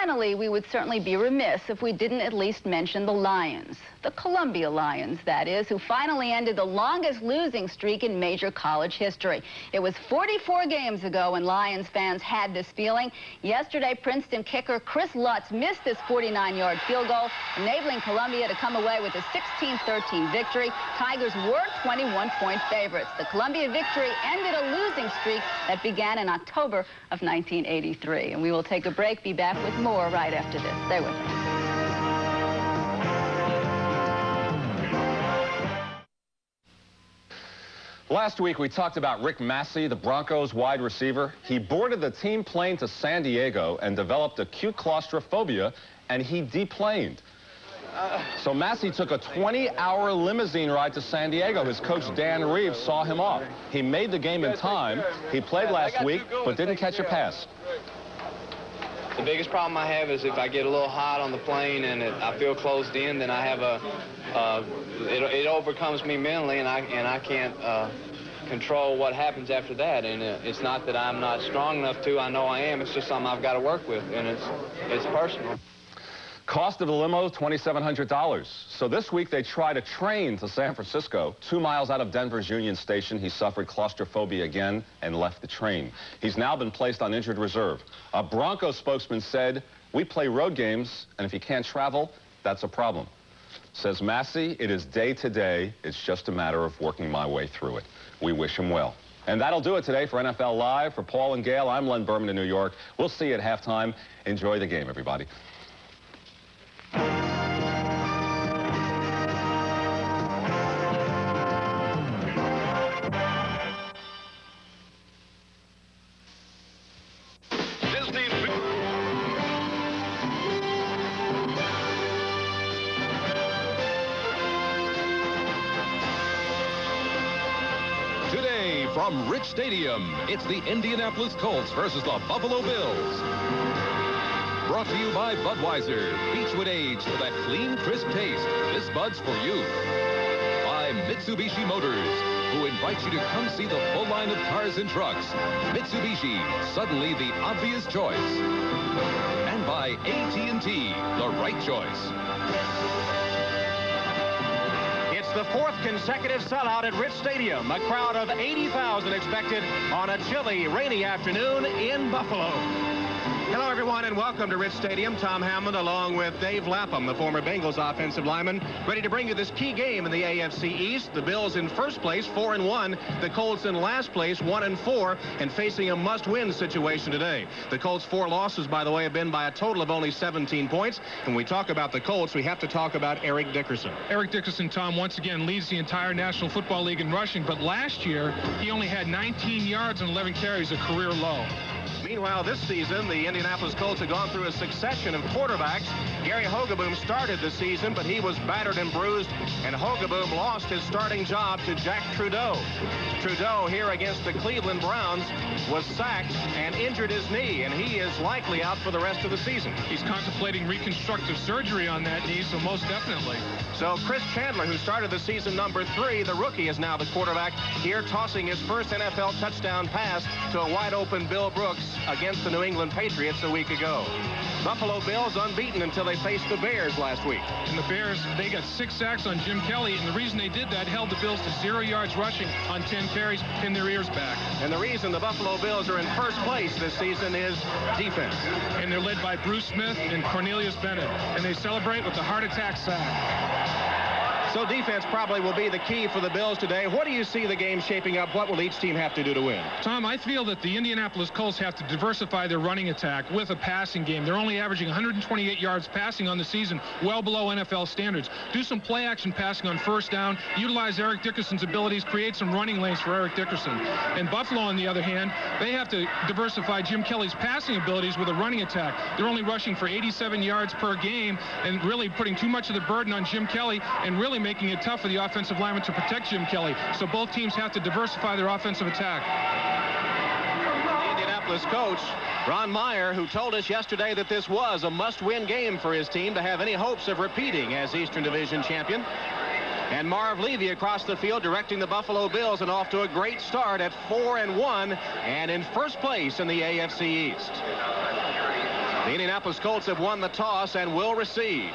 finally, we would certainly be remiss if we didn't at least mention the Lions. The Columbia Lions, that is, who finally ended the longest losing streak in major college history. It was 44 games ago when Lions fans had this feeling. Yesterday, Princeton kicker Chris Lutz missed this 49-yard field goal, enabling Columbia to come away with a 16-13 victory. Tigers were 21-point favorites. The Columbia victory ended a losing streak that began in October of 1983. And we will take a break, be back with more right after this. Stay with us. Last week, we talked about Rick Massey, the Broncos wide receiver. He boarded the team plane to San Diego and developed acute claustrophobia, and he deplaned. So Massey took a 20-hour limousine ride to San Diego. His coach, Dan Reeves, saw him off. He made the game in time. He played last week, but didn't catch a pass. The biggest problem I have is if I get a little hot on the plane and I feel closed in, then I have it overcomes me mentally, and I can't control what happens after that. And it's not that I'm not strong enough to. I know I am. It's just something I've got to work with, and it's personal. Cost of the limo, $2,700. So this week they tried a train to San Francisco. 2 miles out of Denver's Union Station, he suffered claustrophobia again and left the train. He's now been placed on injured reserve. A Broncos spokesman said, "We play road games, and if you can't travel, that's a problem." Says Massey, "It is day to day. It's just a matter of working my way through it." We wish him well. And that'll do it today for NFL Live. For Paul and Gail, I'm Len Berman in New York. We'll see you at halftime. Enjoy the game, everybody. Today from Rich Stadium, it's the Indianapolis Colts versus the Buffalo Bills. Brought to you by Budweiser, Beechwood Age for that clean, crisp taste. This Bud's for you. By Mitsubishi Motors, who invites you to come see the full line of cars and trucks. Mitsubishi, suddenly the obvious choice. And by AT&T, the right choice. It's the 4th consecutive sellout at Rich Stadium. A crowd of 80,000 expected on a chilly, rainy afternoon in Buffalo. Hello, everyone, and welcome to Rich Stadium. Tom Hammond, along with Dave Lapham, the former Bengals offensive lineman, ready to bring you this key game in the AFC East. The Bills in first place, 4-1. The Colts in last place, 1-4, and facing a must-win situation today. The Colts' 4 losses, by the way, have been by a total of only 17 points. When we talk about the Colts, we have to talk about Eric Dickerson. Eric Dickerson, Tom, once again leads the entire National Football League in rushing, but last year he only had 19 yards and 11 carries, a career low. Meanwhile, this season, the Indianapolis Colts have gone through a succession of quarterbacks. Gary Hogeboom started the season, but he was battered and bruised, and Hogeboom lost his starting job to Jack Trudeau. Trudeau, here against the Cleveland Browns, was sacked and injured his knee, and he is likely out for the rest of the season. He's contemplating reconstructive surgery on that knee, so most definitely. So Chris Chandler, who started the season number 3, the rookie, is now the quarterback here, tossing his first NFL touchdown pass to a wide-open Bill Brooks against the New England Patriots a week ago. Buffalo Bills unbeaten until they faced the Bears last week. And the Bears, they got 6 sacks on Jim Kelly, and the reason they did that held the Bills to 0 yards rushing on 10 carries, pinned their ears back. And the reason the Buffalo Bills are in first place this season is defense. And they're led by Bruce Smith and Cornelius Bennett, and they celebrate with the heart attack sack. So defense probably will be the key for the Bills today. What do you see the game shaping up? What will each team have to do to win? Tom, I feel that the Indianapolis Colts have to diversify their running attack with a passing game. They're only averaging 128 yards passing on the season, well below NFL standards. Do some play-action passing on first down. Utilize Eric Dickerson's abilities. Create some running lanes for Eric Dickerson. And Buffalo, on the other hand, they have to diversify Jim Kelly's passing abilities with a running attack. They're only rushing for 87 yards per game and really putting too much of the burden on Jim Kelly and really making it tough for the offensive linemen to protect Jim Kelly. So both teams have to diversify their offensive attack. The Indianapolis coach, Ron Meyer, who told us yesterday that this was a must-win game for his team to have any hopes of repeating as Eastern Division champion. And Marv Levy across the field directing the Buffalo Bills, and off to a great start at 4-1 and in first place in the AFC East. The Indianapolis Colts have won the toss and will receive.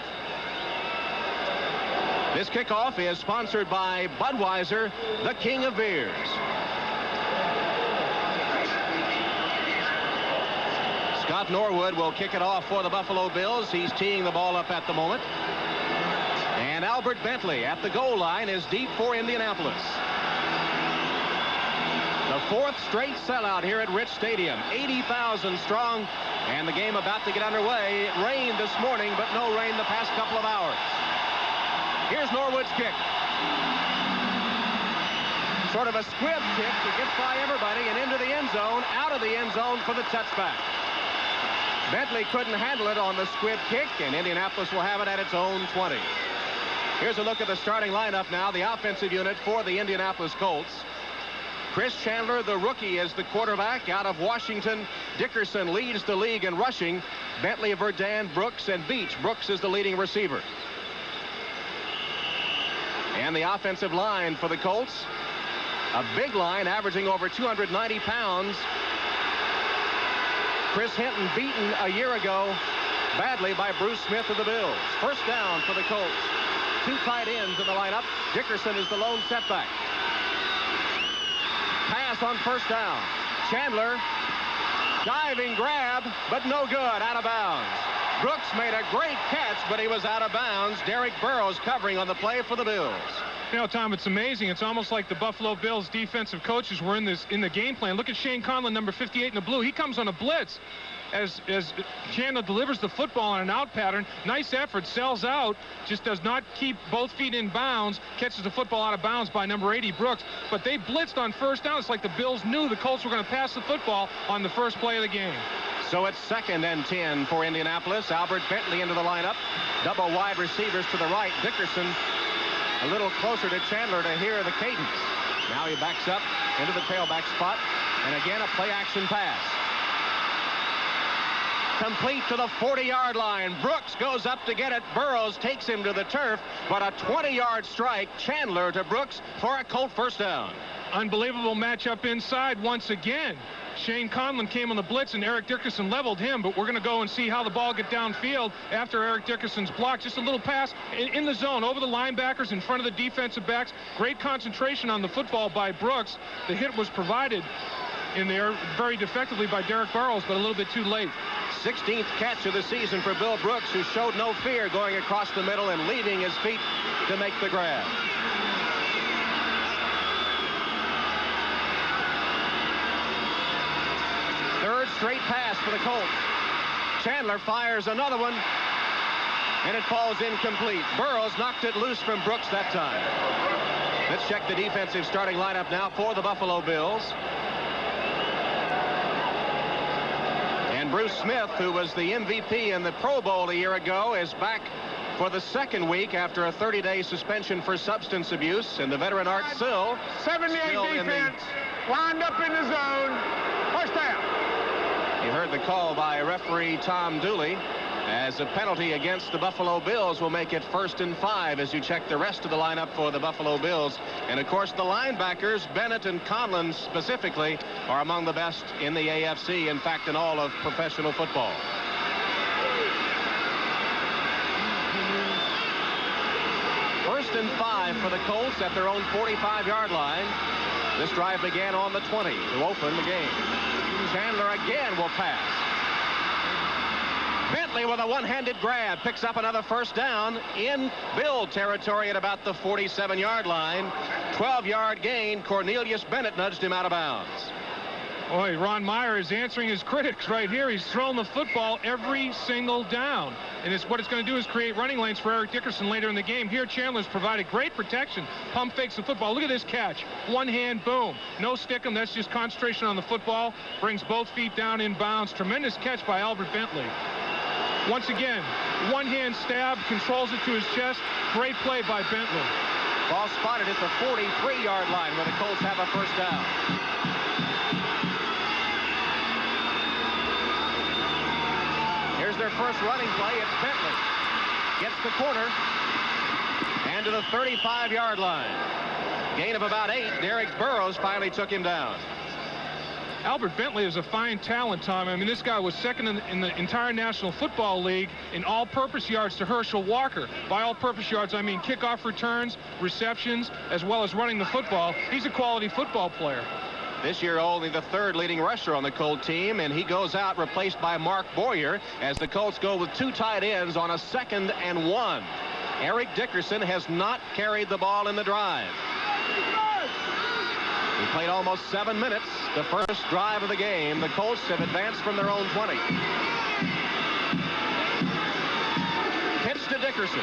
This kickoff is sponsored by Budweiser, the king of beers. Scott Norwood will kick it off for the Buffalo Bills. He's teeing the ball up at the moment. And Albert Bentley at the goal line is deep for Indianapolis. The fourth straight sellout here at Rich Stadium, 80,000 strong, and the game about to get underway. It rained this morning, but no rain the past couple of hours. Here's Norwood's kick. Sort of a squib kick that gets by everybody and into the end zone, out of the end zone for the touchback. Bentley couldn't handle it on the squib kick, and Indianapolis will have it at its own 20. Here's a look at the starting lineup now, the offensive unit for the Indianapolis Colts. Chris Chandler, the rookie, is the quarterback out of Washington. Dickerson leads the league in rushing. Bentley, Verdun, Brooks, and Beach. Brooks is the leading receiver. And the offensive line for the Colts, a big line averaging over 290 pounds. Chris Hinton beaten a year ago badly by Bruce Smith of the Bills. First down for the Colts. Two tight ends in the lineup. Dickerson is the lone setback. Pass on first down. Chandler, diving grab, but no good, out of bounds. Brooks made a great catch, but he was out of bounds. Derek Burrows covering on the play for the Bills. You know, Tom, it's amazing. It's almost like the Buffalo Bills defensive coaches were in the game plan. Look at Shane Conlon, number 58 in the blue. He comes on a blitz as Chandler delivers the football on an out pattern. Nice effort, sells out, just does not keep both feet in bounds, catches the football out of bounds by number 80, Brooks. But they blitzed on first down. It's like the Bills knew the Colts were going to pass the football on the first play of the game. So it's 2nd and 10 for Indianapolis. Albert Bentley into the lineup. Double wide receivers to the right. Dickerson a little closer to Chandler to hear the cadence. Now he backs up into the tailback spot. And again, a play-action pass. Complete to the 40-yard line. Brooks goes up to get it. Burrows takes him to the turf. But a 20-yard strike. Chandler to Brooks for a Colt first down. Unbelievable matchup inside once again. Shane Conlon came on the blitz, and Eric Dickerson leveled him, but we're going to go and see how the ball get downfield after Eric Dickerson's block. Just a little pass in the zone over the linebackers in front of the defensive backs. Great concentration on the football by Brooks. The hit was provided in there very defectively by Derek Burrows, but a little bit too late. 16th catch of the season for Bill Brooks, who showed no fear going across the middle and leaving his feet to make the grab. Third straight pass for the Colts. Chandler fires another one, and it falls incomplete. Burrows knocked it loose from Brooks that time. Let's check the defensive starting lineup now for the Buffalo Bills. And Bruce Smith, who was the MVP in the Pro Bowl a year ago, is back for the second week after a 30-day suspension for substance abuse. And the veteran Art Sill, 78 defense, lined up in the zone. First down. You heard the call by referee Tom Dooley, as a penalty against the Buffalo Bills will make it 1st and 5 as you check the rest of the lineup for the Buffalo Bills. And of course the linebackers, Bennett and Conlon specifically, are among the best in the AFC, in fact in all of professional football. First and 5 for the Colts at their own 45-yard line. This drive began on the 20 to open the game. Chandler again will pass. Bentley with a one-handed grab picks up another first down in Bill territory at about the 47-yard line. 12-yard gain. Cornelius Bennett nudged him out of bounds. Boy, Ron Meyer is answering his critics right here. He's thrown the football every single down. And what it's going to do is create running lanes for Eric Dickerson later in the game. Here, Chandler's provided great protection. Pump fakes the football. Look at this catch. One hand, boom. No stick 'em. That's just concentration on the football. Brings both feet down in bounds. Tremendous catch by Albert Bentley. Once again, one hand stab, controls it to his chest. Great play by Bentley. Ball spotted at the 43-yard line where the Colts have a first down. Here's their first running play. It's Bentley. Gets the corner. And to the 35-yard line. Gain of about 8. Derek Burrows finally took him down. Albert Bentley is a fine talent, Tom. I mean, this guy was second in the entire National Football League in all-purpose yards to Herschel Walker. By all-purpose yards, I mean kickoff returns, receptions, as well as running the football. He's a quality football player. This year only the third leading rusher on the Colt team, and he goes out replaced by Mark Boyer as the Colts go with 2 tight ends on a 2nd and 1. Eric Dickerson has not carried the ball in the drive. He played almost 7 minutes the first drive of the game. The Colts have advanced from their own 20. Pitch to Dickerson.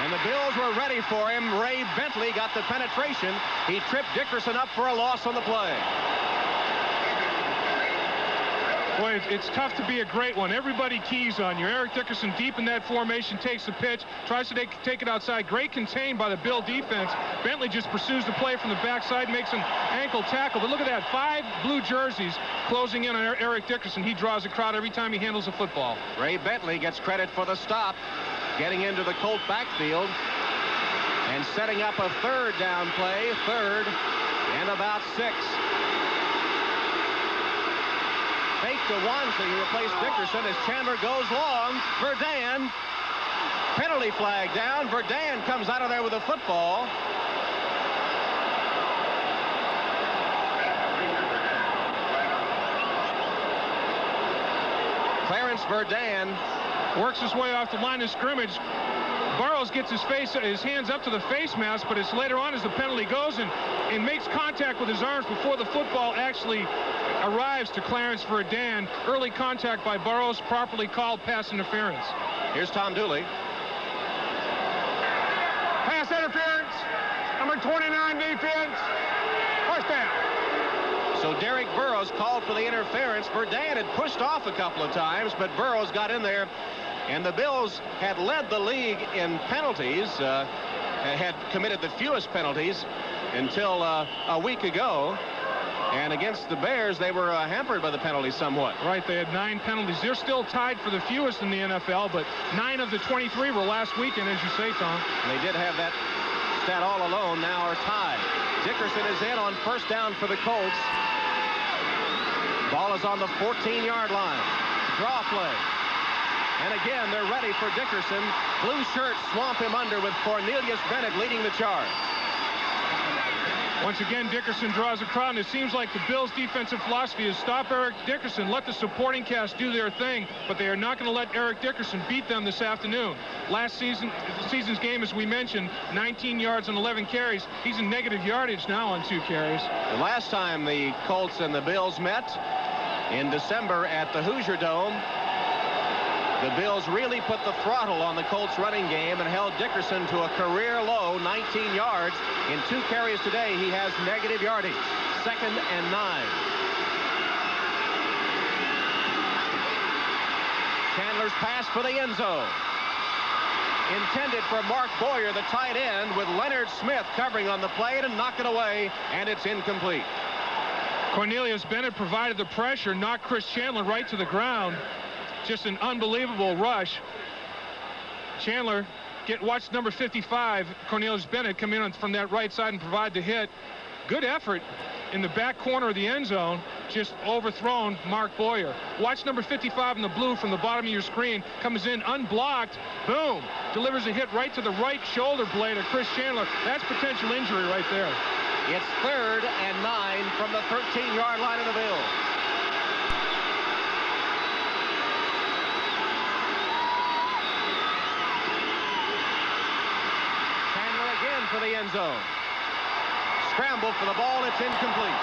And the Bills were ready for him. Ray Bentley got the penetration. He tripped Dickerson up for a loss on the play. Boy, it's tough to be a great one. Everybody keys on you. Eric Dickerson deep in that formation, takes the pitch, tries to take it outside. Great contained by the Bill defense. Bentley just pursues the play from the backside, makes an ankle tackle. But look at that, 5 blue jerseys closing in on Eric Dickerson. He draws a crowd every time he handles a football. Ray Bentley gets credit for the stop, getting into the Colt backfield and setting up a 3rd down play, 3rd and about 6. Fake to Wansley, who replaced Dickerson as Chandler goes long. Verdun, penalty flag down. Verdun comes out of there with a football. Clarence Verdun works his way off the line of scrimmage. Burrows gets his hands up to the face mask, but it's later on as the penalty goes and makes contact with his arms before the football actually arrives to Clarence Verdun. Early contact by Burrows, properly called pass interference. Here's Tom Dooley. Pass interference. Number 29 defense. First down. So Derek Burrows called for the interference. Verdun had pushed off a couple of times, but Burrows got in there. And the Bills had led the league in penalties, had committed the fewest penalties until a week ago. And against the Bears, they were hampered by the penalties somewhat. Right, they had 9 penalties. They're still tied for the fewest in the NFL, but 9 of the 23 were last weekend, as you say, Tom. And they did have that stat all alone, now are tied. Dickerson is in on 1st down for the Colts. Ball is on the 14-yard line. Draw play. And again, they're ready for Dickerson. Blue shirts swamp him under with Cornelius Bennett leading the charge. Once again, Dickerson draws a crowd, and it seems like the Bills' defensive philosophy is stop Eric Dickerson, let the supporting cast do their thing, but they are not going to let Eric Dickerson beat them this afternoon. Last season's game, as we mentioned, 19 yards and 11 carries. He's in negative yardage now on 2 carries. The last time the Colts and the Bills met in December at the Hoosier Dome, the Bills really put the throttle on the Colts running game and held Dickerson to a career low 19 yards. In 2 carries today, he has negative yardage. 2nd and 9. Chandler's pass for the end zone. Intended for Mark Boyer, the tight end, with Leonard Smith covering on the play to knock it away, and it's incomplete. Cornelius Bennett provided the pressure, knocked Chris Chandler right to the ground. Just an unbelievable rush. Chandler watch number 55, Cornelius Bennett, come in from that right side and provide the hit. Good effort in the back corner of the end zone, just overthrown Mark Boyer. Watch number 55 in the blue from the bottom of your screen, comes in unblocked, boom, delivers a hit right to the right shoulder blade of Chris Chandler. That's potential injury right there. It's 3rd and 9 from the 13-yard line of the Bills. For the end zone. Scramble for the ball, it's incomplete.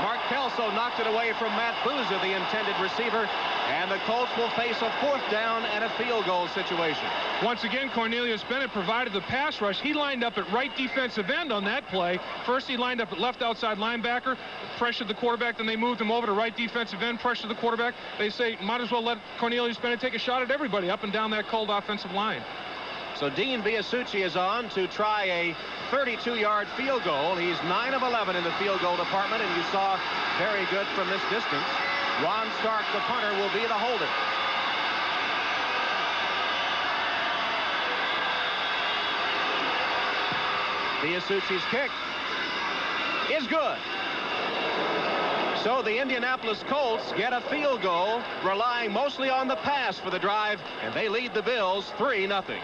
Mark Kelso knocked it away from Matt Boozer, the intended receiver, and the Colts will face a 4th down and a field goal situation. Once again, Cornelius Bennett provided the pass rush. He lined up at right defensive end on that play. First, he lined up at left outside linebacker, pressured the quarterback, then they moved him over to right defensive end, pressured the quarterback. They say, might as well let Cornelius Bennett take a shot at everybody up and down that cold offensive line. So Dean Biasucci is on to try a 32-yard field goal. He's 9 of 11 in the field goal department, and you saw very good from this distance. Ron Stark, the punter, will be the holder. Biasucci's kick is good. So the Indianapolis Colts get a field goal, relying mostly on the pass for the drive, and they lead the Bills 3-0.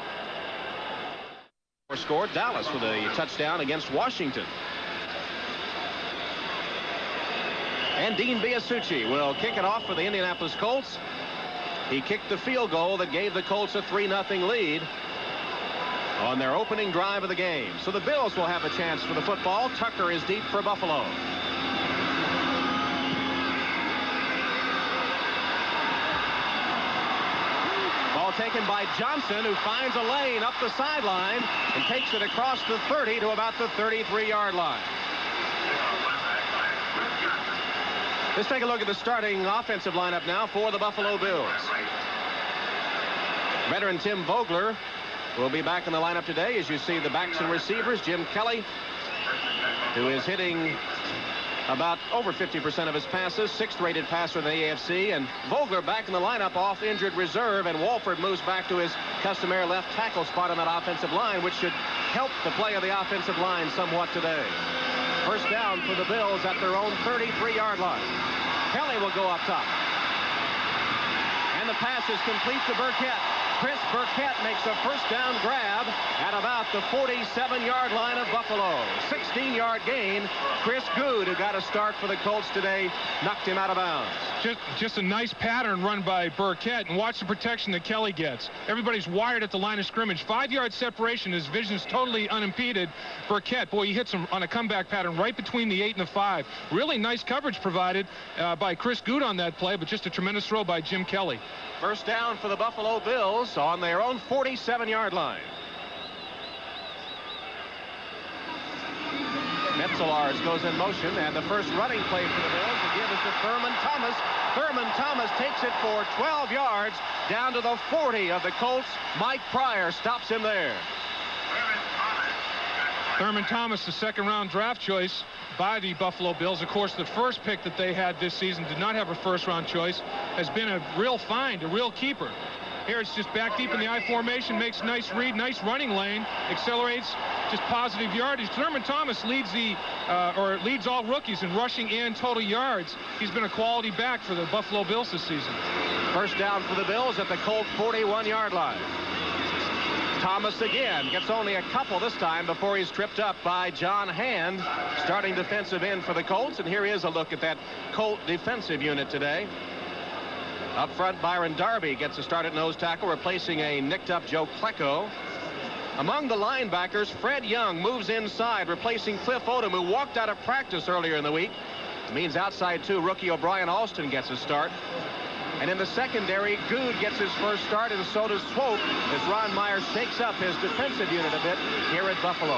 Scored Dallas with a touchdown against Washington. And Dean Biasucci will kick it off for the Indianapolis Colts. He kicked the field goal that gave the Colts a 3-0 lead on their opening drive of the game. So the Bills will have a chance for the football. Tucker is deep for Buffalo. Ball taken by Johnson, who finds a lane up the sideline and takes it across the 30 to about the 33-yard line. Let's take a look at the starting offensive lineup now for the Buffalo Bills. Veteran Tim Vogler will be back in the lineup today. As you see the backs and receivers, Jim Kelly, who is hitting about over 50% of his passes, 6th rated passer in the AFC, and Vogler back in the lineup off injured reserve, and Walford moves back to his customary left tackle spot on that offensive line, which should help the play of the offensive line somewhat today. First down for the Bills at their own 33-yard line. Kelly will go up top. And the pass is complete to Burkett. Chris Burkett makes a first down grab at about the 47-yard line of Buffalo. 16-yard gain. Chris Good, who got a start for the Colts today, knocked him out of bounds. Just a nice pattern run by Burkett, and watch the protection that Kelly gets. Everybody's wired at the line of scrimmage. 5-yard separation. His vision's totally unimpeded. Burkett, boy, he hits him on a comeback pattern right between the 8 and the 5. Really nice coverage provided by Chris Good on that play, but just a tremendous throw by Jim Kelly. First down for the Buffalo Bills on their own 47-yard line. Metzelars goes in motion, and the first running play for the Bills to give is to Thurman Thomas. Thurman Thomas takes it for 12 yards down to the 40 of the Colts. Mike Pryor stops him there. Thurman Thomas, the second-round draft choice by the Buffalo Bills. Of course, the first pick that they had this season did not have a first-round choice. Has been a real find, a real keeper. Here it's just back deep in the I formation, makes a nice read, nice running lane, accelerates, just positive yardage. Thurman Thomas leads leads all rookies in rushing and total yards. He's been a quality back for the Buffalo Bills this season. First down for the Bills at the Colt 41-yard line. Thomas again gets only a couple this time before he's tripped up by John Hand, starting defensive end for the Colts. And here is a look at that Colt defensive unit today. Up front, Byron Darby gets a start at nose tackle, replacing a nicked-up Joe Klecko. Among the linebackers, Fred Young moves inside, replacing Cliff Odom, who walked out of practice earlier in the week. It means outside two, rookie O'Brien Alston gets a start. And in the secondary, Good gets his first start, and so does Swope, as Ron Meyer shakes up his defensive unit a bit here at Buffalo.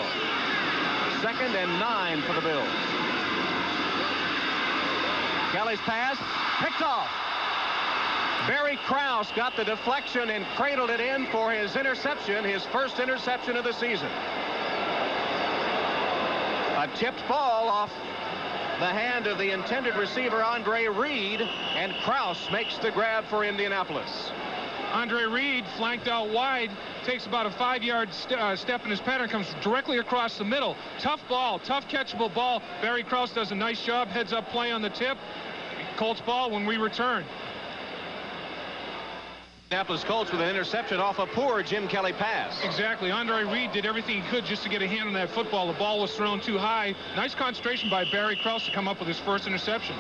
2nd and 9 for the Bills. Kelly's pass, picked off. Barry Krause got the deflection and cradled it in for his interception, his first interception of the season. A tipped ball off the hand of the intended receiver, Andre Reed, and Krause makes the grab for Indianapolis. Andre Reed, flanked out wide, takes about a 5-yard step in his pattern, comes directly across the middle. Tough ball, tough catchable ball. Barry Krause does a nice job, heads up play on the tip. Colts ball when we return. Indianapolis Colts with an interception off a poor Jim Kelly pass. Exactly. Andre Reed did everything he could just to get a hand on that football. The ball was thrown too high. Nice concentration by Barry Krause to come up with his first interception.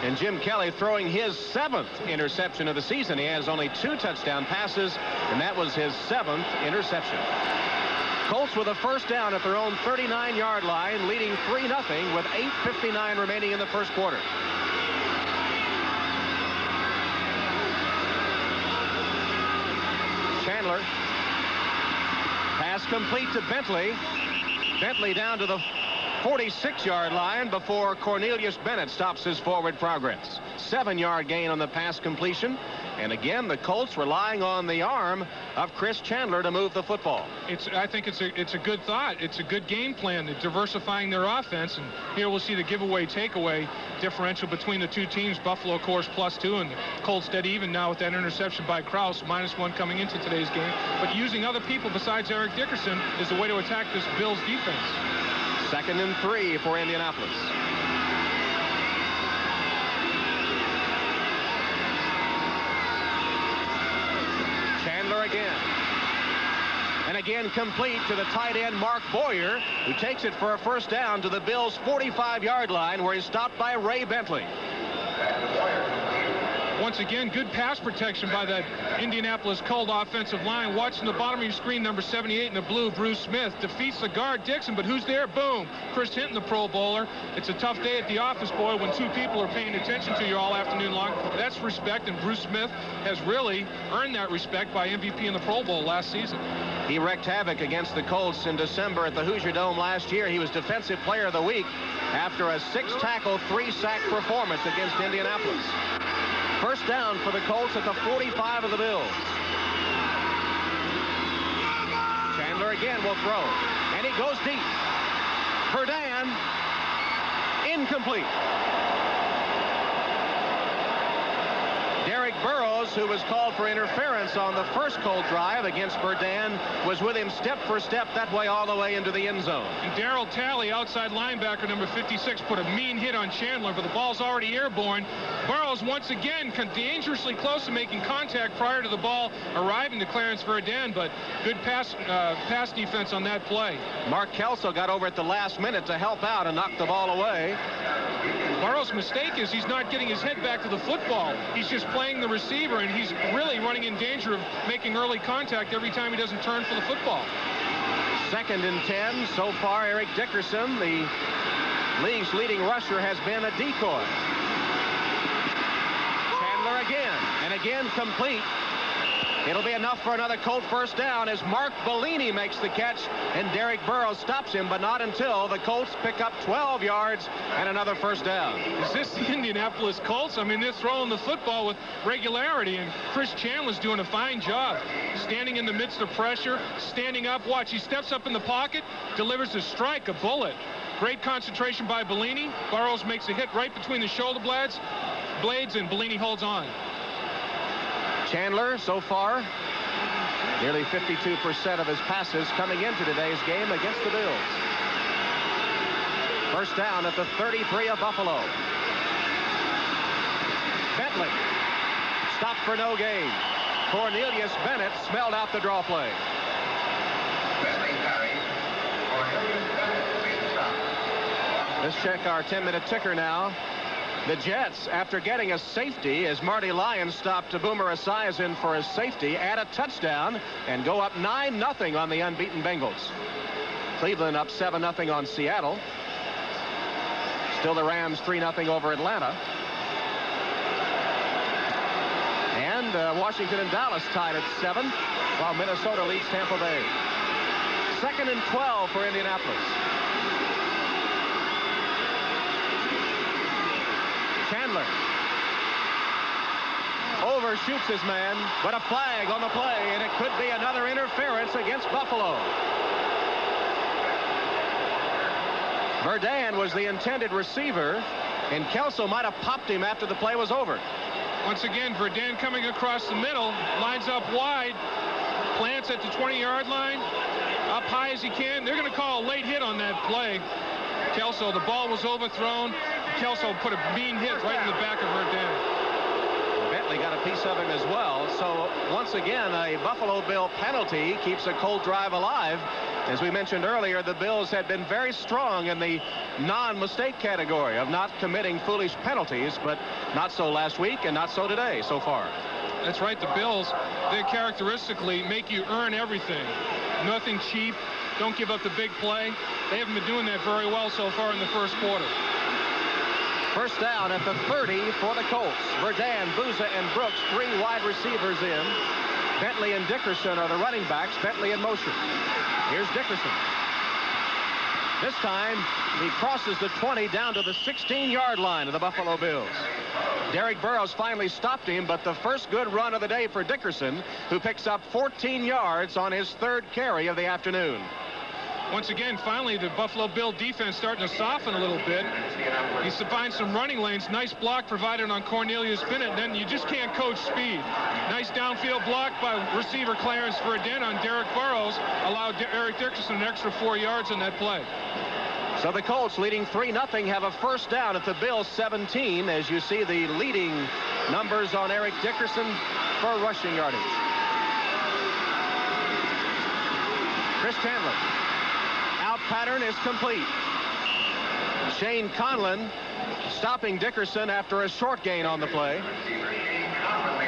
And Jim Kelly throwing his 7th interception of the season. He has only 2 touchdown passes, and that was his 7th interception. Colts with a first down at their own 39-yard line, leading 3-0 with 8:59 remaining in the first quarter. Chandler. Pass complete to Bentley. Bentley down to the 46-yard line before Cornelius Bennett stops his forward progress. 7-yard gain on the pass completion. And again, the Colts relying on the arm of Chris Chandler to move the football. I think it's a good thought. It's a good game plan. They're diversifying their offense. And here we'll see the giveaway takeaway differential between the two teams. Buffalo, of course, +2, and the Colts dead even now with that interception by Krause, -1 coming into today's game. But using other people besides Eric Dickerson is the way to attack this Bills defense. 2nd and 3 for Indianapolis. again. And again complete to the tight end, Mark Boyer, who takes it for a first down to the Bills' 45-yard line, where he's stopped by Ray Bentley. Once again, good pass protection by that Indianapolis Colts offensive line. Watching the bottom of your screen, number 78 in the blue, Bruce Smith, defeats the guard, Dixon, but who's there? Boom. Chris Hinton, the Pro Bowler. It's a tough day at the office, boy, when two people are paying attention to you all afternoon long. That's respect, and Bruce Smith has really earned that respect by MVP in the Pro Bowl last season. He wreaked havoc against the Colts in December at the Hoosier Dome last year. He was Defensive Player of the Week after a 6-tackle, 3-sack performance against Indianapolis. First down for the Colts at the 45 of the Bills. Chandler again will throw, and he goes deep. Verdun, incomplete. Derek Burrows, who was called for interference on the first Colt drive against Verdun, was with him step for step that way all the way into the end zone. And Darryl Talley, outside linebacker, number 56, put a mean hit on Chandler, but the ball's already airborne. Burrows once again dangerously close to making contact prior to the ball arriving to Clarence Verdun, but good pass defense on that play. Mark Kelso got over at the last minute to help out and knock the ball away. Burrows' mistake is he's not getting his head back to the football. He's just playing the receiver, and he's really running in danger of making early contact every time he doesn't turn for the football. 2nd and 10. So far, Eric Dickerson, the league's leading rusher, has been a decoy. Chandler again, and again complete. It'll be enough for another Colt first down as Mark Bellini makes the catch, and Derek Burrows stops him, but not until the Colts pick up 12 yards and another first down. Is this the Indianapolis Colts? I mean, they're throwing the football with regularity, and Chris Chandler's doing a fine job. Standing in the midst of pressure, standing up. Watch, he steps up in the pocket, delivers a strike, a bullet. Great concentration by Bellini. Burrows makes a hit right between the shoulder blades, and Bellini holds on. Chandler, so far, nearly 52% of his passes coming into today's game against the Bills. First down at the 33 of Buffalo. Bentley stopped for no gain. Cornelius Bennett smelled out the draw play. Let's check our 10-minute ticker now. The Jets, after getting a safety as Marty Lyons stopped Boomer Esiason for a safety, add a touchdown and go up 9-0 on the unbeaten Bengals. Cleveland up 7-0 on Seattle. Still the Rams 3-0 over Atlanta. And Washington and Dallas tied at 7, while Minnesota leads Tampa Bay. 2nd and 12 for Indianapolis. Chandler overshoots his man, but a flag on the play, and it could be another interference against Buffalo. Verdun was the intended receiver, and Kelso might have popped him after the play was over. Once again, Verdun coming across the middle, lines up wide, plants at the 20-yard line, up high as he can. They're going to call a late hit on that play. Kelso, the ball was overthrown. Kelso put a mean hit right in the back of Verdun. Bentley got a piece of him as well. So once again, a Buffalo Bill penalty keeps a Colt drive alive. As we mentioned earlier, the Bills had been very strong in the non-mistake category of not committing foolish penalties, but not so last week and not so today so far. That's right. The Bills, they characteristically make you earn everything. Nothing cheap. Don't give up the big play. They haven't been doing that very well so far in the first quarter. First down at the 30 for the Colts. Verdun, Bouza, and Brooks, 3 wide receivers in. Bentley and Dickerson are the running backs. Bentley in motion. Here's Dickerson. This time, he crosses the 20 down to the 16-yard line of the Buffalo Bills. Derek Burrows finally stopped him, but the first good run of the day for Dickerson, who picks up 14 yards on his 3rd carry of the afternoon. Once again, finally, the Buffalo Bill defense starting to soften a little bit. Needs to find some running lanes. Nice block provided on Cornelius Bennett. And then you just can't coach speed. Nice downfield block by receiver Clarence Verdun on Derek Burrows. Allowed Eric Dickerson an extra 4 yards on that play. So the Colts, leading 3-0, have a first down at the Bills' 17, as you see the leading numbers on Eric Dickerson for rushing yardage. Chris Chandler. Out pattern is complete. Shane Conlon stopping Dickerson after a short gain on the play,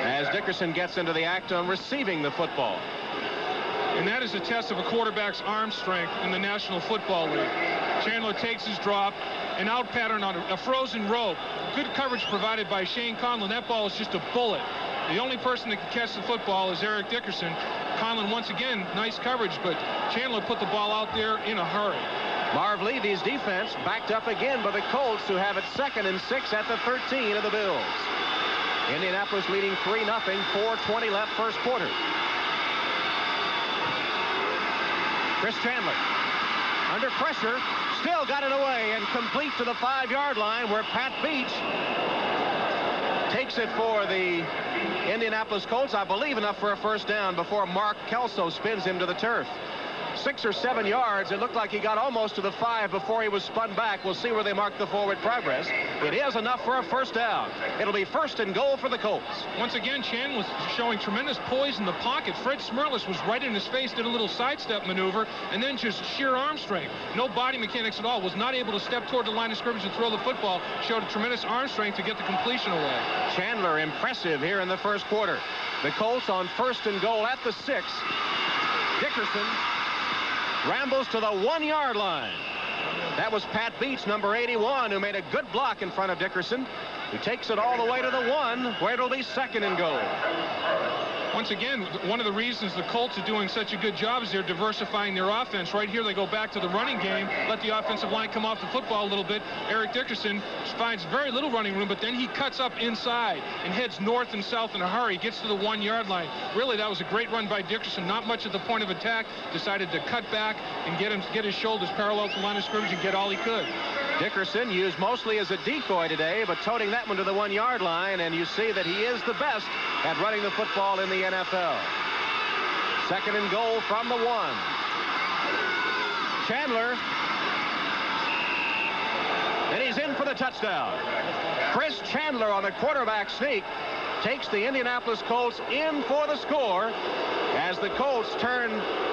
as Dickerson gets into the act on receiving the football. And that is a test of a quarterback's arm strength in the National Football League. Chandler takes his drop, and out pattern on a frozen rope. Good coverage provided by Shane Conlon. That ball is just a bullet. The only person that can catch the football is Eric Dickerson. Conlon, once again, nice coverage, but Chandler put the ball out there in a hurry. Marv Levy's defense backed up again by the Colts, who have it 2nd and 6 at the 13 of the Bills. Indianapolis leading 3-0, 4:20 left first quarter. Chris Chandler under pressure, still got it away and complete to the 5-yard line, where Pat Beach takes it for the Indianapolis Colts. I believe enough for a first down before Mark Kelso spins him to the turf. 6 or 7 yards. It looked like he got almost to the 5 before he was spun back. We'll see where they mark the forward progress. It is enough for a first down. It'll be 1st and goal for the Colts. Once again, Chan was showing tremendous poise in the pocket. Fred Smirlis was right in his face, did a little sidestep maneuver, and then just sheer arm strength. No body mechanics at all. Was not able to step toward the line of scrimmage and throw the football. Showed a tremendous arm strength to get the completion away. Chandler impressive here in the first quarter. The Colts on 1st and goal at the 6. Dickerson rambles to the 1-yard line. That was Pat Beach, number 81, who made a good block in front of Dickerson, who takes it all the way to the 1, where it'll be 2nd and goal. Once again, one of the reasons the Colts are doing such a good job is they're diversifying their offense. Right here, they go back to the running game, let the offensive line come off the football a little bit. Eric Dickerson finds very little running room, but then he cuts up inside and heads north and south in a hurry. Gets to the 1-yard line. Really, that was a great run by Dickerson. Not much at the point of attack. Decided to cut back and get his shoulders parallel to the line of scrimmage and get all he could. Dickerson used mostly as a decoy today, but toting that one to the 1-yard line, and you see that he is the best at running the football in the NFL. 2nd and goal from the 1. Chandler, and he's in for the touchdown. Chris Chandler on the quarterback sneak takes the Indianapolis Colts in for the score, as the Colts turn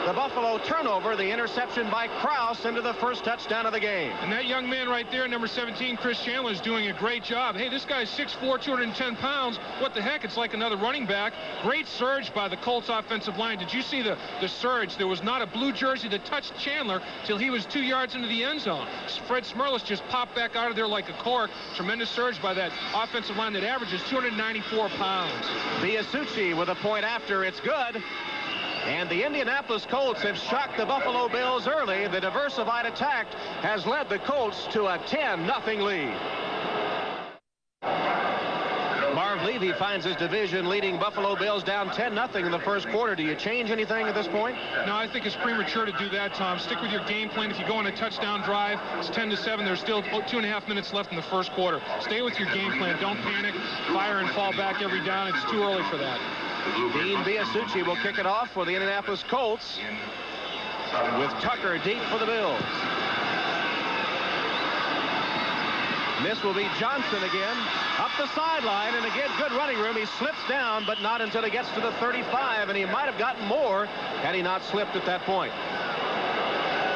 the Buffalo turnover, the interception by Krause, into the first touchdown of the game. And that young man right there, number 17, Chris Chandler, is doing a great job. Hey, this guy's 6'4", 210 pounds. What the heck? It's like another running back. Great surge by the Colts offensive line. Did you see the surge? There was not a blue jersey that touched Chandler till he was 2 yards into the end zone. Fred Smirlis just popped back out of there like a cork. Tremendous surge by that offensive line that averages 294 pounds. Biasucci with a point after. It's good. And the Indianapolis Colts have shocked the Buffalo Bills early. The diversified attack has led the Colts to a 10-0 lead. Marv Levy finds his division leading Buffalo Bills down 10-0 in the first quarter. Do you change anything at this point? No, I think it's premature to do that, Tom. Stick with your game plan. If you go on a touchdown drive, it's 10-7. There's still 2.5 minutes left in the first quarter. Stay with your game plan. Don't panic. Fire and fall back every down. It's too early for that. Dean Biasucci will kick it off for the Indianapolis Colts, with Tucker deep for the Bills. And this will be Johnson again, up the sideline, and again, good running room. He slips down, but not until he gets to the 35, and he might have gotten more had he not slipped at that point.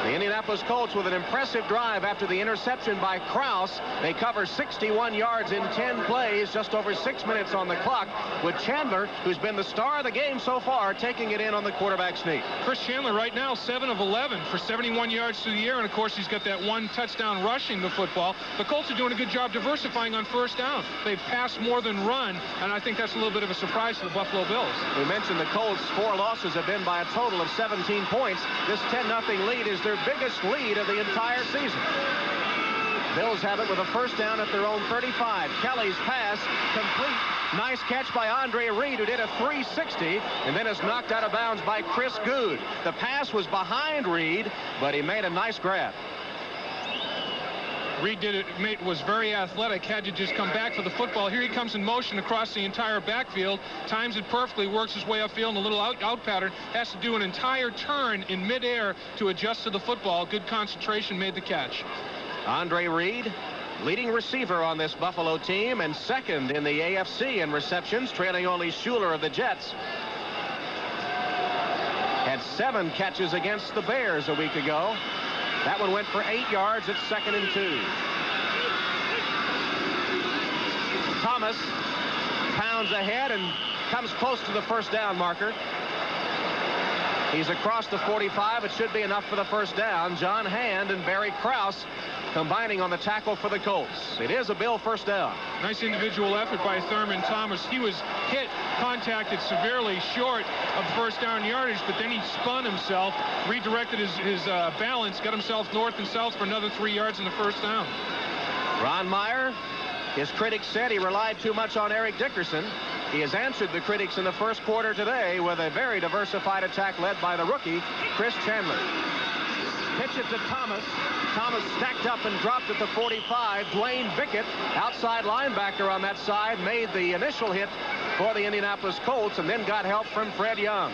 The Indianapolis Colts with an impressive drive after the interception by Krause. They cover 61 yards in 10 plays, just over 6 minutes on the clock, with Chandler, who's been the star of the game so far, taking it in on the quarterback sneak. Chris Chandler right now 7 of 11 for 71 yards through the air, and of course he's got that 1 touchdown rushing the football. The Colts are doing a good job diversifying on first down. They've passed more than run, and I think that's a little bit of a surprise for the Buffalo Bills. We mentioned the Colts' 4 losses have been by a total of 17 points. This 10-0 lead is their biggest lead of the entire season. Bills have it with a first down at their own 35. Kelly's pass complete. Nice catch by Andre Reed, who did a 360 and then is knocked out of bounds by Chris Good. The pass was behind Reed, but he made a nice grab. Reed was very athletic, had to just come back for the football. Here he comes in motion across the entire backfield, times it perfectly, works his way upfield in a little out pattern, has to do an entire turn in midair to adjust to the football. Good concentration, made the catch. Andre Reed, leading receiver on this Buffalo team and second in the AFC in receptions, trailing only Schuler of the Jets. Had 7 catches against the Bears a week ago. That one went for 8 yards at 2nd and 2. Thomas pounds ahead and comes close to the first down marker. He's across the 45. It should be enough for the first down. John Hand and Barry Krause combining on the tackle for the Colts. It is a Bill first down. Nice individual effort by Thurman Thomas. He was hit, contacted severely short of first down yardage, but then he spun himself, redirected his balance, got himself north and south for another 3 yards in the first down. Ron Meyer, his critics said he relied too much on Eric Dickerson. He has answered the critics in the first quarter today with a very diversified attack led by the rookie, Chris Chandler. Pitch it to Thomas. Thomas stacked up and dropped at the 45. Dwayne Bickett, outside linebacker on that side, made the initial hit for the Indianapolis Colts and then got help from Fred Young.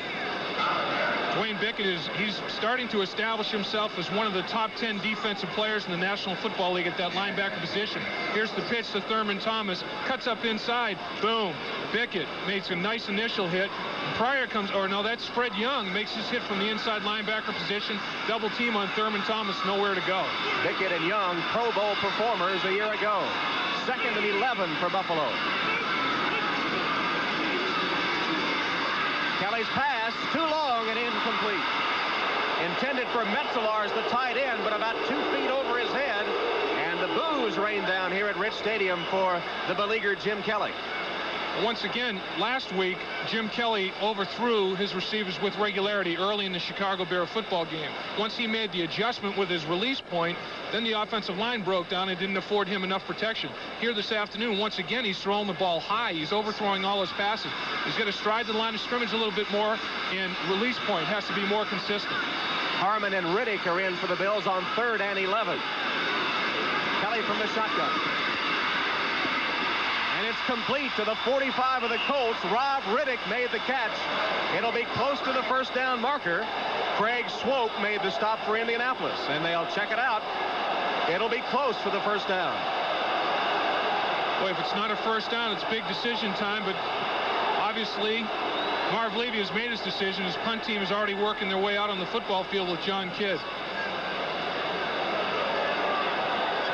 Dwayne Bickett he's starting to establish himself as one of the top 10 defensive players in the National Football League at that linebacker position. Here's the pitch to Thurman Thomas, cuts up inside, boom. Bickett makes a nice initial hit. Pryor comes, or no, that's Fred Young, makes his hit from the inside linebacker position. Double team on Thurman Thomas, nowhere to go. Bickett and Young, Pro Bowl performers a year ago. 2nd and 11 for Buffalo. Kelly's pass, too long and incomplete. Intended for Metzelaars, the tight end, but about 2 feet over his head. And the boos rain down here at Rich Stadium for the beleaguered Jim Kelly. Once again, last week, Jim Kelly overthrew his receivers with regularity early in the Chicago Bear football game. Once he made the adjustment with his release point, then the offensive line broke down and didn't afford him enough protection. Here this afternoon, once again, he's throwing the ball high. He's overthrowing all his passes. He's got to stride the line of scrimmage a little bit more, and release point has to be more consistent. Harmon and Riddick are in for the Bills on 3rd and 11. Kelly from the shotgun. And it's complete to the 45 of the Colts. Rob Riddick made the catch. It'll be close to the first down marker. Craig Swope made the stop for Indianapolis, and they'll check it out. It'll be close for the first down. Boy, if it's not a first down, it's big decision time, but obviously Marv Levy has made his decision. His punt team is already working their way out on the football field with John Kidd.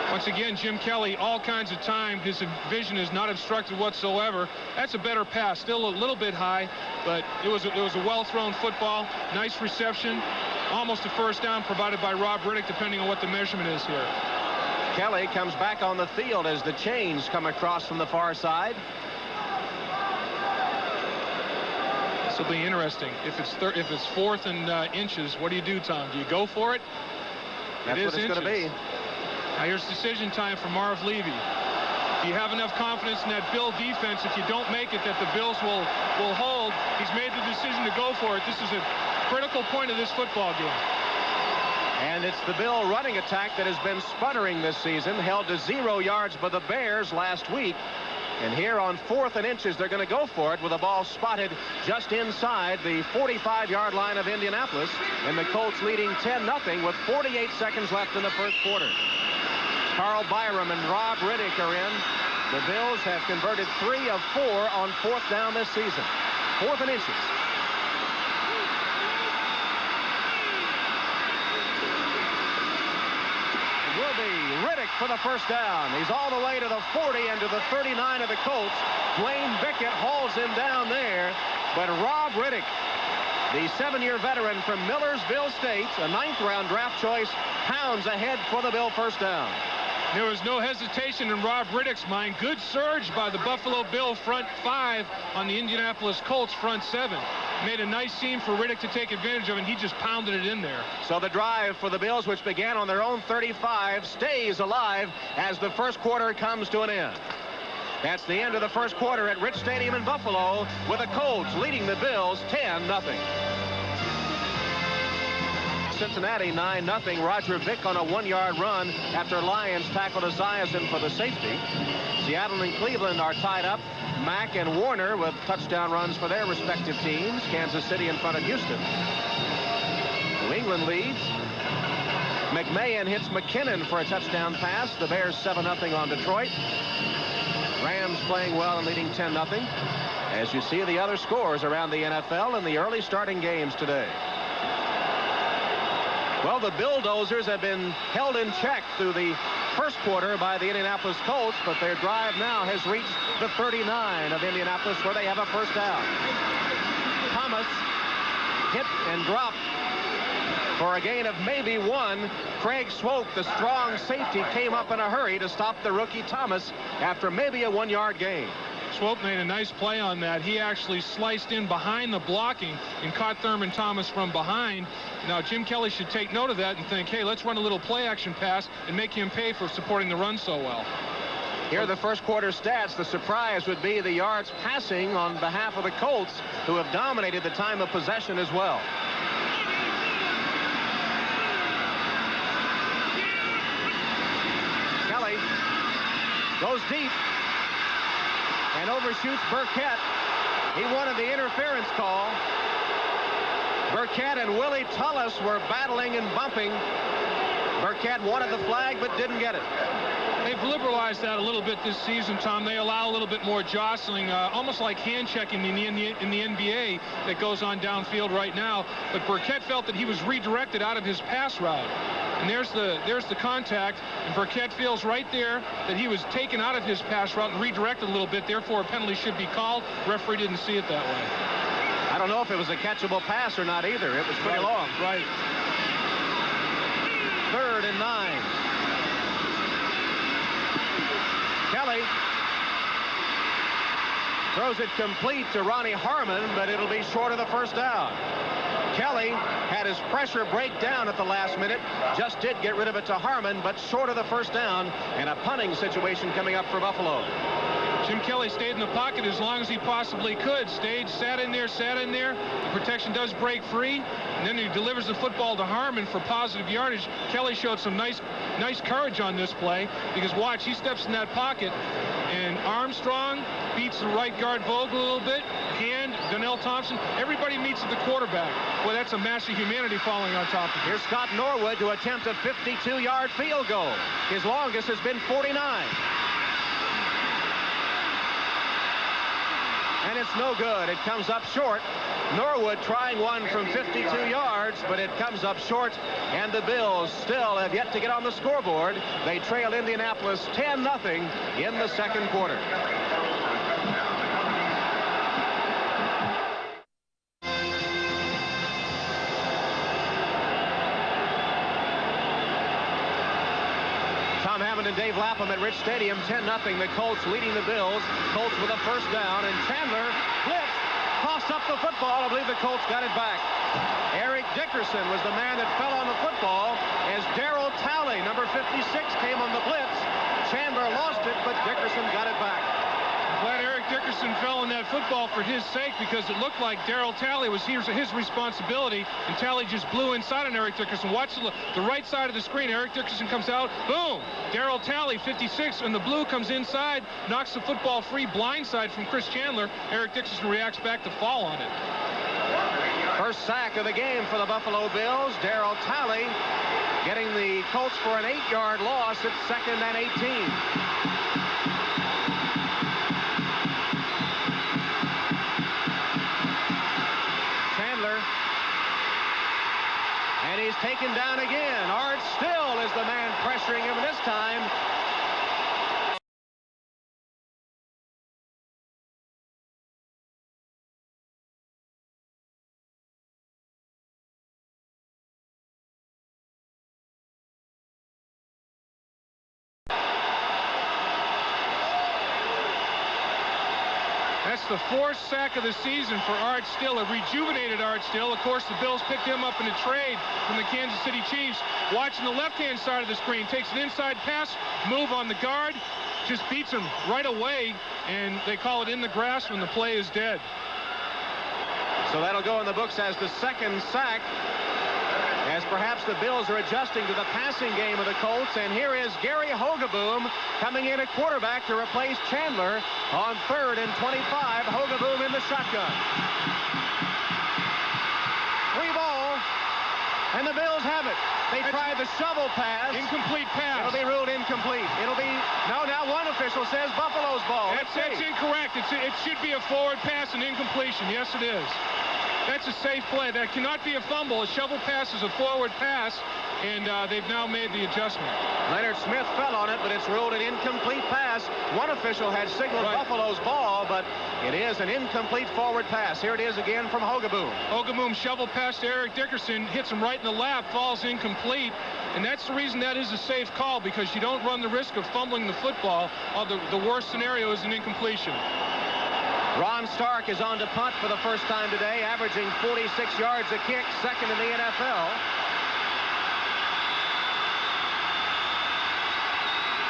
Once again, Jim Kelly, all kinds of time. His vision is not obstructed whatsoever. That's a better pass. Still a little bit high, but it was a well-thrown football. Nice reception. Almost a first down provided by Rob Riddick, depending on what the measurement is here. Kelly comes back on the field as the chains come across from the far side. This will be interesting. If it's 4th and inches, what do you do, Tom? Do you go for it? That's what it's going to be. Now here's decision time for Marv Levy. Do you have enough confidence in that Bill defense? If you don't make it, that the Bills will hold. He's made the decision to go for it. This is a critical point of this football game. And it's the Bill running attack that has been sputtering this season, held to 0 yards by the Bears last week. And here on 4th and inches, they're going to go for it with a ball spotted just inside the 45-yard line of Indianapolis. And the Colts leading 10-0 with 48 seconds left in the first quarter. Carl Byram and Rob Riddick are in. The Bills have converted 3 of 4 on 4th down this season. 4th and inches. It will be Riddick for the first down. He's all the way to the 40 and to the 39 of the Colts. Dwayne Bickett hauls him down there. But Rob Riddick, the 7-year veteran from Millersville State, a 9th-round draft choice, pounds ahead for the Bill first down. There was no hesitation in Rob Riddick's mind. Good surge by the Buffalo Bill front 5 on the Indianapolis Colts front 7. Made a nice seam for Riddick to take advantage of, and he just pounded it in there. So the drive for the Bills, which began on their own 35, stays alive as the first quarter comes to an end. That's the end of the first quarter at Rich Stadium in Buffalo, with the Colts leading the Bills 10-0. Cincinnati 9-0. Roger Vick on a 1-yard run after Lions tackled Esiason for the safety. Seattle and Cleveland are tied up. Mack and Warner with touchdown runs for their respective teams. Kansas City in front of Houston. New England leads. McMahon hits McKinnon for a touchdown pass. The Bears 7-0 on Detroit. Rams playing well and leading 10-0. As you see the other scores around the NFL in the early starting games today. Well, the Bulldozers have been held in check through the first quarter by the Indianapolis Colts, but their drive now has reached the 39 of Indianapolis, where they have a first down. Thomas hit and dropped for a gain of maybe 1. Craig Swope, the strong safety, came up in a hurry to stop the rookie Thomas after maybe a 1-yard gain. Swope made a nice play on that. He actually sliced in behind the blocking and caught Thurman Thomas from behind. Now, Jim Kelly should take note of that and think, hey, let's run a little play-action pass and make him pay for supporting the run so well. Here are the first quarter stats. The surprise would be the yards passing on behalf of the Colts, who have dominated the time of possession as well. Kelly goes deep and overshoots Burkett. He wanted the interference call. Burkett and Willie Tullis were battling and bumping. Burkett wanted the flag but didn't get it. They've liberalized that a little bit this season, Tom. They allow a little bit more jostling, almost like hand checking in the NBA that goes on downfield right now. But Burkett felt that he was redirected out of his pass route. And there's the contact, and Burkett feels right there that he was taken out of his pass route and redirected a little bit. Therefore, a penalty should be called. Referee didn't see it that way. I don't know if it was a catchable pass or not either. It was pretty long. Right. 3rd and 9. Kelly throws it complete to Ronnie Harmon, but it'll be short of the first down. Kelly had his pressure break down at the last minute, just did get rid of it to Harmon, but short of the first down, and a punting situation coming up for Buffalo. Jim Kelly stayed in the pocket as long as he possibly could. Sat in there. The protection does break free, and then he delivers the football to Harmon for positive yardage. Kelly showed some nice courage on this play, because watch, he steps in that pocket, and Armstrong beats the right guard Vogel a little bit, Hand, Donnell Thompson, everybody meets at the quarterback. Boy, that's a mass of humanity falling on top of him. Here's Scott Norwood to attempt a 52-yard field goal. His longest has been 49. And it's no good. It comes up short. Norwood trying one from 52 yards, but it comes up short, and the Bills still have yet to get on the scoreboard. They trail Indianapolis 10-0 in the second quarter. Tom Hammond and Dave Lapham at Rich Stadium, 10-0. The Colts leading the Bills. Colts with a first down, and Chandler blitz, tossed up the football. I believe the Colts got it back. Eric Dickerson was the man that fell on the football as Darryl Talley, number 56, came on the blitz. Chandler lost it, but Dickerson got it back. I'm glad Eric Dickerson fell on that football for his sake, because it looked like Darryl Talley was his responsibility, and Talley just blew inside on Eric Dickerson. Watch the right side of the screen. Eric Dickerson comes out, boom! Darryl Talley, 56, and the blue comes inside, knocks the football free, blindside from Chris Chandler. Eric Dickerson reacts back to fall on it. First sack of the game for the Buffalo Bills. Darryl Talley getting the Colts for an 8-yard loss at 2nd and 18. And he's taken down again. Art Still is the man pressuring him this time. That's the 4th sack of the season for Art Still, a rejuvenated Art Still. Of course, the Bills picked him up in a trade from the Kansas City Chiefs. Watching the left-hand side of the screen, takes an inside pass, move on the guard, just beats him right away, and they call it in the grass when the play is dead. So that'll go in the books as the 2nd sack, as perhaps the Bills are adjusting to the passing game of the Colts. And here is Gary Hogeboom coming in at quarterback to replace Chandler on 3rd and 25. Hogeboom in the shotgun. 3 ball, and the Bills have it. They tried the shovel pass. Incomplete pass. It'll be ruled incomplete. It'll be, no, now one official says Buffalo's ball. That's incorrect. It should be a forward pass and incompletion. Yes, it is. That's a safe play. That cannot be a fumble. A shovel pass is a forward pass, and they've now made the adjustment. Leonard Smith fell on it, but it's ruled an incomplete pass. One official had signaled Buffalo's ball, but it is an incomplete forward pass. Here it is again from Hogaboom. Hogaboom shovel pass to Eric Dickerson, hits him right in the lap, falls incomplete. And that's the reason that is a safe call, because you don't run the risk of fumbling the football. The worst scenario is an incompletion. Ron Stark is on to punt for the first time today, averaging 46 yards a kick, second in the NFL.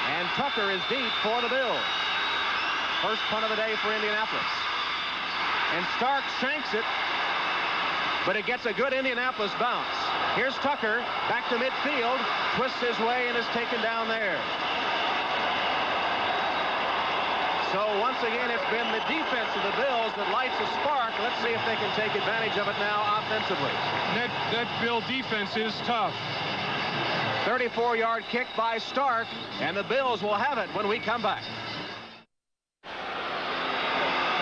And Tucker is deep for the Bills. First punt of the day for Indianapolis. And Stark shanks it, but it gets a good Indianapolis bounce. Here's Tucker, back to midfield, twists his way and is taken down there. So once again, it's been the defense of the Bills that lights a spark. Let's see if they can take advantage of it now offensively. That Bill defense is tough. 34-yard kick by Stark, and the Bills will have it when we come back.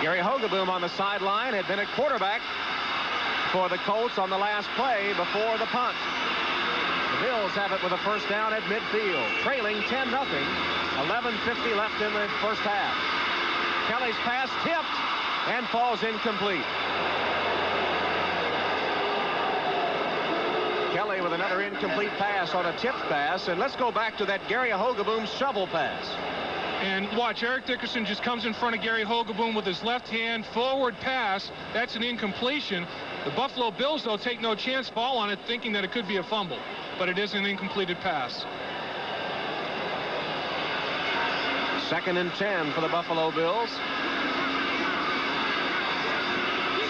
Gary Hogaboom on the sideline had been at quarterback for the Colts on the last play before the punt. The Bills have it with a first down at midfield, trailing 10-0. 11:50 left in the first half. Kelly's pass tipped and falls incomplete. Kelly with another incomplete pass on a tipped pass. And let's go back to that Gary Hogaboom shovel pass. And watch, Eric Dickerson just comes in front of Gary Hogaboom with his left hand forward pass. That's an incompletion. The Buffalo Bills, though, take no chance, fall on it, thinking that it could be a fumble. But it is an incompleted pass. Second and 10 for the Buffalo Bills.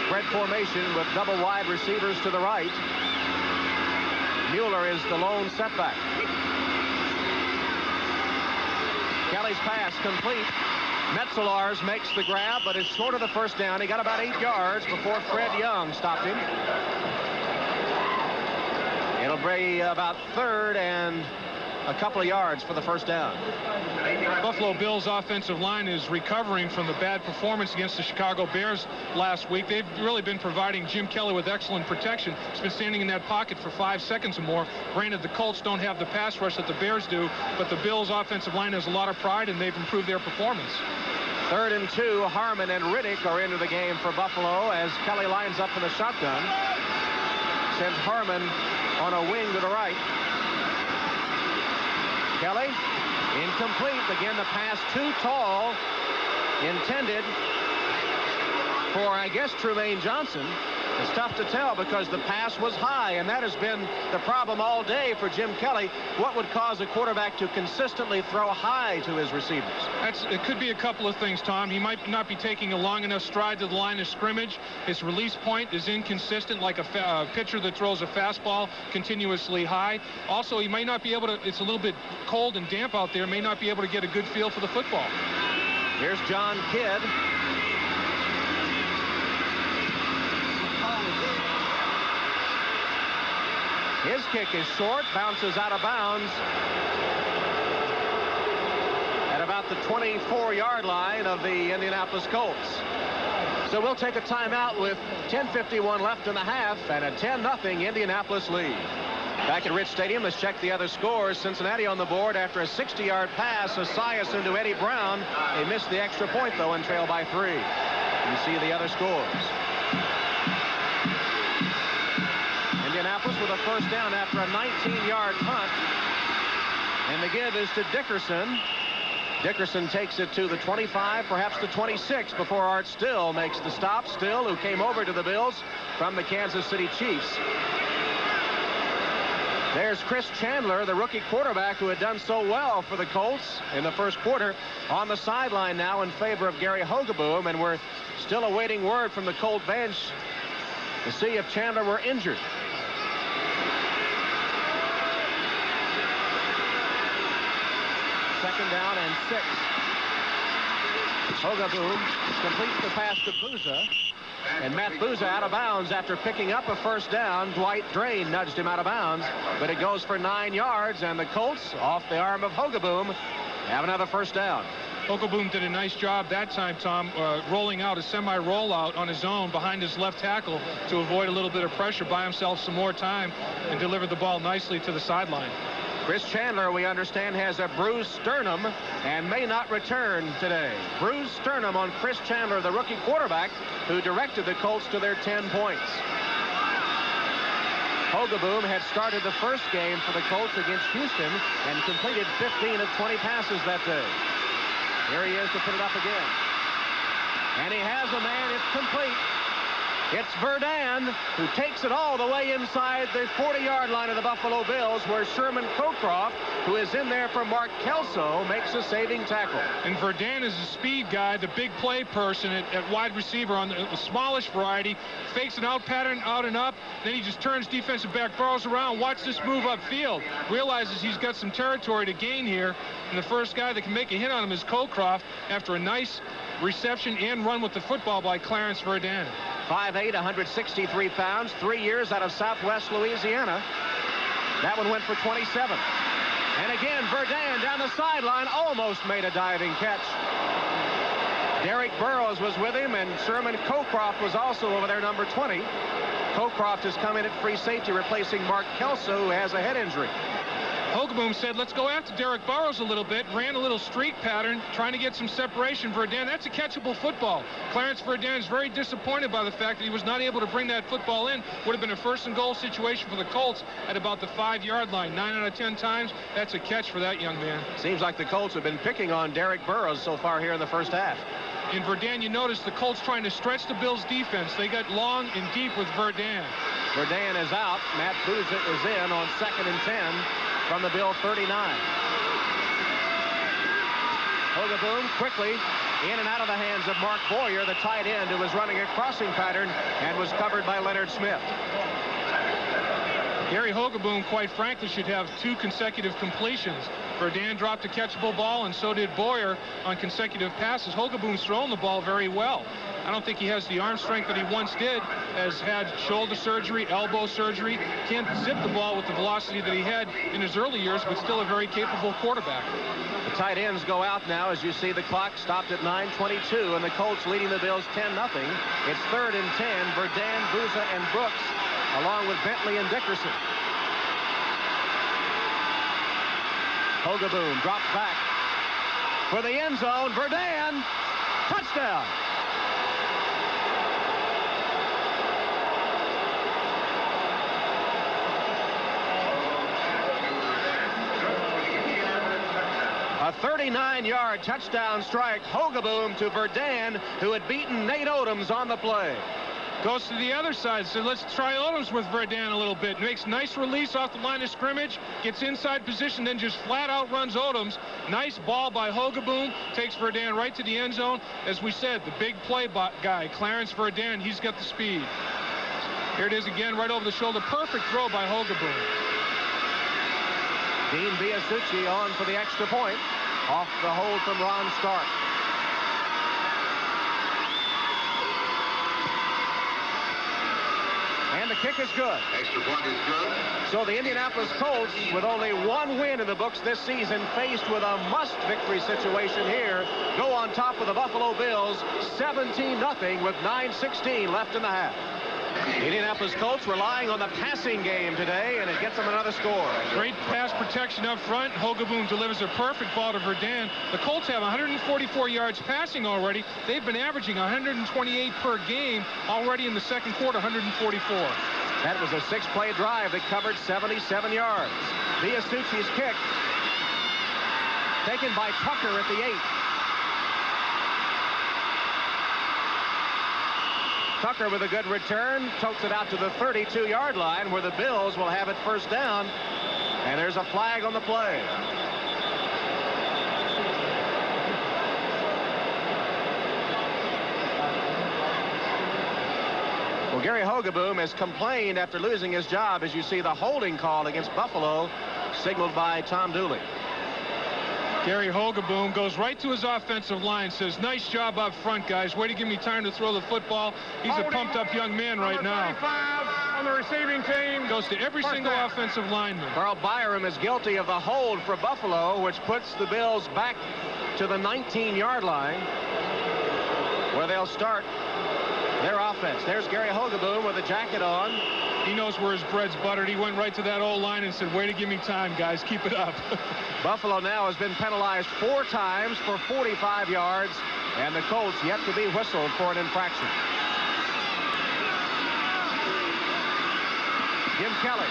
Spread formation with double wide receivers to the right. Mueller is the lone setback. Kelly's pass complete. Metzelaars makes the grab, but is short of the first down. He got about 8 yards before Fred Young stopped him. It'll be about third and a couple of yards for the first down. Buffalo Bills offensive line is recovering from the bad performance against the Chicago Bears last week. They've really been providing Jim Kelly with excellent protection. He's been standing in that pocket for 5 seconds or more. Granted, the Colts don't have the pass rush that the Bears do, but the Bills offensive line has a lot of pride, and they've improved their performance. 3rd and 2. Harmon and Riddick are into the game for Buffalo as Kelly lines up in the shotgun. Sends Harmon on a wing to the right. Kelly, incomplete. Again, the pass too tall. Intended for, I guess, Trumaine Johnson. It's tough to tell because the pass was high, and that has been the problem all day for Jim Kelly. What would cause a quarterback to consistently throw high to his receivers? It could be a couple of things, Tom. He might not be taking a long enough stride to the line of scrimmage. His release point is inconsistent, like a pitcher that throws a fastball continuously high. Also, he might not be able to, it's a little bit cold and damp out there, may not be able to get a good feel for the football. Here's John Kidd. His kick is short, bounces out of bounds at about the 24-yard line of the Indianapolis Colts. So we'll take a timeout with 10:51 left in the half and a 10-0 Indianapolis lead. Back at Rich Stadium, let's check the other scores. Cincinnati on the board after a 60-yard pass. Asias into Eddie Brown. They missed the extra point, though, and trail by 3. You see the other scores. Indianapolis with a first down after a 19-yard punt. And the give is to Dickerson. Dickerson takes it to the 25, perhaps the 26, before Art Still makes the stop. Still, who came over to the Bills from the Kansas City Chiefs. There's Chris Chandler, the rookie quarterback who had done so well for the Colts in the first quarter, on the sideline now in favor of Gary Hogaboom, and we're still awaiting word from the Colt bench to see if Chandler were injured. Second down and 6. Hogaboom completes the pass to Booza. And Matt Booza out of bounds after picking up a first down. Dwight Drain nudged him out of bounds. But it goes for 9 yards, and the Colts, off the arm of Hogaboom, have another first down. Hogaboom did a nice job that time, Tom, rolling out a semi-rollout on his own behind his left tackle to avoid a little bit of pressure, buy himself some more time, and delivered the ball nicely to the sideline. Chris Chandler, we understand, has a bruised sternum and may not return today. Bruised sternum on Chris Chandler, the rookie quarterback who directed the Colts to their 10 points. Hogaboom had started the first game for the Colts against Houston and completed 15 of 20 passes that day. Here he is to put it up again. And he has a man. It's complete. It's Verdun who takes it all the way inside the 40-yard line of the Buffalo Bills, where Sherman Cockcroft, who is in there for Mark Kelso, makes a saving tackle. And Verdun is a speed guy, the big play person at wide receiver on the smallish variety. Fakes an out pattern, out and up. Then he just turns defensive back, throws around, watch this move upfield. Realizes he's got some territory to gain here. And the first guy that can make a hit on him is Cockcroft after a nice reception and run with the football by Clarence Verdun. 5'8", 163 pounds, 3 years out of Southwest Louisiana. That one went for 27. And again, Verdun down the sideline almost made a diving catch. Derek Burrows was with him, and Sherman Cockcroft was also over there, number 20. Cockcroft has come in at free safety, replacing Mark Kelso, who has a head injury. Hogaboom said, let's go after Derek Burrows a little bit, ran a little streak pattern, trying to get some separation. Verdun, that's a catchable football. Clarence Verdun is very disappointed by the fact that he was not able to bring that football in. Would have been a first and goal situation for the Colts at about the 5-yard line. 9 out of 10 times, that's a catch for that young man. Seems like the Colts have been picking on Derek Burrows so far here in the first half. In Verdun, you notice the Colts trying to stretch the Bills' defense. They got long and deep with Verdun. Verdun is out. Matt Booza is in on 2nd and 10 from the Bill 39. Hogaboom quickly in and out of the hands of Mark Boyer, the tight end, who was running a crossing pattern and was covered by Leonard Smith. Gary Hogaboom, quite frankly, should have 2 consecutive completions. Verdun dropped a catchable ball, and so did Boyer on consecutive passes. Hogaboom's thrown the ball very well. I don't think he has the arm strength that he once did, has had shoulder surgery, elbow surgery, can't zip the ball with the velocity that he had in his early years, but still a very capable quarterback. The tight ends go out now, as you see the clock stopped at 9:22, and the Colts leading the Bills 10-0. It's 3rd and 10. Verdun, Booza, and Brooks, along with Bentley and Dickerson. Hogaboom drops back for the end zone. Verdun, touchdown. A 39-yard touchdown strike. Hogaboom to Verdun, who had beaten Nate Odoms on the play. Goes to the other side, so let's try Odoms with Verdun a little bit. Makes nice release off the line of scrimmage, gets inside position, then just flat out runs Odoms. Nice ball by Hogaboom, takes Verdun right to the end zone. As we said, the big play guy, Clarence Verdun, he's got the speed. Here it is again, right over the shoulder. Perfect throw by Hogaboom. Dean Biasucci on for the extra point, off the hold from Ron Stark. And the kick is good. Extra point is good. So the Indianapolis Colts, with only 1 win in the books this season, faced with a must-victory situation here, go on top of the Buffalo Bills 17-0 with 9:16 left in the half. The Indianapolis Colts relying on the passing game today, and it gets them another score. Great pass protection up front. Hogaboom delivers a perfect ball to Verdun. The Colts have 144 yards passing already. They've been averaging 128 per game already in the second quarter, 144. That was a 6-play drive that covered 77 yards. Biasucci's kick taken by Tucker at the 8. Tucker with a good return, totes it out to the 32-yard line, where the Bills will have it first down. And there's a flag on the play. Well, Gary Hogaboom has complained after losing his job, as you see the holding call against Buffalo, signaled by Tom Dooley. Gary Hogaboom goes right to his offensive line, says, nice job up front, guys. Way to give me time to throw the football. He's a pumped-up young man right now. On the receiving team. Goes to every single offensive lineman. Carl Byram is guilty of the hold for Buffalo, which puts the Bills back to the 19-yard line, where they'll start their offense. There's Gary Hogaboom with a jacket on. He knows where his bread's buttered. He went right to that old line and said, way to give me time, guys. Keep it up. Buffalo now has been penalized 4 times for 45 yards, and the Colts yet to be whistled for an infraction. Jim Kelly.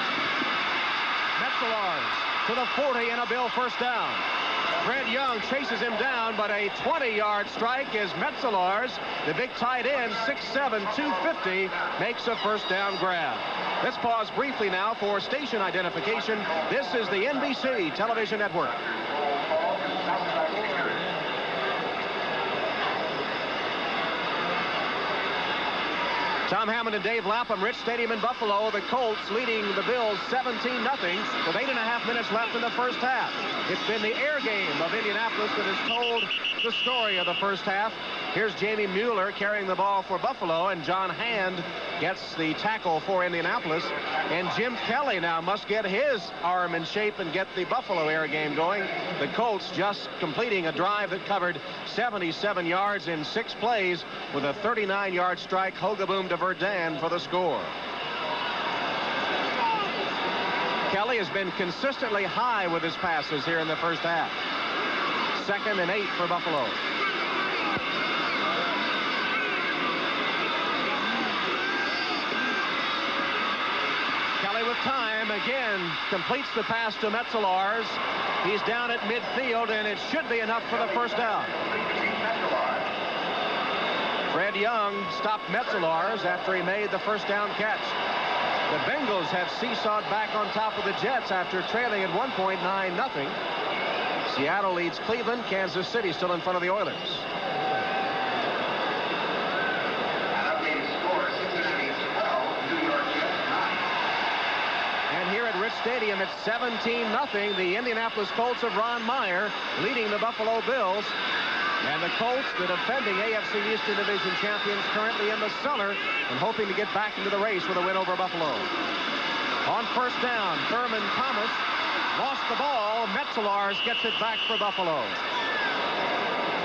Metzelaars to the 40 and a Bill first down. Fred Young chases him down, but a 20-yard strike as Metzelaars, the big tight end, 6'7", 250, makes a first down grab. Let's pause briefly now for station identification. This is the NBC television network. Tom Hammond and Dave Lapham, Rich Stadium in Buffalo. The Colts leading the Bills 17-0 with 8.5 minutes left in the first half. It's been the air game of Indianapolis that has told the story of the first half. Here's Jamie Mueller carrying the ball for Buffalo, and John Hand gets the tackle for Indianapolis. And Jim Kelly now must get his arm in shape and get the Buffalo air game going. The Colts just completing a drive that covered 77 yards in 6 plays with a 39-yard strike. Hogaboom to Verdun for the score. Kelly has been consistently high with his passes here in the first half. 2nd and 8 for Buffalo. Kelly with time again completes the pass to Metzelaars. He's down at midfield, and it should be enough for the first down. Fred Young stopped Metzelaars after he made the first down catch. The Bengals have seesawed back on top of the Jets after trailing at one point 9-0. Seattle leads Cleveland. Kansas City still in front of the Oilers. And here at Rich Stadium, it's 17-0. The Indianapolis Colts of Ron Meyer leading the Buffalo Bills. And the Colts, the defending AFC Eastern Division champions, currently in the cellar and hoping to get back into the race with a win over Buffalo. On first down, Thurman Thomas lost the ball. Metzelaars gets it back for Buffalo.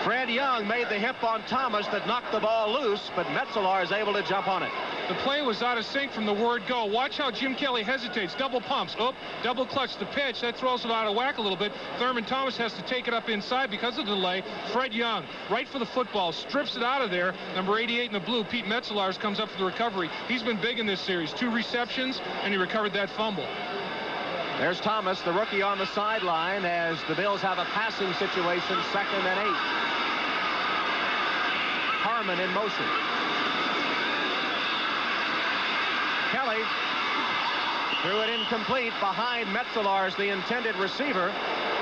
Fred Young made the hip on Thomas that knocked the ball loose, but Metzelaars able to jump on it. The play was out of sync from the word go. Watch how Jim Kelly hesitates. Double pumps. Oh, double clutch the pitch. That throws it out of whack a little bit. Thurman Thomas has to take it up inside because of the delay. Fred Young, right for the football, strips it out of there. Number 88 in the blue, Pete Metzelaars, comes up for the recovery. He's been big in this series. 2 receptions, and he recovered that fumble. There's Thomas, the rookie, on the sideline as the Bills have a passing situation, 2nd and 8. Harmon in motion. Kelly threw it incomplete behind Metzelaars, the intended receiver.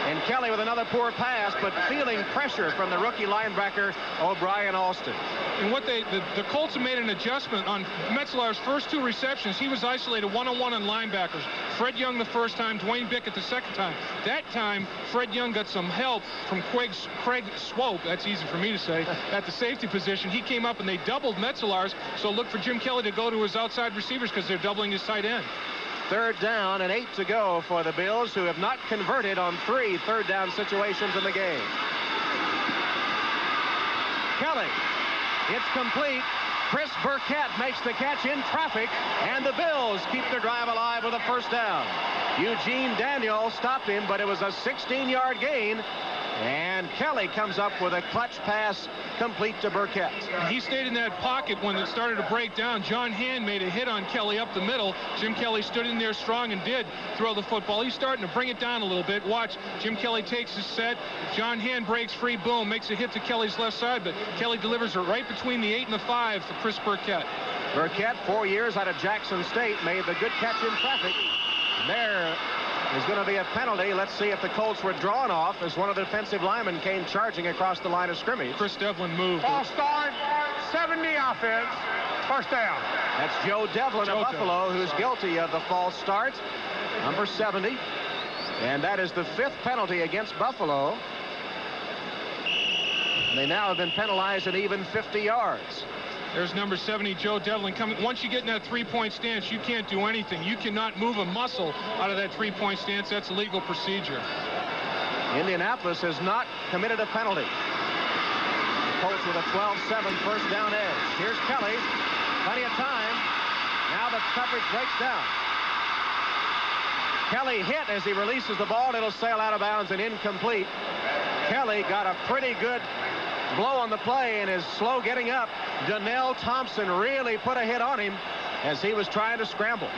And Kelly with another poor pass, but feeling pressure from the rookie linebacker, O'Brien Alston. And what the Colts have made an adjustment on Metzelaars' first 2 receptions. He was isolated one-on-one on linebackers. Fred Young the first time, Dwayne Bickett the second time. That time, Fred Young got some help from Craig Swope, that's easy for me to say, at the safety position. He came up and they doubled Metzelaars, so look for Jim Kelly to go to his outside receivers because they're doubling his tight end. 3rd down and 8 to go for the Bills, who have not converted on 3 third down situations in the game. Kelly, it's complete. Chris Burkett makes the catch in traffic, and the Bills keep their drive alive with a first down. Eugene Daniel stopped him, but it was a 16-yard gain. And Kelly comes up with a clutch pass complete to Burkett. He stayed in that pocket when it started to break down. John Hand made a hit on Kelly up the middle. Jim Kelly stood in there strong and did throw the football. He's starting to bring it down a little bit. Watch, Jim Kelly takes his set. John Hand breaks free, boom, makes a hit to Kelly's left side, but Kelly delivers it right between the 8 and the 5 for Chris Burkett. Burkett, 4 years out of Jackson State, made the good catch in traffic. There is going to be a penalty. Let's see if the Colts were drawn off as one of the defensive linemen came charging across the line of scrimmage. Chris Devlin moved. False start, 70 offense, first down. That's Joe Devlin of Buffalo, who's guilty of the false start, number 70. And that is the 5th penalty against Buffalo. And they now have been penalized an even 50 yards. There's number 70, Joe Devlin, coming. Once you get in that 3-point stance, you can't do anything. You cannot move a muscle out of that 3-point stance. That's a legal procedure. Indianapolis has not committed a penalty. The Colts with a 12-7 first down edge. Here's Kelly. Plenty of time. Now the coverage breaks down. Kelly hit as he releases the ball. It'll sail out of bounds and incomplete. Kelly got a pretty good blow on the play and is slow getting up. Donnell Thompson really put a hit on him as he was trying to scramble.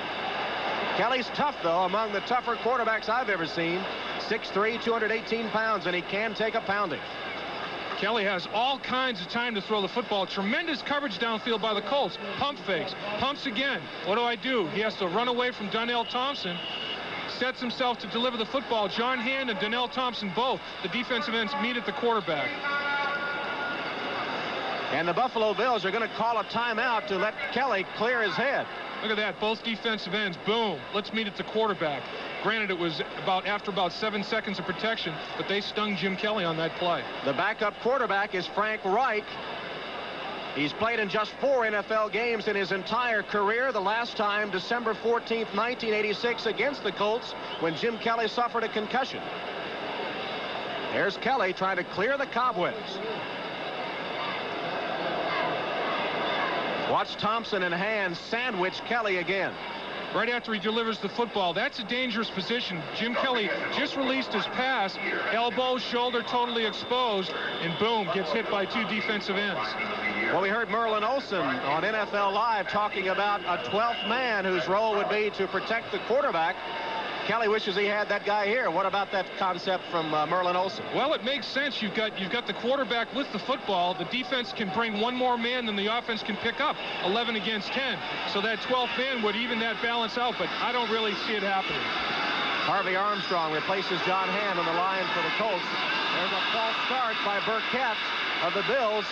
Kelly's tough, though, among the tougher quarterbacks I've ever seen. 6'3", 218 pounds, and he can take a pounding. Kelly has all kinds of time to throw the football. Tremendous coverage downfield by the Colts. Pump fakes. Pumps again. What do? He has to run away from Donnell Thompson. Sets himself to deliver the football. John Hand and Donnell Thompson both. The defensive ends meet at the quarterback. And the Buffalo Bills are going to call a timeout to let Kelly clear his head. Look at that. Both defensive ends. Boom. Let's meet at the quarterback. Granted, it was after about 7 seconds of protection, but they stung Jim Kelly on that play. The backup quarterback is Frank Reich. He's played in just 4 NFL games in his entire career. The last time, December 14th, 1986, against the Colts, when Jim Kelly suffered a concussion. There's Kelly trying to clear the cobwebs. Watch Thompson and Hand sandwich Kelly again. Right after he delivers the football. That's a dangerous position. Jim Kelly just released his pass. Elbow, shoulder totally exposed. And boom, gets hit by 2 defensive ends. Well, we heard Merlin Olsen on NFL Live talking about a 12th man whose role would be to protect the quarterback. Kelly wishes he had that guy here. What about that concept from Merlin Olsen? Well, it makes sense. You've got the quarterback with the football. The defense can bring one more man than the offense can pick up. 11 against 10. So that 12th man would even that balance out, but I don't really see it happening. Harvey Armstrong replaces John Hand on the line for the Colts. There's a false start by Burkett of the Bills.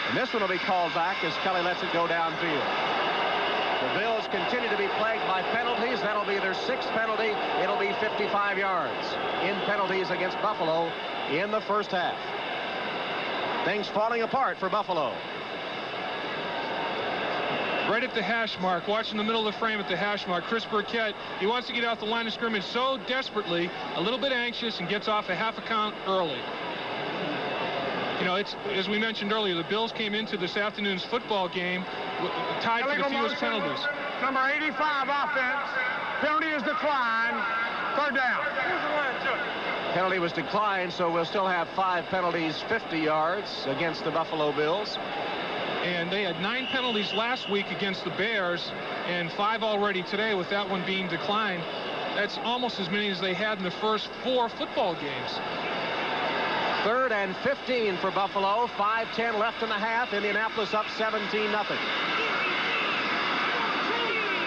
And this one will be called back as Kelly lets it go downfield. The Bills continue to be plagued by penalties. That'll be their 6th penalty. It'll be 55 yards in penalties against Buffalo in the first half. Things falling apart for Buffalo. Right at the hash mark, watching the middle of the frame at the hash mark, Chris Burkett, he wants to get out the line of scrimmage so desperately, a little bit anxious, and gets off a half a count early. You know, it's, as we mentioned earlier, the Bills came into this afternoon's football game tied for the fewest penalties. Number 85 offense. Penalty is declined. 3rd down. Penalty was declined, so we'll still have 5 penalties, 50 yards against the Buffalo Bills. And they had 9 penalties last week against the Bears and 5 already today with that one being declined. That's almost as many as they had in the first 4 football games. 3rd and 15 for Buffalo. 5:10 left in the half. Indianapolis up 17-0.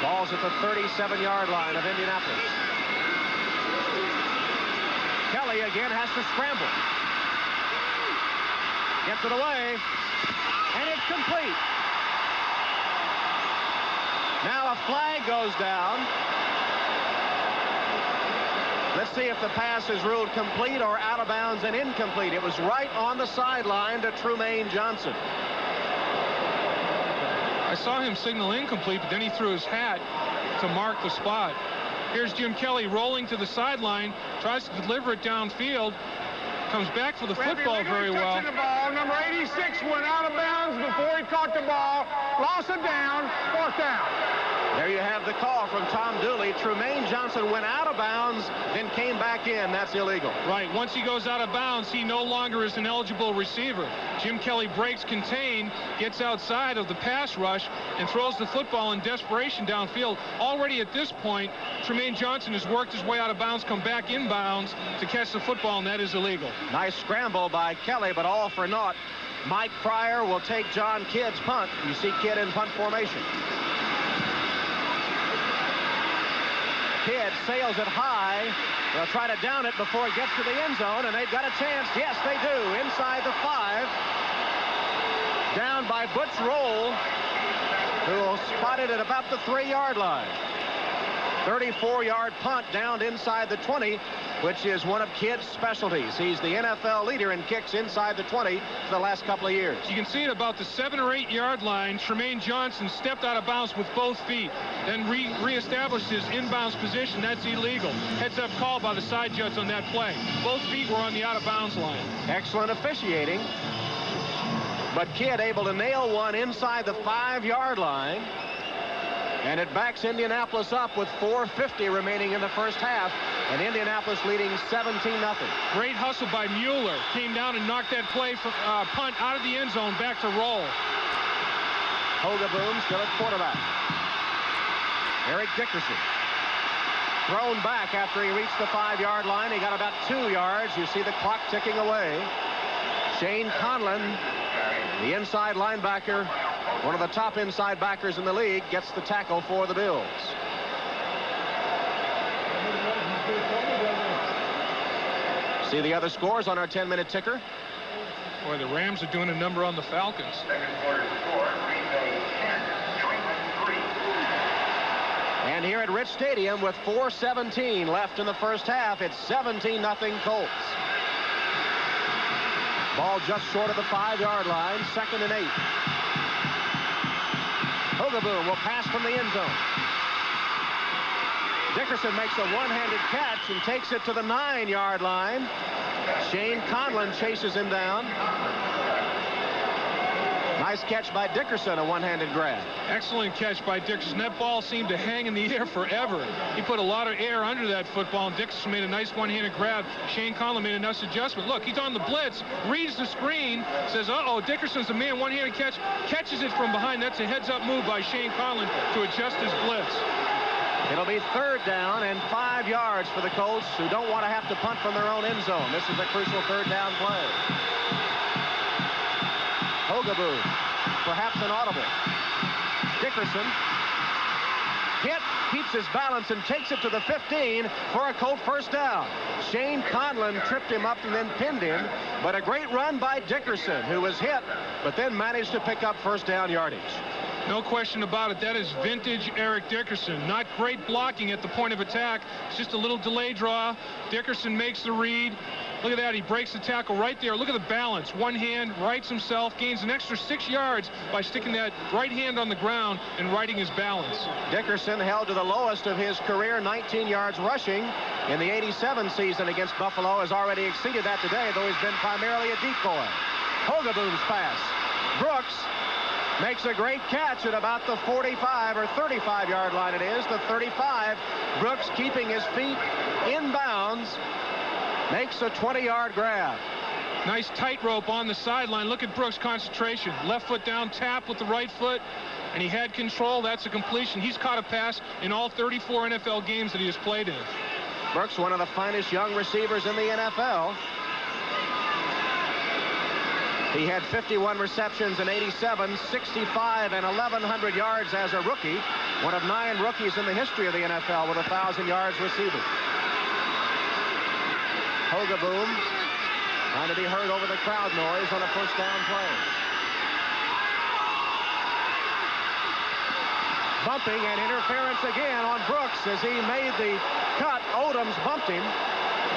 Ball's at the 37-yard line of Indianapolis. Kelly again has to scramble. Gets it away. And it's complete. Now a flag goes down. Let's see if the pass is ruled complete or out of bounds and incomplete. It was right on the sideline to Trumaine Johnson. I saw him signal incomplete, but then he threw his hat to mark the spot. Here's Jim Kelly rolling to the sideline, tries to deliver it downfield, comes back for the football very well. The ball. Number 86 went out of bounds before he caught the ball. Loss of down, 4th down. There you have the call from Tom Dooley. Trumaine Johnson went out of bounds, then came back in. That's illegal. Right. Once he goes out of bounds, he no longer is an eligible receiver. Jim Kelly breaks contain, gets outside of the pass rush, and throws the football in desperation downfield. Already at this point, Trumaine Johnson has worked his way out of bounds, come back in bounds to catch the football, and that is illegal. Nice scramble by Kelly, but all for naught. Mike Pryor will take John Kidd's punt. You see Kidd in punt formation. Kidd sails it high. They'll try to down it before it gets to the end zone, and they've got a chance. Yes, they do. Inside the 5. Down by Butch Roll, who will spot it at about the 3-yard line. 34-yard punt down inside the 20, which is one of Kidd's specialties. He's the NFL leader in kicks inside the 20 for the last couple of years. You can see at about the 7 or 8 yard line, Tremaine Johnson stepped out of bounds with both feet, then reestablished his inbounds position. That's illegal. Heads-up call by the side judge on that play. Both feet were on the out-of-bounds line. Excellent officiating. But Kidd able to nail one inside the 5-yard line. And it backs Indianapolis up with 4:50 remaining in the first half. And Indianapolis leading 17-0. Great hustle by Mueller. Came down and knocked that play from punt out of the end zone back to roll. Hogaboom still at quarterback. Eric Dickerson. Thrown back after he reached the 5-yard line. He got about 2 yards. You see the clock ticking away. Shane Conlon, the inside linebacker, one of the top inside backers in the league, gets the tackle for the Bills. See the other scores on our 10-minute ticker. Boy, the Rams are doing a number on the Falcons. And here at Rich Stadium with 4:17 left in the first half, it's 17-0 Colts. Ball just short of the 5-yard line, 2nd and 8. Hogaboom will pass from the end zone. Dickerson makes a one-handed catch and takes it to the 9-yard line. Shane Conlon chases him down. Nice catch by Dickerson, a one-handed grab. Excellent catch by Dickerson. That ball seemed to hang in the air forever. He put a lot of air under that football, and Dickerson made a nice one-handed grab. Shane Conlon made a nice adjustment. Look, he's on the blitz, reads the screen, says, uh-oh, Dickerson's a man, one-handed catch, catches it from behind. That's a heads-up move by Shane Conlon to adjust his blitz. It'll be 3rd down and 5 yards for the Colts, who don't want to have to punt from their own end zone. This is a crucial 3rd down play. Hogaboom, perhaps an audible. Dickerson hit, keeps his balance and takes it to the 15 for a Colt first down. Shane Conlon tripped him up and then pinned him, but a great run by Dickerson, who was hit, but then managed to pick up first down yardage. No question about it. That is vintage Eric Dickerson. Not great blocking at the point of attack. It's just a little delay draw. Dickerson makes the read. Look at that. He breaks the tackle right there. Look at the balance. One hand, rights himself, gains an extra 6 yards by sticking that right hand on the ground and righting his balance. Dickerson held to the lowest of his career, 19 yards rushing in the '87 season against Buffalo. Has already exceeded that today, though he's been primarily a decoy. Hogaboom's pass. Brooks makes a great catch at about the 45 or 35-yard line. It is the 35. Brooks keeping his feet in bounds. Makes a 20-yard grab. Nice tightrope on the sideline. Look at Brooks' concentration. Left foot down, tap with the right foot, and he had control. That's a completion. He's caught a pass in all 34 NFL games that he has played in. Brooks, one of the finest young receivers in the NFL. He had 51 receptions in '87, 65 and 1,100 yards as a rookie. One of 9 rookies in the history of the NFL with 1,000 yards receiving. Hogaboom trying to be heard over the crowd noise on a first down play. Bumping and interference again on Brooks as he made the cut. Odom's bumped him.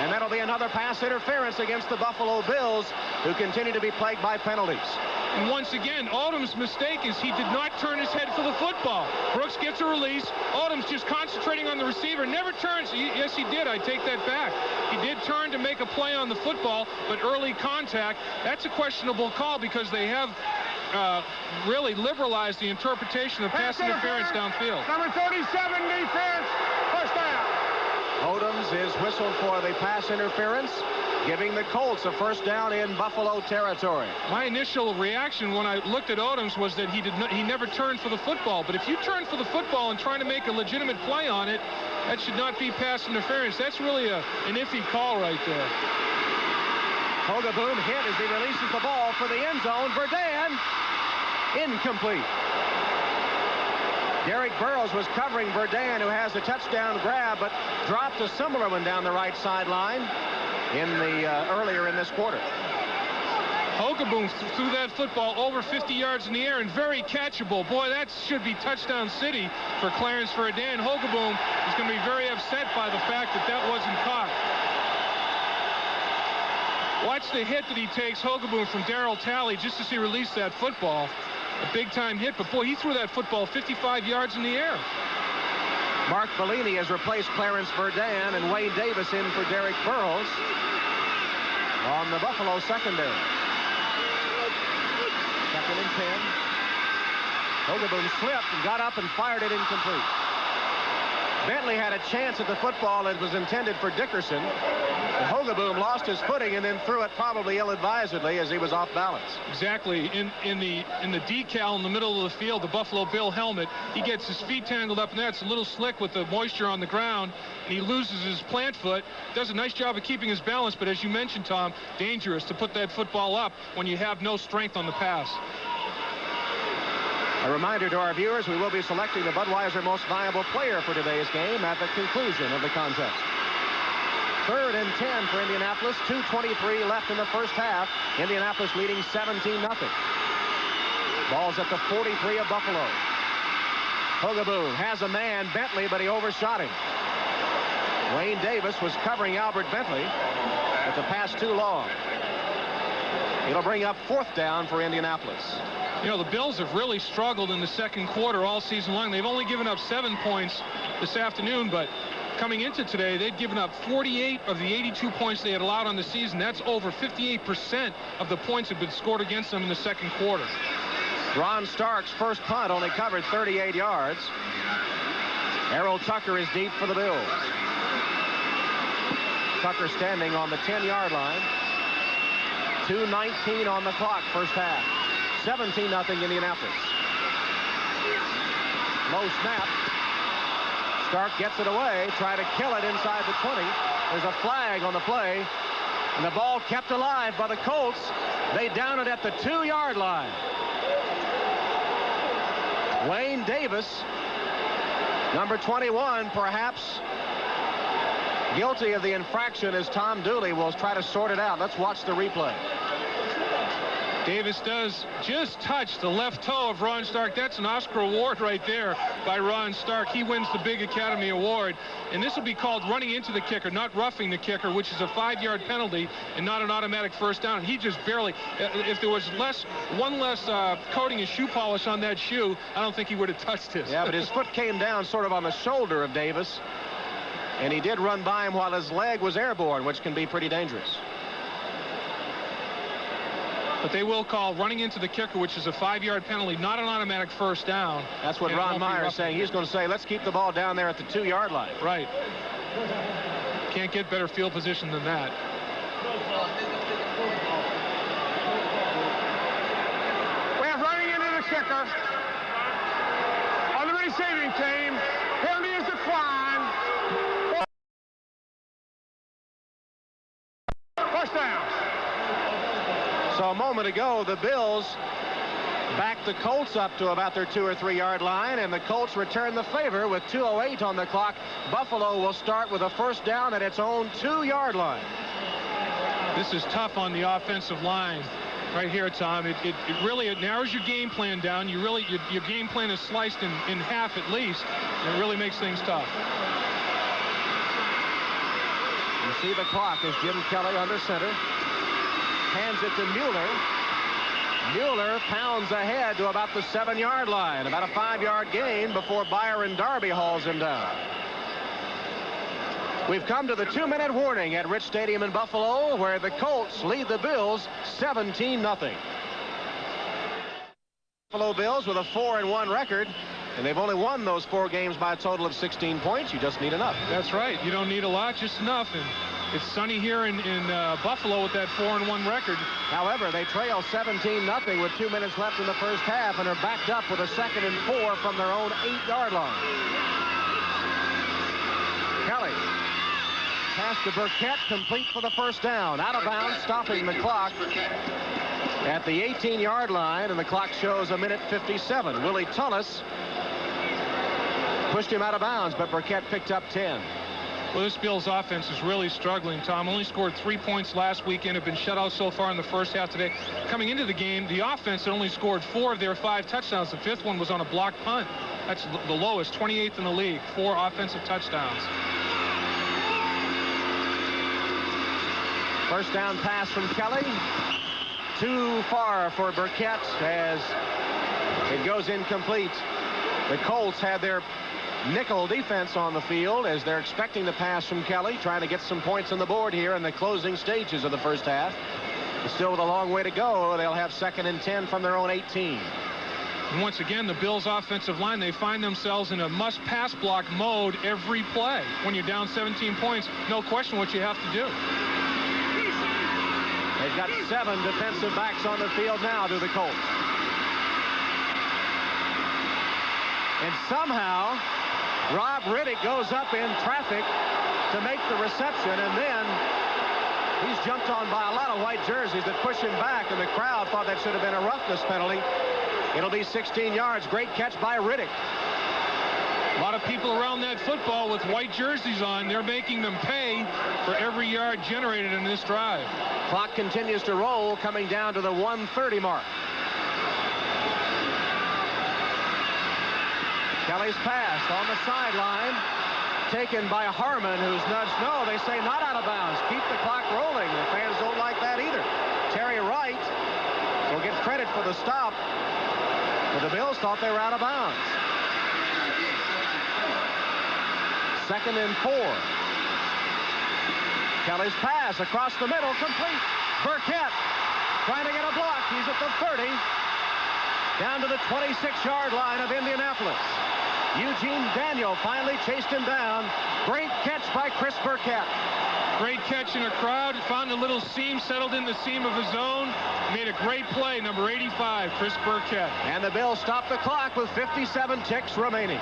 And that'll be another pass interference against the Buffalo Bills, who continue to be plagued by penalties. And once again, Odom's mistake is he did not turn his head for the football. Brooks gets a release. Odom's just concentrating on the receiver. Never turns. Yes, he did. I take that back. He did turn to make a play on the football, but early contact, that's a questionable call because they have really liberalized the interpretation of pass interference downfield. Number 37 defense, first down. Odoms is whistled for the pass interference, giving the Colts a first down in Buffalo territory. My initial reaction when I looked at Odoms was that he never turned for the football. But if you turn for the football and trying to make a legitimate play on it, that should not be pass interference. That's really an iffy call right there. Hogaboom hit as he releases the ball for the end zone. Verdun, incomplete. Derek Burrows was covering Verdun, who has a touchdown grab, but dropped a similar one down the right sideline earlier in this quarter. Hogaboom threw that football over 50 yards in the air and very catchable. Boy, that should be touchdown city for Clarence Verdun. Hogaboom is going to be very upset by the fact that that wasn't caught. Watch the hit that he takes, Hogaboom, from Darryl Talley, just as he released that football. A big-time hit, but boy, he threw that football 55 yards in the air. Mark Bellini has replaced Clarence Verdun, and Wayne Davis in for Derek Burrows on the Buffalo secondary. 2nd and 10. Hogaboom slipped and got up and fired it incomplete. Bentley had a chance at the football that was intended for Dickerson. And Hogaboom lost his footing and then threw it probably ill-advisedly as he was off balance. Exactly. In the decal in the middle of the field, the Buffalo Bill helmet, he gets his feet tangled up in that. It's a little slick with the moisture on the ground. He loses his plant foot. Does a nice job of keeping his balance, but as you mentioned, Tom, dangerous to put that football up when you have no strength on the pass. A reminder to our viewers, we will be selecting the Budweiser Most Valuable Player for today's game at the conclusion of the contest. 3rd and 10 for Indianapolis. 2:23 left in the first half. Indianapolis leading 17-0. Ball's at the 43 of Buffalo. Hogaboom has a man, Bentley, but he overshot him. Wayne Davis was covering Albert Bentley, but the pass too long. It'll bring up 4th down for Indianapolis. You know, the Bills have really struggled in the second quarter all season long. They've only given up 7 points this afternoon, but coming into today, they'd given up 48 of the 82 points they had allowed on the season. That's over 58% of the points have been scored against them in the second quarter. Ron Stark's first punt only covered 38 yards. Errol Tucker is deep for the Bills. Tucker standing on the 10-yard line. 2:19 on the clock, first half. 17-0 Indianapolis. Low snap. Stark gets it away. Try to kill it inside the 20. There's a flag on the play. And the ball kept alive by the Colts. They down it at the 2-yard line. Wayne Davis, number 21, perhaps guilty of the infraction as Tom Dooley will try to sort it out. Let's watch the replay. Davis does just touch the left toe of Ron Stark. That's an Oscar award right there by Ron Stark. He wins the big Academy Award. And this will be called running into the kicker, not roughing the kicker, which is a 5-yard penalty and not an automatic first down. He just barely, if there was one less coating of shoe polish on that shoe, I don't think he would have touched this. Yeah, but his foot came down sort of on the shoulder of Davis. And he did run by him while his leg was airborne, which can be pretty dangerous. But they will call running into the kicker, which is a 5-yard penalty, not an automatic first down. That's what Ron Meyer is saying. He's going to say, let's keep the ball down there at the 2-yard line. Right. Can't get better field position than that. We have running into the kicker on the receiving team. Penalty is declined. First down. So a moment ago, the Bills backed the Colts up to about their 2 or 3 yard line, and the Colts return the favor with 2:08 on the clock. Buffalo will start with a first down at its own 2-yard line. This is tough on the offensive line right here, Tom. It really narrows your game plan down. Your game plan is sliced in half at least, and it really makes things tough. You see the clock as Jim Kelly under center. Hands it to Mueller. Mueller pounds ahead to about the 7-yard line. About a 5-yard gain before Byron Darby hauls him down. We've come to the 2-minute warning at Rich Stadium in Buffalo, where the Colts lead the Bills 17-0. Buffalo Bills with a 4-1 record, and they've only won those 4 games by a total of 16 points. You just need enough. That's right. You don't need a lot, just enough. And it's sunny here in Buffalo with that 4-1 record. However, they trail 17-0 with 2 minutes left in the first half and are backed up with a 2nd and 4 from their own 8-yard line. Kelly. Pass to Burkett, complete for the first down. Out of bounds, stopping the clock at the 18-yard line, and the clock shows 1:57. Willie Tullis pushed him out of bounds, but Burkett picked up 10. Well, this Bills offense is really struggling, Tom. Only scored 3 points last weekend. Have been shut out so far in the first half today. Coming into the game, the offense had only scored 4 of their 5 touchdowns. The 5th one was on a blocked punt. That's the lowest, 28th in the league. 4 offensive touchdowns. First down pass from Kelly. Too far for Burkett as it goes incomplete. The Colts had their nickel defense on the field as they're expecting the pass from Kelly, trying to get some points on the board here in the closing stages of the first half. Still with a long way to go. They'll have 2nd and 10 from their own 18. And once again, the Bills offensive line, they find themselves in a must-pass block mode every play. When you're down 17 points, no question what you have to do. They've got 7 defensive backs on the field now, do the Colts. And somehow, Rob Riddick goes up in traffic to make the reception, and then he's jumped on by a lot of white jerseys that push him back, and the crowd thought that should have been a roughness penalty. It'll be 16 yards. Great catch by Riddick. A lot of people around that football with white jerseys on. They're making them pay for every yard generated in this drive. Clock continues to roll, coming down to the 1:30 mark. Kelly's pass on the sideline, taken by Harmon, who's nudged. No, they say not out of bounds. Keep the clock rolling. The fans don't like that either. Terry Wright will get credit for the stop, but the Bills thought they were out of bounds. 2nd and 4. Kelly's pass across the middle, complete. Burkett trying to get a block. He's at the 30. Down to the 26-yard line of Indianapolis. Eugene Daniel finally chased him down. Great catch by Chris Burkett. Great catch in a crowd. Found a little seam, settled in the seam of his own. Made a great play, number 85, Chris Burkett. And the Bills stop the clock with 57 ticks remaining.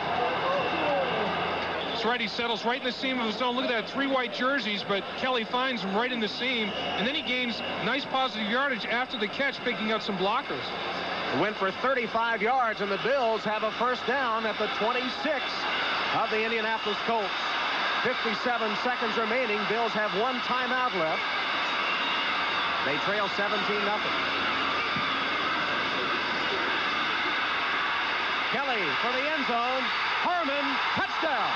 That's right, he settles right in the seam of his own. Look at that, 3 white jerseys, but Kelly finds him right in the seam. And then he gains nice positive yardage after the catch, picking up some blockers. Went for 35 yards, and the Bills have a first down at the 26 of the Indianapolis Colts. 57 seconds remaining. Bills have 1 timeout left. They trail 17-0. Kelly for the end zone. Harmon, touchdown.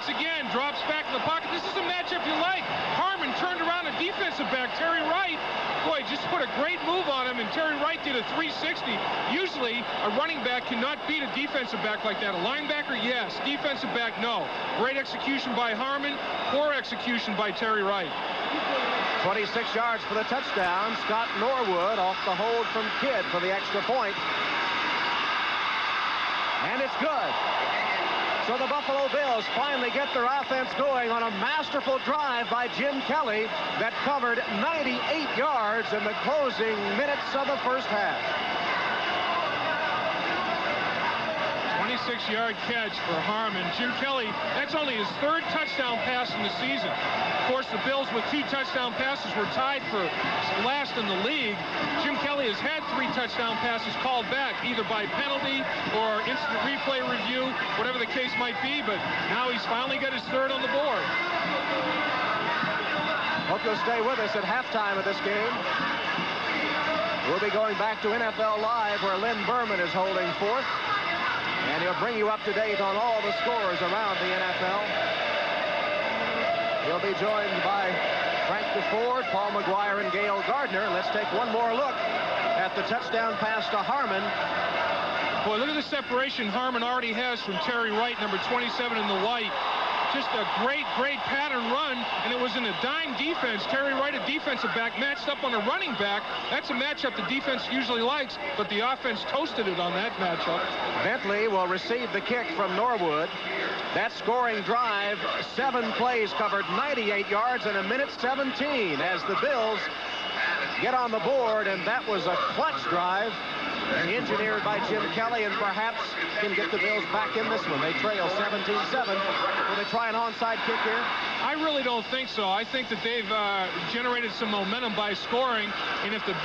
Again, drops back in the pocket. This is a matchup you like. Harmon turned around a defensive back, Terry Wright. Boy, just put a great move on him, and Terry Wright did a 360. Usually, a running back cannot beat a defensive back like that. A linebacker, yes. Defensive back, no. Great execution by Harmon. Poor execution by Terry Wright. 26 yards for the touchdown. Scott Norwood off the hold from Kidd for the extra point. And it's good. So the Buffalo Bills finally get their offense going on a masterful drive by Jim Kelly that covered 98 yards in the closing minutes of the first half. 26-yard catch for Harmon. Jim Kelly, that's only his 3rd touchdown pass in the season. Of course, the Bills with 2 touchdown passes were tied for last in the league. Jim Kelly has had 3 touchdown passes called back, either by penalty or instant replay review, whatever the case might be, but now he's finally got his 3rd on the board. Hope you'll stay with us at halftime of this game. We'll be going back to NFL Live, where Lynn Berman is holding forth. And he'll bring you up to date on all the scores around the NFL. He'll be joined by Frank DeFord, Paul McGuire, and Gail Gardner. Let's take one more look at the touchdown pass to Harmon. Boy, look at the separation Harmon already has from Terry Wright, number 27 in the white. Just a great pattern run, and it was in a dime defense. Terry Wright, a defensive back, matched up on a running back. That's a matchup the defense usually likes, but the offense toasted it on that matchup. Bentley will receive the kick from Norwood. That scoring drive, 7 plays, covered 98 yards in a minute 17 as the Bills get on the board, and that was a clutch drive engineered by Jim Kelly, and perhaps can get the Bills back in this one. They trail 17-7. Will they try an onside kick here? I really don't think so. I think that they've generated some momentum by scoring, and if the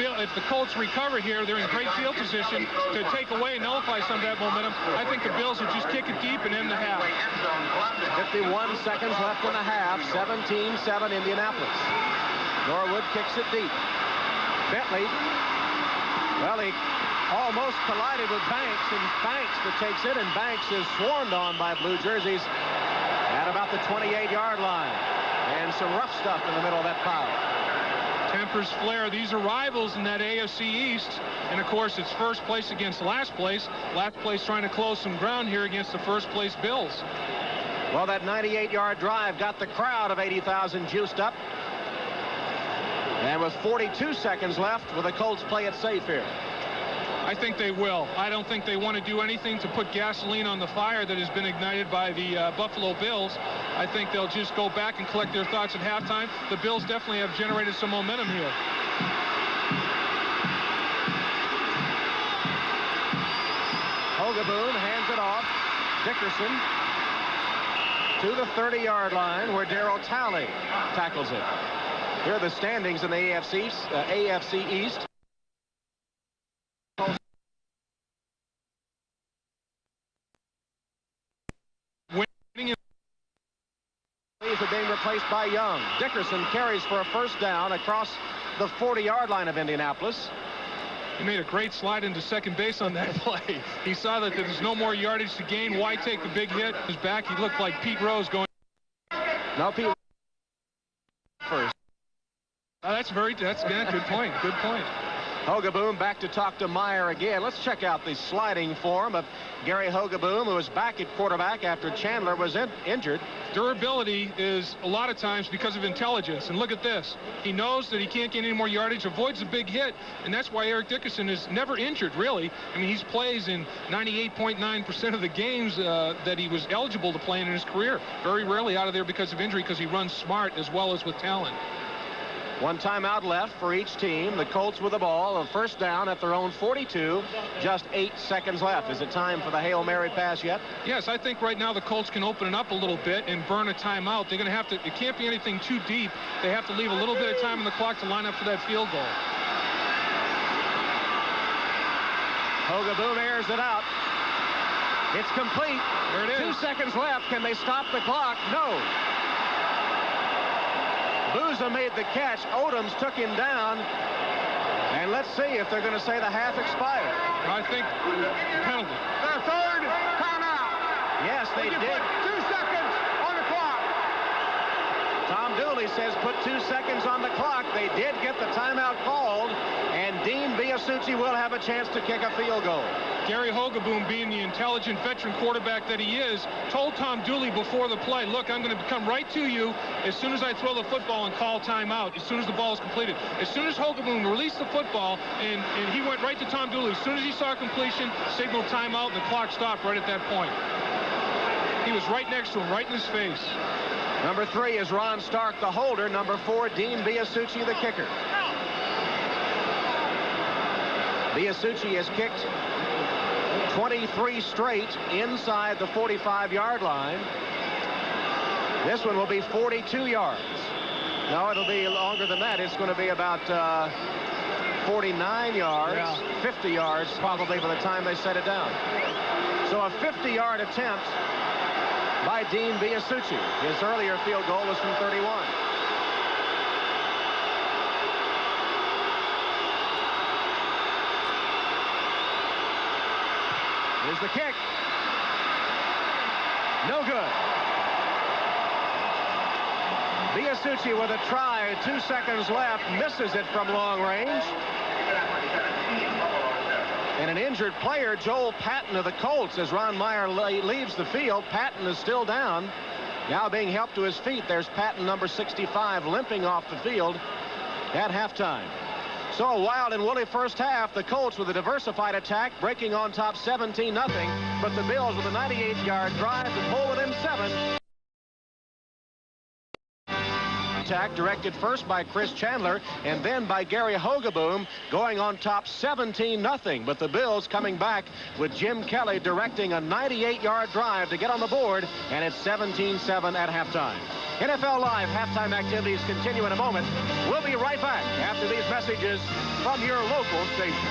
Colts recover here, they're in great field position to take away and nullify some of that momentum. I think the Bills will just kick it deep and end the half. 51 seconds left in the half. 17-7 Indianapolis. Norwood kicks it deep. Bentley, well, he almost collided with Banks, and Banks that takes it, and Banks is swarmed on by blue jerseys at about the 28-yard line. And some rough stuff in the middle of that pile. Tempers flare. These are rivals in that AFC East. And, of course, it's first place against last place. Last place trying to close some ground here against the first place Bills. Well, that 98-yard drive got the crowd of 80,000 juiced up. And with 42 seconds left, will the Colts play it safe here? I think they will. I don't think they want to do anything to put gasoline on the fire that has been ignited by the Buffalo Bills. I think they'll just go back and collect their thoughts at halftime. The Bills definitely have generated some momentum here. Hogaboon hands it off. Dickerson to the 30-yard line where Darryl Talley tackles it. Here are the standings in the AFC East. Are being replaced by Young. Dickerson carries for a first down across the 40-yard line of Indianapolis. He made a great slide into second base on that play. He saw that there's no more yardage to gain. Why take the big hit? His back, he looked like Pete Rose going. No, Pete first. That's yeah, good point. Good point. Hogaboon back to talk to Meyer again. Let's check out the sliding form of Gary Hogaboon, who was back at quarterback after Chandler was injured. Durability is a lot of times because of intelligence. And look at this. He knows that he can't get any more yardage, avoids a big hit, and that's why Eric Dickerson is never injured, really. I mean, he plays in 98.9% of the games that he was eligible to play in his career. Very rarely out of there because of injury, because he runs smart as well as with talent. One timeout left for each team. The Colts with the ball, a first down at their own 42. Just 8 seconds left. Is it time for the Hail Mary pass yet? Yes, I think right now the Colts can open it up a little bit and burn a timeout. They're going to have to, it can't be anything too deep. They have to leave a little bit of time on the clock to line up for that field goal. Hogaboon airs it out. It's complete. There it is. 2 seconds left. Can they stop the clock? No. Booza made the catch. Odoms took him down. And let's see if they're going to say the half expired. I think penalty. Their third timeout. Yes, they did. 2 seconds on the clock. Tom Dooley says put 2 seconds on the clock. They did get the timeout called, and Dean Biasucci will have a chance to kick a field goal. Gary Hogaboon, being the intelligent veteran quarterback that he is, told Tom Dooley before the play, look, I'm going to come right to you as soon as I throw the football and call timeout, as soon as the ball is completed. As soon as Hogaboon released the football, and he went right to Tom Dooley. As soon as he saw completion, signaled timeout, and the clock stopped right at that point. He was right next to him, right in his face. Number 3 is Ron Stark, the holder. Number 4, Dean Biasucci, the kicker. Biasucci has kicked 23 straight inside the 45-yard line. This one will be 42 yards. No, it'll be longer than that. It's going to be about 49 yards, 50 yards probably by the time they set it down. So a 50-yard attempt by Dean Biasucci. His earlier field goal was from 31. Here's the kick. No good. Biasucci with a try, 2 seconds left, misses it from long range. And an injured player, Joel Patton of the Colts, as Ron Meyer leaves the field. Patton is still down. Now being helped to his feet. There's Patton, number 65, limping off the field at halftime. So a wild and woolly first half. The Colts with a diversified attack, breaking on top 17-0. But the Bills with a 98-yard drive to pull within 7. attack directed first by Chris Chandler and then by Gary Hogeboom, going on top 17-0. But the Bills coming back with Jim Kelly directing a 98-yard drive to get on the board, and it's 17-7 at halftime. NFL Live halftime activities continue in a moment. We'll be right back after these messages from your local station.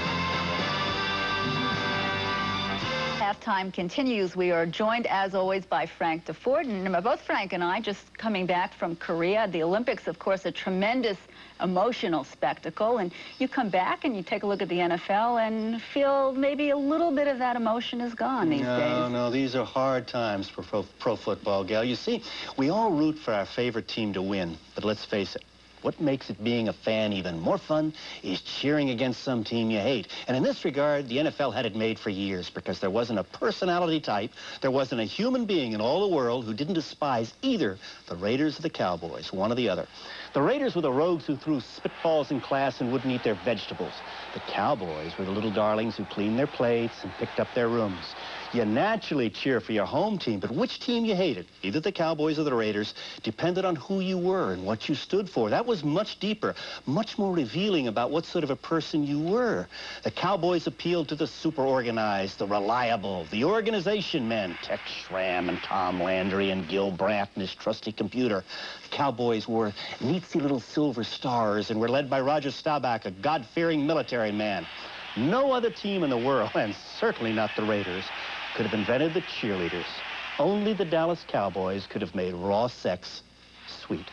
Halftime continues. We are joined, as always, by Frank DeFord. And both Frank and I just coming back from Korea. The Olympics, of course, a tremendous emotional spectacle. And you come back and you take a look at the NFL and feel maybe a little bit of that emotion is gone these days. No, these are hard times for pro football, Gal. You see, we all root for our favorite team to win. But let's face it, what makes it being a fan even more fun is cheering against some team you hate. And in this regard, the NFL had it made for years because there wasn't a personality type, there wasn't a human being in all the world who didn't despise either the Raiders or the Cowboys, one or the other. The Raiders were the rogues who threw spitballs in class and wouldn't eat their vegetables. The Cowboys were the little darlings who cleaned their plates and picked up their rooms. You naturally cheer for your home team, but which team you hated, either the Cowboys or the Raiders, depended on who you were and what you stood for. That was much deeper, much more revealing about what sort of a person you were. The Cowboys appealed to the super organized, the reliable, the organization men, Tex Schramm and Tom Landry and Gil Brandt and his trusty computer. The Cowboys wore neatsy little silver stars and were led by Roger Staubach, a God-fearing military man. No other team in the world, and certainly not the Raiders, could have invented the cheerleaders. Only the Dallas Cowboys could have made raw sex sweet.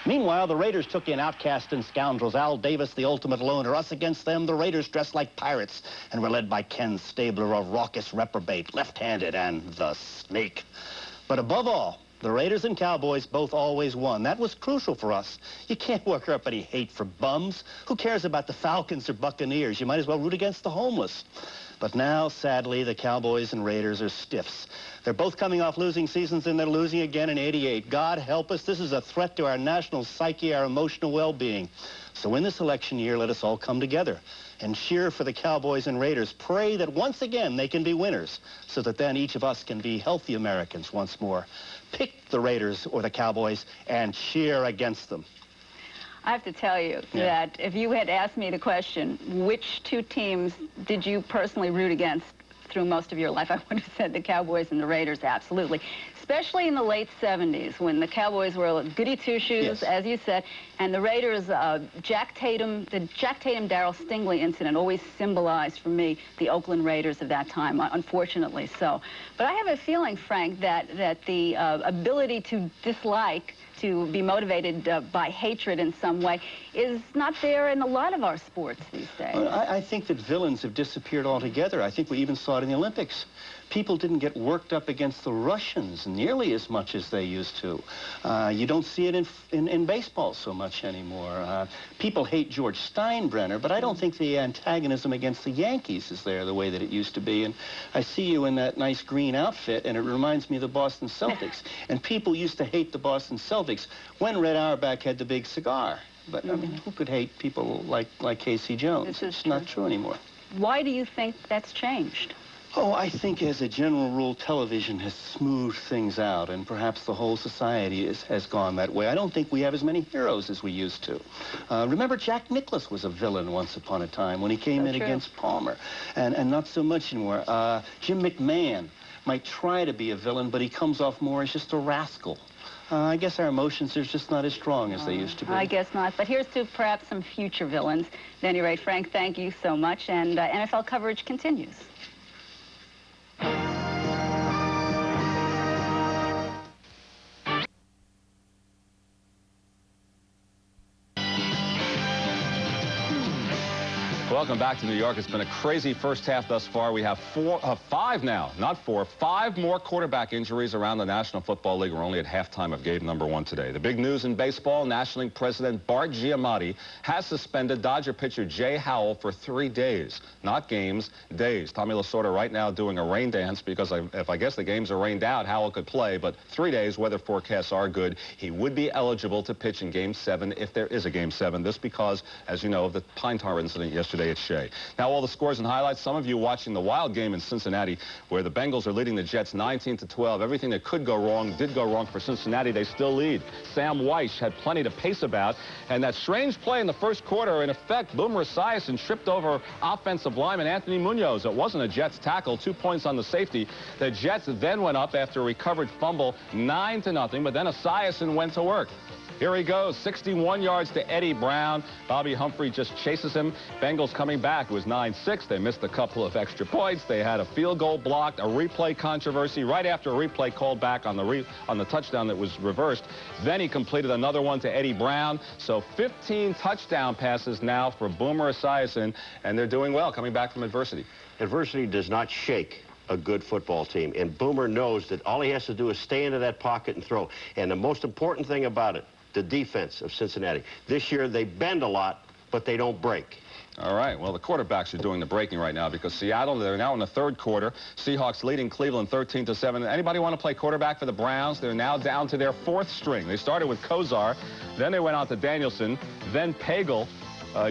Meanwhile, the Raiders took in outcasts and scoundrels. Al Davis, the ultimate loner. Us against them, the Raiders dressed like pirates and were led by Ken Stabler, a raucous reprobate, left-handed, and the Snake. But above all, the Raiders and Cowboys both always won. That was crucial for us. You can't work up any hate for bums. Who cares about the Falcons or Buccaneers? You might as well root against the homeless. But now, sadly, the Cowboys and Raiders are stiffs. They're both coming off losing seasons, and they're losing again in '88. God help us, this is a threat to our national psyche, our emotional well-being. So in this election year, let us all come together and cheer for the Cowboys and Raiders. Pray that once again they can be winners, so that then each of us can be healthy Americans once more. Pick the Raiders or the Cowboys and cheer against them. I have to tell you that if you had asked me the question, which two teams did you personally root against through most of your life, I would have said the Cowboys and the Raiders, absolutely. Especially in the late 70s, when the Cowboys were goody two-shoes, as you said, and the Raiders, the Jack Tatum-Darryl Stingley incident always symbolized for me the Oakland Raiders of that time, unfortunately so. But I have a feeling, Frank, that the ability to dislike, to be motivated by hatred in some way, is not there in a lot of our sports these days. Well, I think that villains have disappeared altogether. I think we even saw it in the Olympics. People didn't get worked up against the Russians nearly as much as they used to. You don't see it in baseball so much anymore. People hate George Steinbrenner, but I don't think the antagonism against the Yankees is there the way that it used to be. And I see you in that nice green outfit, and it reminds me of the Boston Celtics. And people used to hate the Boston Celtics when Red Auerbach had the big cigar. But, I mean, who could hate people like Casey Jones? It's not true anymore. Why do you think that's changed? Oh, I think as a general rule, television has smoothed things out, and perhaps the whole society has gone that way. I don't think we have as many heroes as we used to. Remember, Jack Nicklaus was a villain once upon a time when he came in against Palmer, and not so much anymore. Jim McMahon might try to be a villain, but he comes off more as just a rascal. I guess our emotions are just not as strong as they used to be. I guess not. But here's to perhaps some future villains. At any rate, Frank, thank you so much, and NFL coverage continues. Welcome back to New York. It's been a crazy first half thus far. We have five now, not four, five more quarterback injuries around the National Football League. We're only at halftime of game number 1 today. The big news in baseball, National League President Bart Giamatti has suspended Dodger pitcher Jay Howell for 3 days. Not games, days. Tommy Lasorda right now doing a rain dance because if I guess the games are rained out, Howell could play, but 3 days, weather forecasts are good. He would be eligible to pitch in Game 7 if there is a Game 7. This because, as you know, of the Pine Tar incident yesterday. today at Shea. Now, all the scores and highlights, some of you watching the wild game in Cincinnati, where the Bengals are leading the Jets 19-12. Everything that could go wrong did go wrong for Cincinnati. They still lead. Sam Weiss had plenty to pace about, and that strange play in the first quarter, in effect, Boomer Esiason tripped over offensive lineman Anthony Munoz. It wasn't a Jets tackle, 2 points on the safety. The Jets then went up after a recovered fumble, 9-0, but then Esiason went to work. Here he goes, 61 yards to Eddie Brown. Bobby Humphrey just chases him. Bengals coming back. It was 9-6. They missed a couple of extra points. They had a field goal blocked, a replay controversy right after a replay called back on the touchdown that was reversed. Then he completed another one to Eddie Brown. So 15 touchdown passes now for Boomer Esiason, and they're doing well coming back from adversity. Adversity does not shake a good football team, and Boomer knows that all he has to do is stay into that pocket and throw. And the most important thing about it, the defense of Cincinnati. This year, they bend a lot, but they don't break. All right, well, the quarterbacks are doing the breaking right now because Seattle, they're now in the third quarter. Seahawks leading Cleveland 13-7. Anybody want to play quarterback for the Browns? They're now down to their fourth string. They started with Kozar, then they went on to Danielson, then Pagel.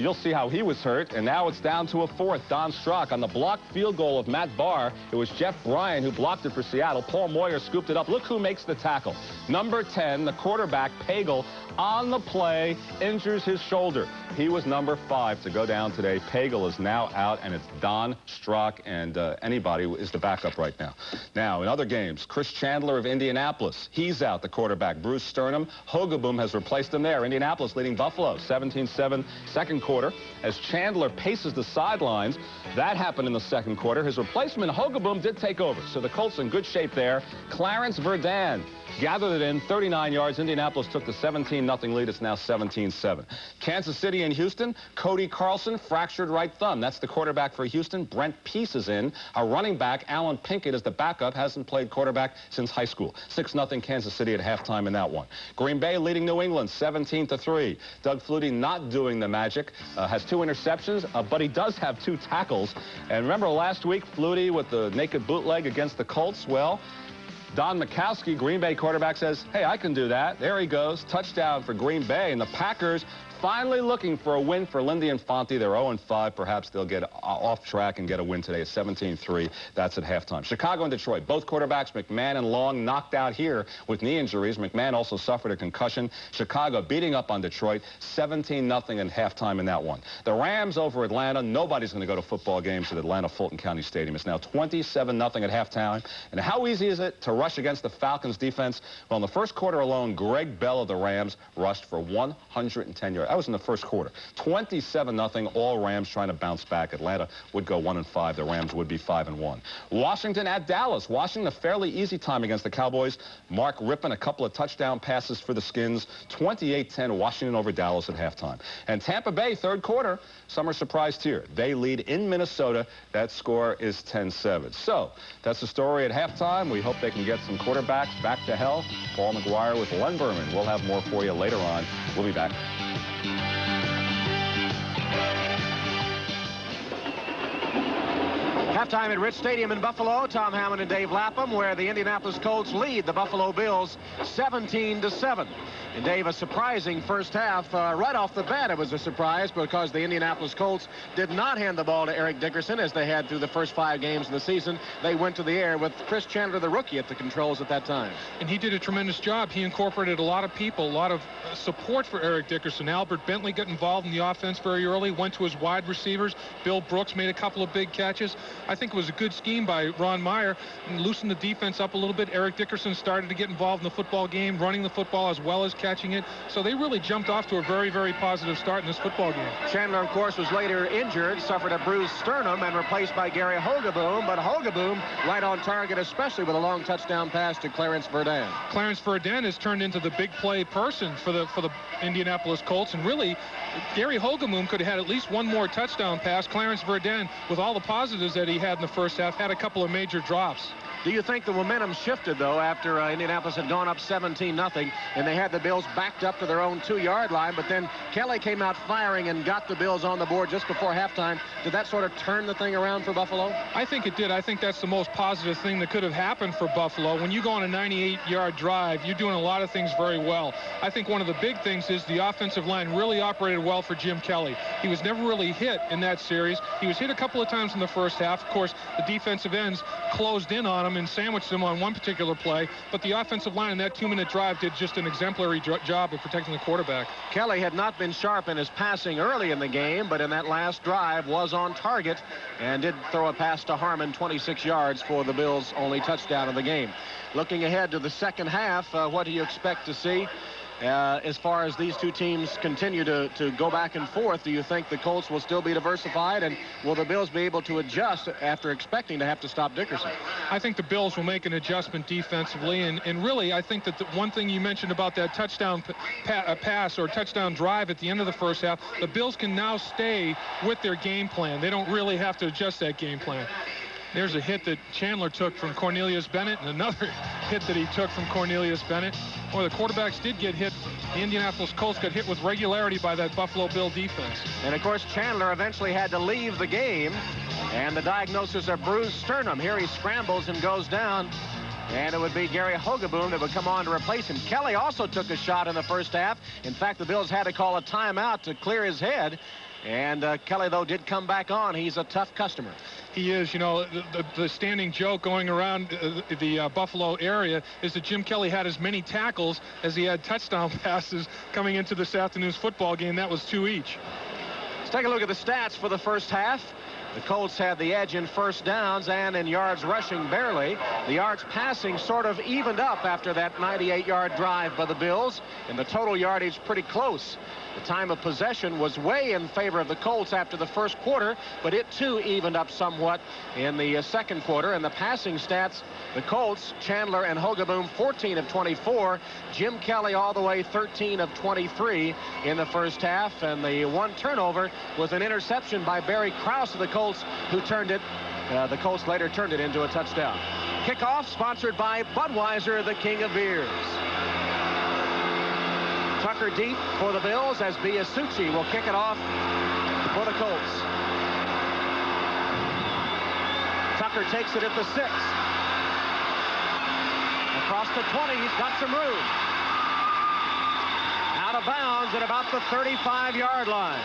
You'll see how he was hurt, and now it's down to a fourth. Don Strock on the blocked field goal of Matt Barr. It was Jeff Bryan who blocked it for Seattle. Paul Moyer scooped it up. Look who makes the tackle. Number 10, the quarterback, Pagel, on the play, injures his shoulder. He was number 5 to go down today. Pagel is now out, and it's Don Strock, and anybody is the backup right now. Now, in other games, Chris Chandler of Indianapolis, he's out, the quarterback. Bruce Sternum, Hogaboom has replaced him there. Indianapolis leading Buffalo 17-7, second quarter. As Chandler paces the sidelines, that happened in the second quarter. His replacement, Hogaboom, did take over, so the Colts in good shape there. Clarence Verdun gathered it in, 39 yards. Indianapolis took the 17-0 lead. It's now 17-7. Kansas City and Houston, Cody Carlson, fractured right thumb. That's the quarterback for Houston. Brent Peace is in. A running back, Alan Pinkett, is the backup. Hasn't played quarterback since high school. 6-0 Kansas City at halftime in that one. Green Bay leading New England 17-3. Doug Flutie not doing the magic. Has 2 interceptions, but he does have 2 tackles. And remember last week, Flutie with the naked bootleg against the Colts? Well, Don Majkowski, Green Bay quarterback, says, hey, I can do that. There he goes. Touchdown for Green Bay. And the Packers finally looking for a win for Lindy Infante. They're 0-5. Perhaps they'll get off track and get a win today at 17-3. That's at halftime. Chicago and Detroit, both quarterbacks, McMahon and Long, knocked out here with knee injuries. McMahon also suffered a concussion. Chicago beating up on Detroit, 17-0 at halftime in that one. The Rams over Atlanta. Nobody's going to go to football games at Atlanta Fulton County Stadium. It's now 27-0 at halftime. And how easy is it to rush against the Falcons defense? Well, in the first quarter alone, Greg Bell of the Rams rushed for 110 yards. That was in the first quarter. 27-0, all Rams trying to bounce back. Atlanta would go 1-5. The Rams would be 5-1. Washington at Dallas. Washington, a fairly easy time against the Cowboys. Mark Rippon, a couple of touchdown passes for the Skins. 28-10, Washington over Dallas at halftime. And Tampa Bay, third quarter, some are surprised here. They lead in Minnesota. That score is 10-7. So that's the story at halftime. We hope they can get some quarterbacks back to health. Paul McGuire with Len Berman. We'll have more for you later on. We'll be back. Halftime at Rich Stadium in Buffalo. Tom Hammond and Dave Lapham, where the Indianapolis Colts lead the Buffalo Bills 17-7. And Dave, a surprising first half. Right off the bat, it was a surprise because the Indianapolis Colts did not hand the ball to Eric Dickerson as they had through the first 5 games of the season. They went to the air with Chris Chandler, the rookie, at the controls at that time. And he did a tremendous job. He incorporated a lot of people, a lot of support for Eric Dickerson. Albert Bentley got involved in the offense very early, went to his wide receivers. Bill Brooks made a couple of big catches. I think it was a good scheme by Ron Meyer and loosened the defense up a little bit. Eric Dickerson started to get involved in the football game, running the football as well as catching it. So they really jumped off to a very, very positive start in this football game. Chandler, of course, was later injured, suffered a bruised sternum, and replaced by Gary Hogaboom. But Hogaboom right on target, especially with a long touchdown pass to Clarence Verdun. Clarence Verdun has turned into the big play person for the Indianapolis Colts. And really, Gary Hogaboom could have had at least one more touchdown pass. Clarence Verdun, with all the positives that he had in the first half, had a couple of major drops. Do you think the momentum shifted, though, after Indianapolis had gone up 17-0, and they had the Bills backed up to their own 2-yard line, but then Kelly came out firing and got the Bills on the board just before halftime? Did that sort of turn the thing around for Buffalo? I think it did. I think that's the most positive thing that could have happened for Buffalo. When you go on a 98-yard drive, you're doing a lot of things very well. I think one of the big things is the offensive line really operated well for Jim Kelly. He was never really hit in that series. He was hit a couple of times in the first half. Of course, the defensive ends closed in on him and sandwiched him on one particular play, but the offensive line in that 2-minute drive did just an exemplary job of protecting the quarterback. Kelly had not been sharp in his passing early in the game, but in that last drive was on target and did throw a pass to Harmon, 26 yards for the Bills' only touchdown of the game. Looking ahead to the second half, what do you expect to see? As far as these two teams continue to go back and forth, do you think the Colts will still be diversified, and will the Bills be able to adjust after expecting to have to stop Dickerson? I think the Bills will make an adjustment defensively, and really I think that the one thing you mentioned about that touchdown pass or touchdown drive at the end of the first half, the Bills can now stay with their game plan. They don't really have to adjust that game plan. There's a hit that Chandler took from Cornelius Bennett, and another hit that he took from Cornelius Bennett. Boy, the quarterbacks did get hit. The Indianapolis Colts got hit with regularity by that Buffalo Bill defense. And, of course, Chandler eventually had to leave the game, and the diagnosis of bruised sternum. Here he scrambles and goes down, and it would be Gary Hogeboom that would come on to replace him. Kelly also took a shot in the first half. In fact, the Bills had to call a timeout to clear his head. And Kelly, though, did come back on. He's a tough customer. He is. You know, the standing joke going around the Buffalo area is that Jim Kelly had as many tackles as he had touchdown passes coming into this afternoon's football game. That was 2 each. Let's take a look at the stats for the first half. The Colts had the edge in first downs and in yards rushing barely. The yards passing sort of evened up after that 98-yard drive by the Bills, and the total yardage pretty close. The time of possession was way in favor of the Colts after the first quarter, but it too evened up somewhat in the second quarter. And the passing stats, the Colts, Chandler and Hogeboom, 14 of 24. Jim Kelly all the way 13 of 23 in the first half. And the one turnover was an interception by Barry Krause of the Colts, who turned it. The Colts later turned it into a touchdown. Kickoff sponsored by Budweiser, the king of beers. Tucker deep for the Bills as Biasucci will kick it off for the Colts. Tucker takes it at the 6. Across the 20, he's got some room. Out of bounds at about the 35-yard line.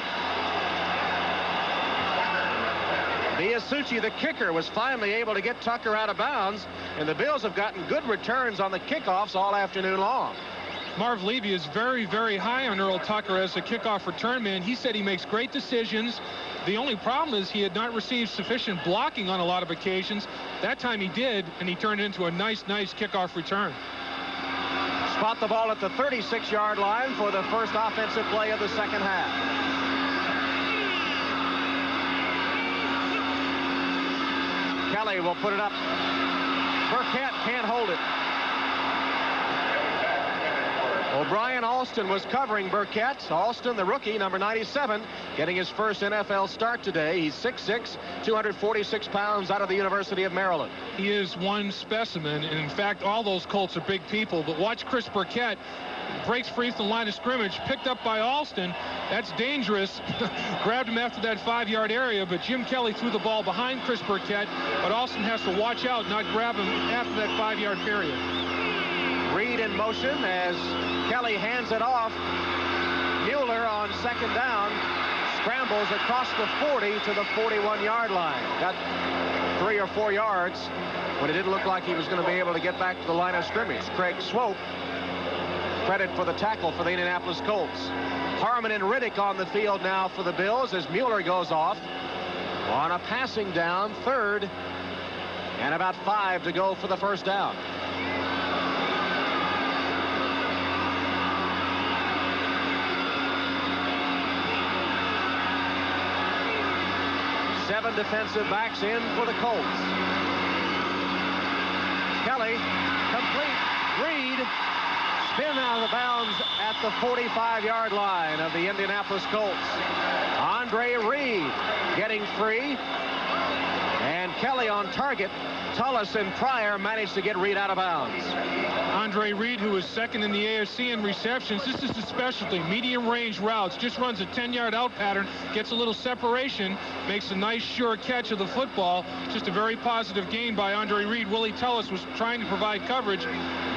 Biasucci, the kicker, was finally able to get Tucker out of bounds, and the Bills have gotten good returns on the kickoffs all afternoon long. Marv Levy is very, very high on Earl Tucker as a kickoff return man. He said he makes great decisions. The only problem is he had not received sufficient blocking on a lot of occasions. That time he did, and he turned it into a nice kickoff return. Spot the ball at the 36-yard line for the first offensive play of the second half. Kelly will put it up. Burkett can't hold it. O'Brien Alston was covering Burkett. Alston, the rookie, number 97, getting his first NFL start today. He's 6'6", 246 pounds, out of the University of Maryland. He is one specimen, and in fact, all those Colts are big people. But watch Chris Burkett. Breaks free from the line of scrimmage, picked up by Alston. That's dangerous. Grabbed him after that 5-yard area, but Jim Kelly threw the ball behind Chris Burkett, but Alston has to watch out, not grab him after that 5-yard period. Reed in motion as Kelly hands it off. Mueller on second down scrambles across the 40 to the 41-yard line. Got 3 or 4 yards when it didn't look like he was going to be able to get back to the line of scrimmage. Craig Swope, credit for the tackle for the Indianapolis Colts. Harmon and Riddick on the field now for the Bills as Mueller goes off on a passing down, 3rd, and about 5 to go for the first down. Seven defensive backs in for the Colts. Kelly, complete. Reed, spin out of bounds at the 45-yard line of the Indianapolis Colts. Andre Reed getting free. And Kelly on target. Tullis and Pryor managed to get Reed out of bounds. Andre Reed, who is second in the AFC in receptions, this is his specialty. Medium range routes, just runs a 10-yard out pattern, gets a little separation, makes a nice sure catch of the football. Just a very positive gain by Andre Reed. Willie Tullis was trying to provide coverage.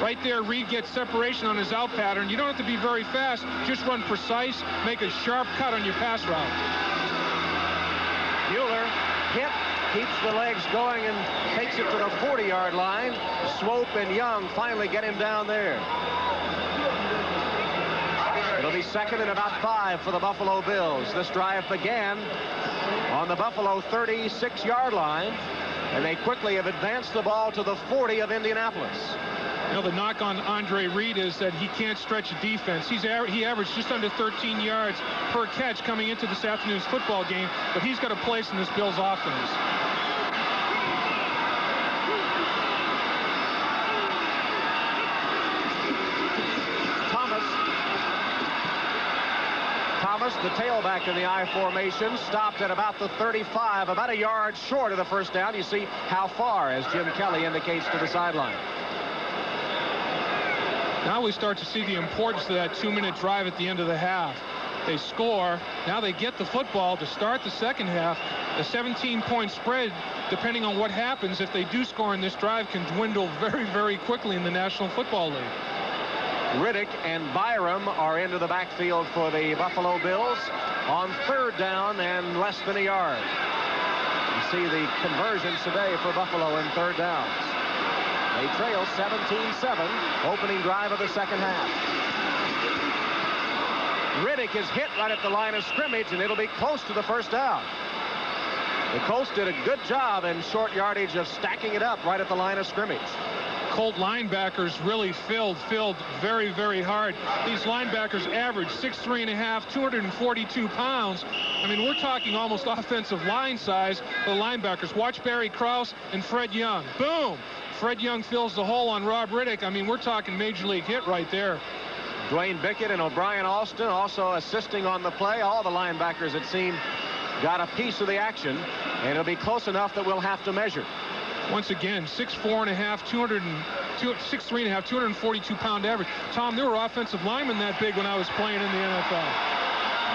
Right there, Reed gets separation on his out pattern. You don't have to be very fast, just run precise, make a sharp cut on your pass route. Mueller hit, keeps the legs going and takes it to the 40-yard line. Swope and Young finally get him down there. It'll be second and about 5 for the Buffalo Bills. This drive began on the Buffalo 36-yard line, and they quickly have advanced the ball to the 40 of Indianapolis. You know, the knock on Andre Reed is that he can't stretch a defense. He averaged just under 13 yards per catch coming into this afternoon's football game, but he's got a place in this Bills offense. Thomas, the tailback in the I formation, stopped at about the 35, about a yard short of the first down. You see how far, as Jim Kelly indicates to the sideline. Now we start to see the importance of that 2-minute drive at the end of the half. They score. Now they get the football to start the second half. The 17-point spread, depending on what happens, if they do score in this drive, can dwindle very, very quickly in the National Football League. Riddick and Byram are into the backfield for the Buffalo Bills on third down and less than a yard. You see the conversions today for Buffalo in third downs. They trail 17-7, opening drive of the second half. Riddick is hit right at the line of scrimmage, and it'll be close to the first down. The Colts did a good job in short yardage of stacking it up right at the line of scrimmage. Colt linebackers really filled very, very hard. These linebackers average 6'3½", 242 pounds. I mean, we're talking almost offensive line size for the linebackers. Watch Barry Krause and Fred Young. Boom! Fred Young fills the hole on Rob Riddick. I mean, we're talking major league hit right there. Dwayne Bickett and O'Brien Alston also assisting on the play. All the linebackers, it seemed, got a piece of the action, and it'll be close enough that we'll have to measure. Once again, 6'4½", 242-pound average. Tom, there were offensive linemen that big when I was playing in the NFL.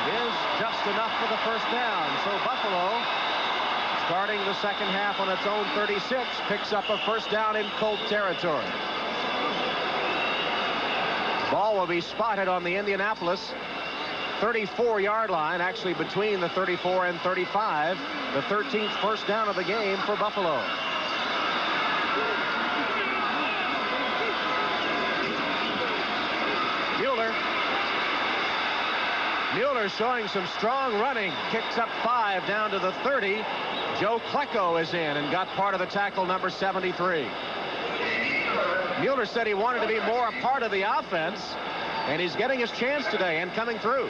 It is just enough for the first down. So Buffalo, starting the second half on its own 36, picks up a first down in Colt territory. Ball will be spotted on the Indianapolis 34-yard line, actually between the 34 and 35. The 13th first down of the game for Buffalo. Mueller showing some strong running. Kicks up 5 down to the 30. Joe Klecko is in and got part of the tackle, number 73. Mueller said he wanted to be more a part of the offense, and he's getting his chance today and coming through.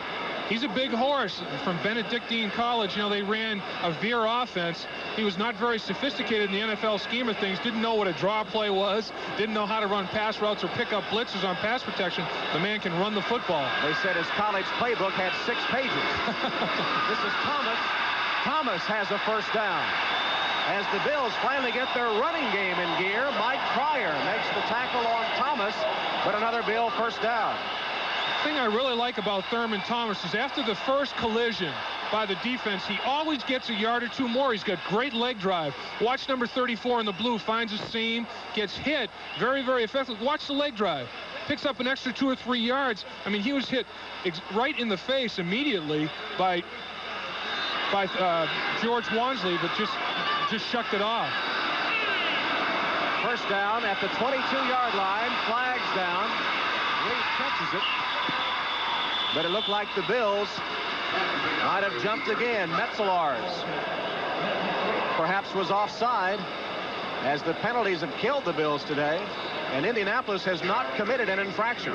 He's a big horse from Benedictine College. You know, they ran a veer offense. He was not very sophisticated in the NFL scheme of things. Didn't know what a draw play was. Didn't know how to run pass routes or pick up blitzes on pass protection. The man can run the football. They said his college playbook had 6 pages. This is Thomas. Thomas has a first down. As the Bills finally get their running game in gear, Mike Pryor makes the tackle on Thomas, but another Bill first down. The thing I really like about Thurman Thomas is after the first collision by the defense, he always gets a yard or two more. He's got great leg drive. Watch number 34 in the blue, finds a seam, gets hit very, very effective. Watch the leg drive. Picks up an extra 2 or 3 yards. I mean, he was hit right in the face immediately by George Wansley, but just shucked it off. First down at the 22-yard line. Flags down. Reed catches it. But it looked like the Bills might have jumped again. Metzelaars perhaps was offside, as the penalties have killed the Bills today, and Indianapolis has not committed an infraction.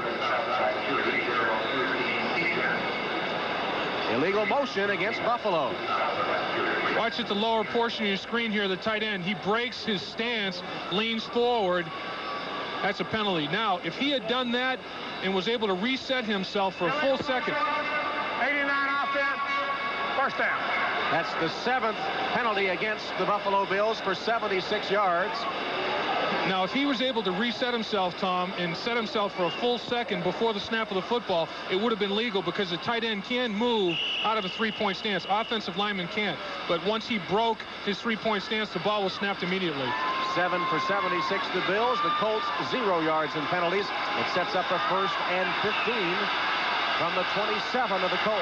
Illegal motion against Buffalo. Watch at the lower portion of your screen here, the tight end. He breaks his stance, leans forward. That's a penalty. Now, if he had done that and was able to reset himself for a full second. 89 offense. First down. That's the 7th penalty against the Buffalo Bills for 76 yards. Now, if he was able to reset himself, Tom, and set himself for a full second before the snap of the football, it would have been legal because the tight end can move out of a three-point stance. Offensive lineman can't. But once he broke his three-point stance, the ball was snapped immediately. 7 for 76 the Bills. The Colts 0 yards in penalties. It sets up a 1st and 15 from the 27 of the Colts.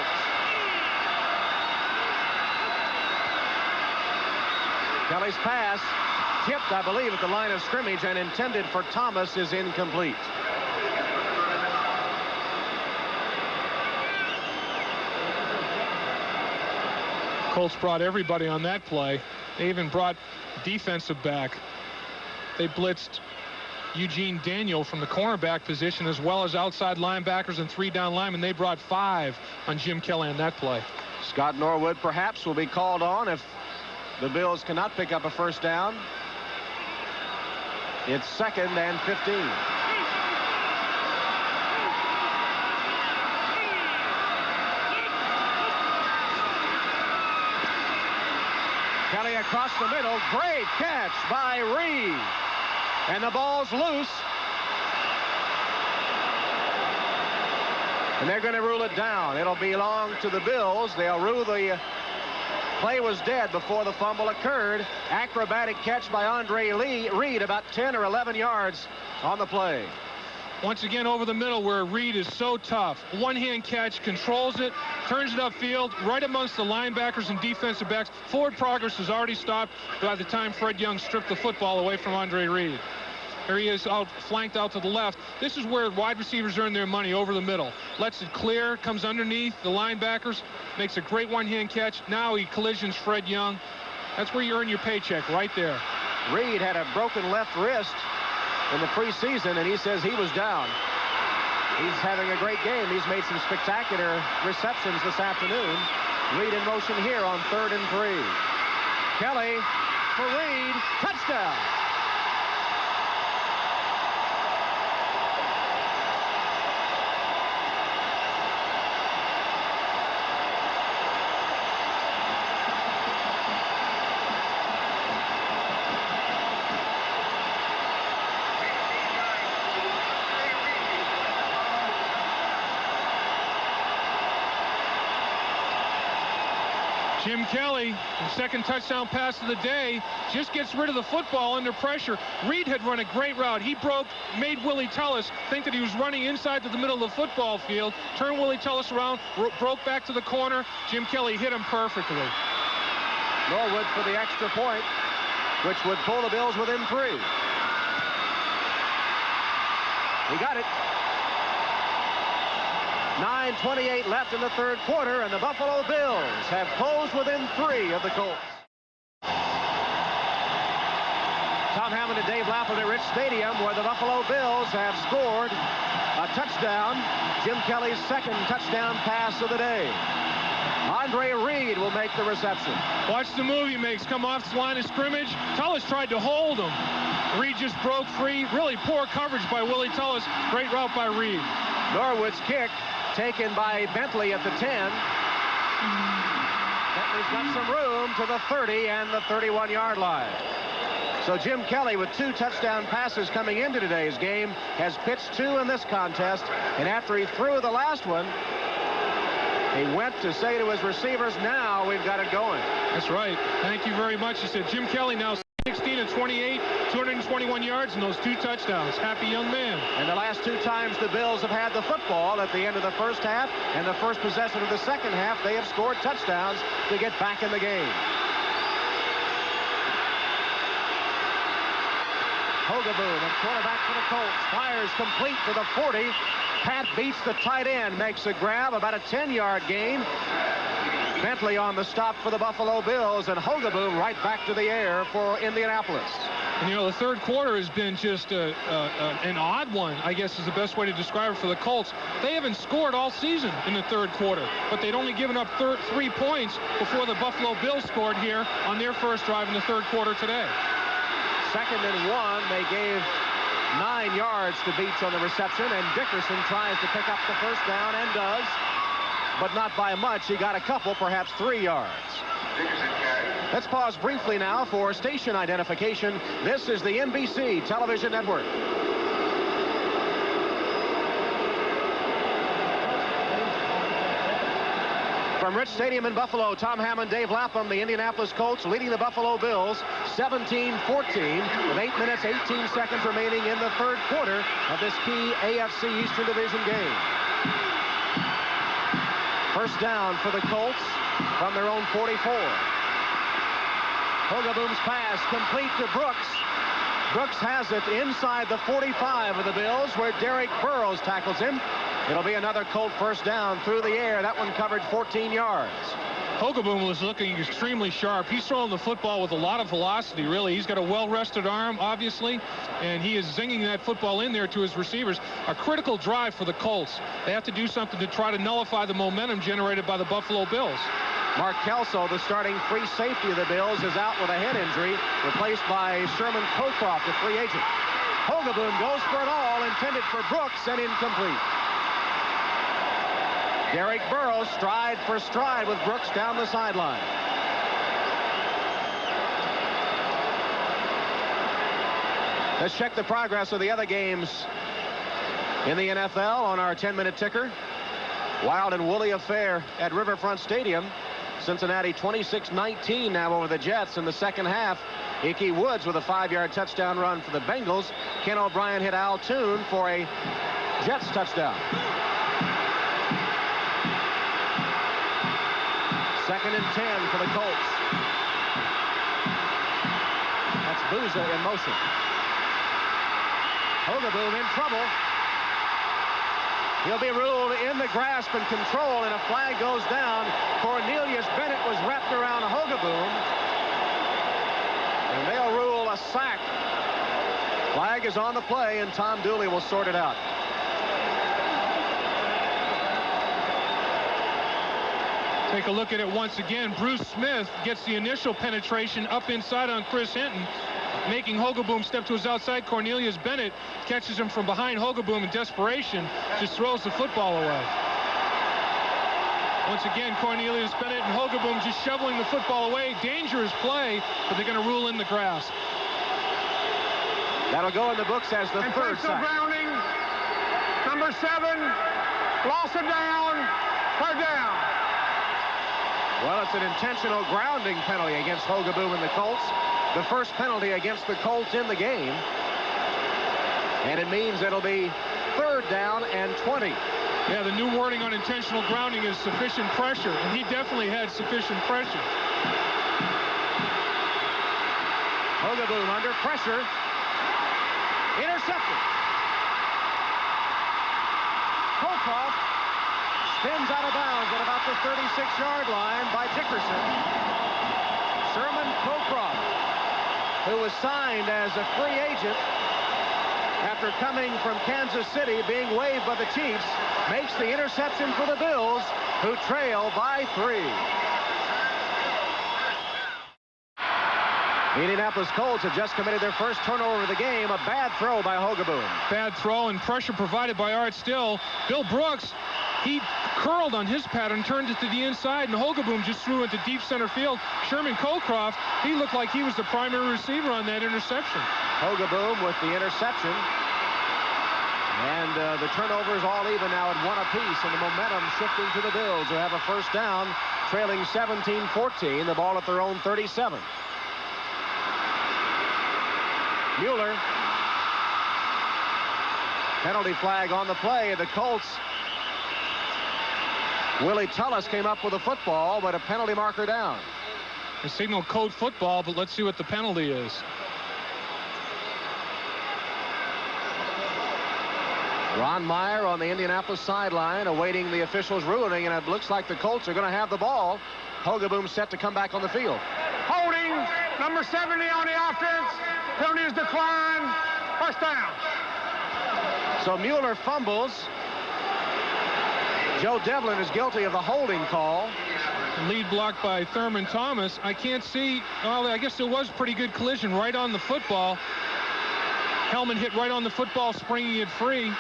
Kelly's pass, tipped, I believe, at the line of scrimmage and intended for Thomas, is incomplete. Colts brought everybody on that play. They even brought defensive back. They blitzed Eugene Daniel from the cornerback position, as well as outside linebackers and 3-down linemen. They brought 5 on Jim Kelly on that play. Scott Norwood perhaps will be called on if the Bills cannot pick up a 1st down. It's 2nd and 15. Kelly across the middle. Great catch by Reed. And the ball's loose. And they're going to rule it down. It'll belong to the Bills. They'll rule the play was dead before the fumble occurred. Acrobatic catch by Andre Reed, about 10 or 11 yards on the play. Once again over the middle where Reed is so tough. One-hand catch, controls it, turns it upfield, right amongst the linebackers and defensive backs. Forward progress has already stopped by the time Fred Young stripped the football away from Andre Reed. Here he is out, flanked out to the left. This is where wide receivers earn their money, over the middle. Lets it clear, comes underneath the linebackers, makes a great one-hand catch. Now he collisions Fred Young. That's where you earn your paycheck, right there. Reed had a broken left wrist in the preseason, and he says he was down. He's having a great game. He's made some spectacular receptions this afternoon. Reed in motion here on 3rd and 3. Kelly for Reed, touchdown. Jim Kelly, the 2nd touchdown pass of the day, just gets rid of the football under pressure. Reed had run a great route. He made Willie Tellis think that he was running inside to the middle of the football field, turned Willie Tellis around, broke back to the corner. Jim Kelly hit him perfectly. Norwood for the extra point, which would pull the Bills within 3. He got it. 9:28 left in the 3rd quarter, and the Buffalo Bills have closed within 3 of the Colts. Tom Hammond and Dave Lapham at Rich Stadium, where the Buffalo Bills have scored a touchdown. Jim Kelly's 2nd touchdown pass of the day. Andre Reed will make the reception. Watch the move he makes. Come off the line of scrimmage. Tellis tried to hold him. Reed just broke free. Really poor coverage by Willie Tellis. Great route by Reed. Norwood's kick taken by Bentley at the 10. Bentley's got some room to the 30 and the 31-yard line. So Jim Kelly, with 2 touchdown passes coming into today's game, has pitched 2 in this contest, and after he threw the last one, he went to say to his receivers, now we've got it going. That's right. Thank you very much. He said Jim Kelly now 16 and 28, 221 yards, and those 2 touchdowns. Happy young man. And the last 2 times the Bills have had the football, at the end of the first half and the first possession of the second half, they have scored touchdowns to get back in the game. Hogaboom, the quarterback for the Colts, fires complete to the 40. Pat beats the tight end, makes a grab, about a 10-yard gain. Bentley on the stop for the Buffalo Bills, and Hogaboom right back to the air for Indianapolis. And, you know, the 3rd quarter has been just an odd one, I guess is the best way to describe it for the Colts. They haven't scored all season in the 3rd quarter, but they'd only given up 3 points before the Buffalo Bills scored here on their first drive in the 3rd quarter today. 2nd and 1, they gave 9 yards to Beach on the reception, and Dickerson tries to pick up the first down and does, but not by much. He got a couple, perhaps 3 yards. Let's pause briefly now for station identification. This is the NBC Television Network. From Rich Stadium in Buffalo, Tom Hammond, Dave Lapham, the Indianapolis Colts leading the Buffalo Bills 17-14 with 8 minutes, 18 seconds remaining in the third quarter of this key AFC Eastern Division game. First down for the Colts from their own 44. Hogaboom's pass complete to Brooks. Brooks has it inside the 45 of the Bills where Derek Burrows tackles him. It'll be another Colt first down through the air. That one covered 14 yards. Hogaboom was looking extremely sharp. He's throwing the football with a lot of velocity, really. He's got a well-rested arm, obviously, and he is zinging that football in there to his receivers. A critical drive for the Colts. They have to do something to try to nullify the momentum generated by the Buffalo Bills. Mark Kelso, the starting free safety of the Bills, is out with a head injury, replaced by Sherman Cocroft, a free agent. Hogaboom goes for it all, intended for Brooks, and incomplete. Derek Burrows stride for stride with Brooks down the sideline. Let's check the progress of the other games in the NFL on our 10-minute ticker. Wild and woolly affair at Riverfront Stadium. Cincinnati 26-19 now over the Jets in the second half. Ickey Woods with a 5-yard touchdown run for the Bengals. Ken O'Brien hit Al Toon for a Jets touchdown. Second and 10 for the Colts. That's Booza in motion. Hogaboom in trouble. He'll be ruled in the grasp and control, and a flag goes down. Cornelius Bennett was wrapped around Hogaboom, and they'll rule a sack. Flag is on the play, and Tom Dooley will sort it out. Take a look at it once again. Bruce Smith gets the initial penetration up inside on Chris Hinton, making Hogaboom step to his outside. Cornelius Bennett catches him from behind Hogaboom in desperation, just throws the football away. Once again, Cornelius Bennett and Hogaboom just shoveling the football away. Dangerous play, but they're going to rule in the grass. That'll go in the books as the third sack. Browning, number 7, loss of down, third down. Well, it's an intentional grounding penalty against Hogaboom and the Colts. The first penalty against the Colts in the game. And it means it'll be third down and 20. Yeah, the new wording on intentional grounding is sufficient pressure, and he definitely had sufficient pressure. Hogaboom under pressure. Intercepted. Cocroft spins out of bounds at about the 36-yard line by Dickerson. Sherman Cocroft, who was signed as a free agent after coming from Kansas City, being waived by the Chiefs, makes the interception for the Bills, who trail by 3. The Indianapolis Colts have just committed their first turnover of the game. A bad throw by Hogaboom. Bad throw and pressure provided by Art Still. Bill Brooks, he curled on his pattern, turned it to the inside, and Hogaboom just threw into deep center field. Sherman Cocroft, he looked like he was the primary receiver on that interception. Hogaboom with the interception. And the turnovers all even now at 1 apiece, and the momentum shifting to the Bills, who have a first down, trailing 17-14, the ball at their own 37. Mueller. Penalty flag on the play. The Colts. Willie Tullis came up with a football, but a penalty marker down. The signal code football, but let's see what the penalty is. Ron Meyer on the Indianapolis sideline awaiting the officials' ruling, and it looks like the Colts are going to have the ball. Hogaboom set to come back on the field. Holding, number 70 on the offense. Penalty is declined. First down. So Mueller fumbles. Joe Devlin is guilty of the holding call. Lead block by Thurman Thomas. I can't see. Well, I guess there was pretty good collision right on the football. Hellman hit right on the football, springing it free.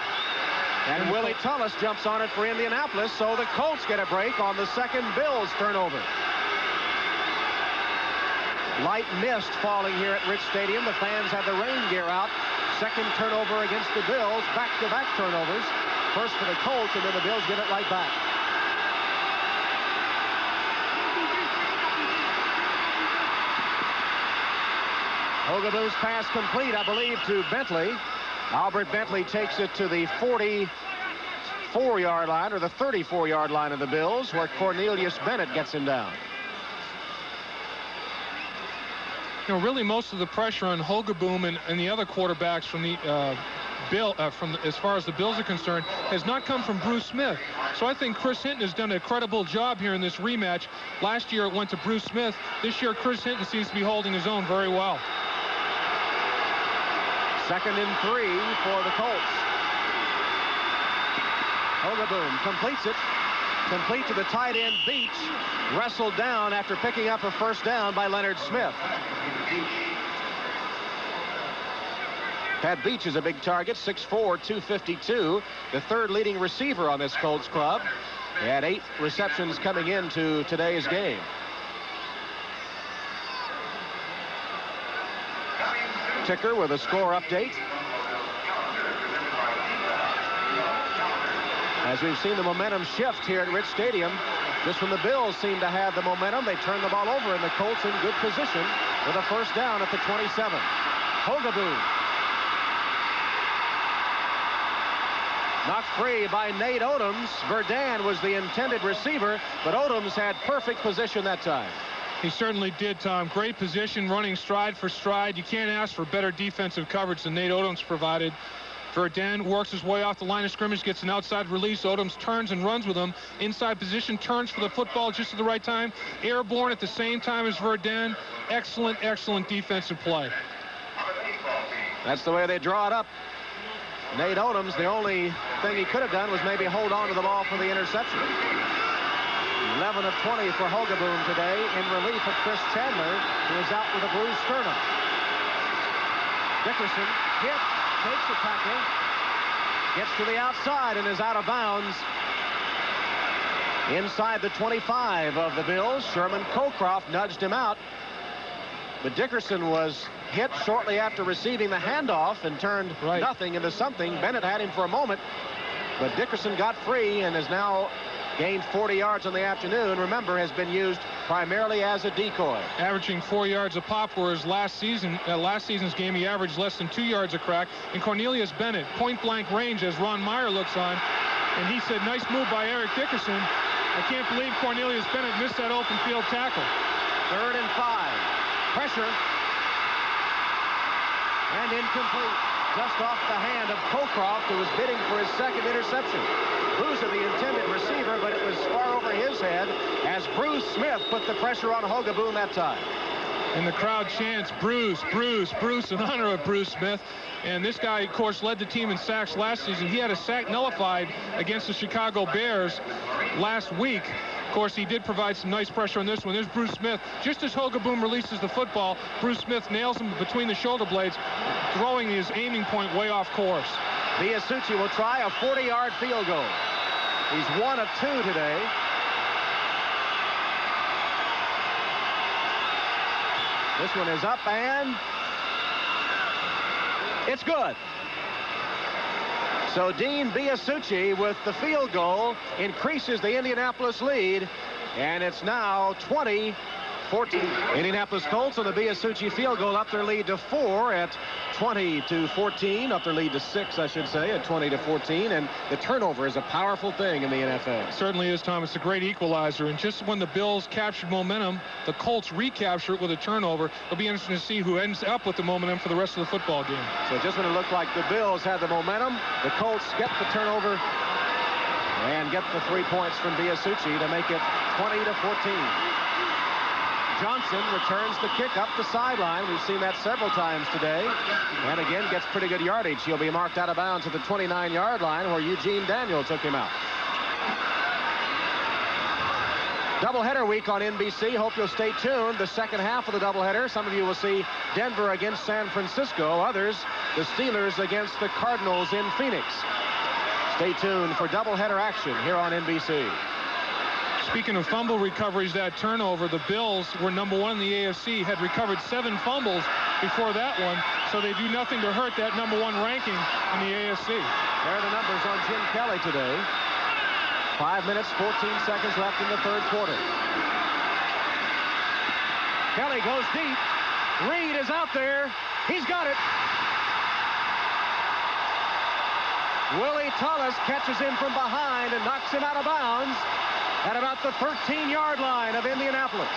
And Willie Tullis jumps on it for Indianapolis, so the Colts get a break on the second Bills turnover. light mist falling here at Rich Stadium. The fans had the rain gear out. Second turnover against the Bills. Back-to-back turnovers. First for the Colts, and then the Bills give it right back. Hogaboom's pass complete, I believe, to Bentley. Albert Bentley takes it to the 44-yard line, or the 34-yard line of the Bills, where Cornelius Bennett gets him down. You know, really most of the pressure on Hogaboom and the other quarterbacks from the as far as the Bills are concerned, has not come from Bruce Smith. So I think Chris Hinton has done a credible job here in this rematch. Last year it went to Bruce Smith. This year Chris Hinton seems to be holding his own very well. 2nd and 3 for the Colts. Hogaboom completes it. Complete to the tight end Beach. Wrestled down after picking up a first down by Leonard Smith. Pat Beach is a big target, 6'4", 252. The third leading receiver on this Colts club. He had 8 receptions coming into today's game. Ticker with a score update. As we've seen the momentum shift here at Rich Stadium, just when the Bills seem to have the momentum, they turn the ball over, and the Colts in good position with a first down at the 27. Hogaboom. Knocked free by Nate Odoms. Verdun was the intended receiver, but Odoms had perfect position that time. He certainly did, Tom. Great position, running stride for stride. You can't ask for better defensive coverage than Nate Odoms provided. Verdun works his way off the line of scrimmage, gets an outside release. Odoms turns and runs with him. Inside position, turns for the football just at the right time. Airborne at the same time as Verdun. Excellent, excellent defensive play. That's the way they draw it up. Nate Odoms, the only thing he could have done was maybe hold on to the ball for the interception. 11 of 20 for Hogaboom today in relief of Chris Chandler, who is out with a bruised sternum. Dickerson hit, takes a tackle, gets to the outside and is out of bounds. Inside the 25 of the Bills, Sherman Cocroft nudged him out. But Dickerson was hit shortly after receiving the handoff and turned nothing into something. Bennett had him for a moment, but Dickerson got free and has now gained 40 yards on the afternoon. Remember, has been used primarily as a decoy. Averaging 4 yards a pop, whereas last season's game he averaged less than 2 yards a crack. And Cornelius Bennett, point blank range as Ron Meyer looks on, and he said, nice move by Eric Dickerson. I can't believe Cornelius Bennett missed that open field tackle. 3rd and 5. Pressure. And incomplete. Just off the hand of Cocroft, who was bidding for his second interception. Boozer, the intended receiver, but it was far over his head as Bruce Smith put the pressure on Hogaboom that time. And the crowd chants, Bruce, Bruce, Bruce, in honor of Bruce Smith. And this guy, of course, led the team in sacks last season. He had a sack nullified against the Chicago Bears last week. Of course, he did provide some nice pressure on this one. There's Bruce Smith. Just as Hogaboom releases the football, Bruce Smith nails him between the shoulder blades, throwing his aiming point way off course. Biasucci will try a 40-yard field goal. He's 1 of 2 today. This one is up, and it's good. So Dean Biasucci with the field goal increases the Indianapolis lead, and it's now 20-14. Indianapolis Colts on the Biasucci field goal up their lead to 4 at 20-14, up their lead to 6, I should say, at 20-14, and the turnover is a powerful thing in the NFL. It certainly is, Tom. It's a great equalizer, and just when the Bills captured momentum, the Colts recapture it with a turnover. It'll be interesting to see who ends up with the momentum for the rest of the football game. So just when it looked like the Bills had the momentum, the Colts get the turnover and get the 3 points from Biasucci to make it 20-14. Johnson returns the kick up the sideline. We've seen that several times today. And again, gets pretty good yardage. He'll be marked out of bounds at the 29-yard line where Eugene Daniel took him out. Doubleheader week on NBC. Hope you'll stay tuned. The second half of the doubleheader, some of you will see Denver against San Francisco. Others, the Steelers against the Cardinals in Phoenix. Stay tuned for doubleheader action here on NBC. Speaking of fumble recoveries, that turnover, the Bills were #1 in the AFC, had recovered 7 fumbles before that one, so they do nothing to hurt that #1 ranking in the AFC. There are the numbers on Jim Kelly today. 5 minutes, 14 seconds left in the third quarter. Kelly goes deep. Reed is out there. He's got it. Willie Tullis catches him from behind and knocks him out of bounds at about the 13-yard line of Indianapolis.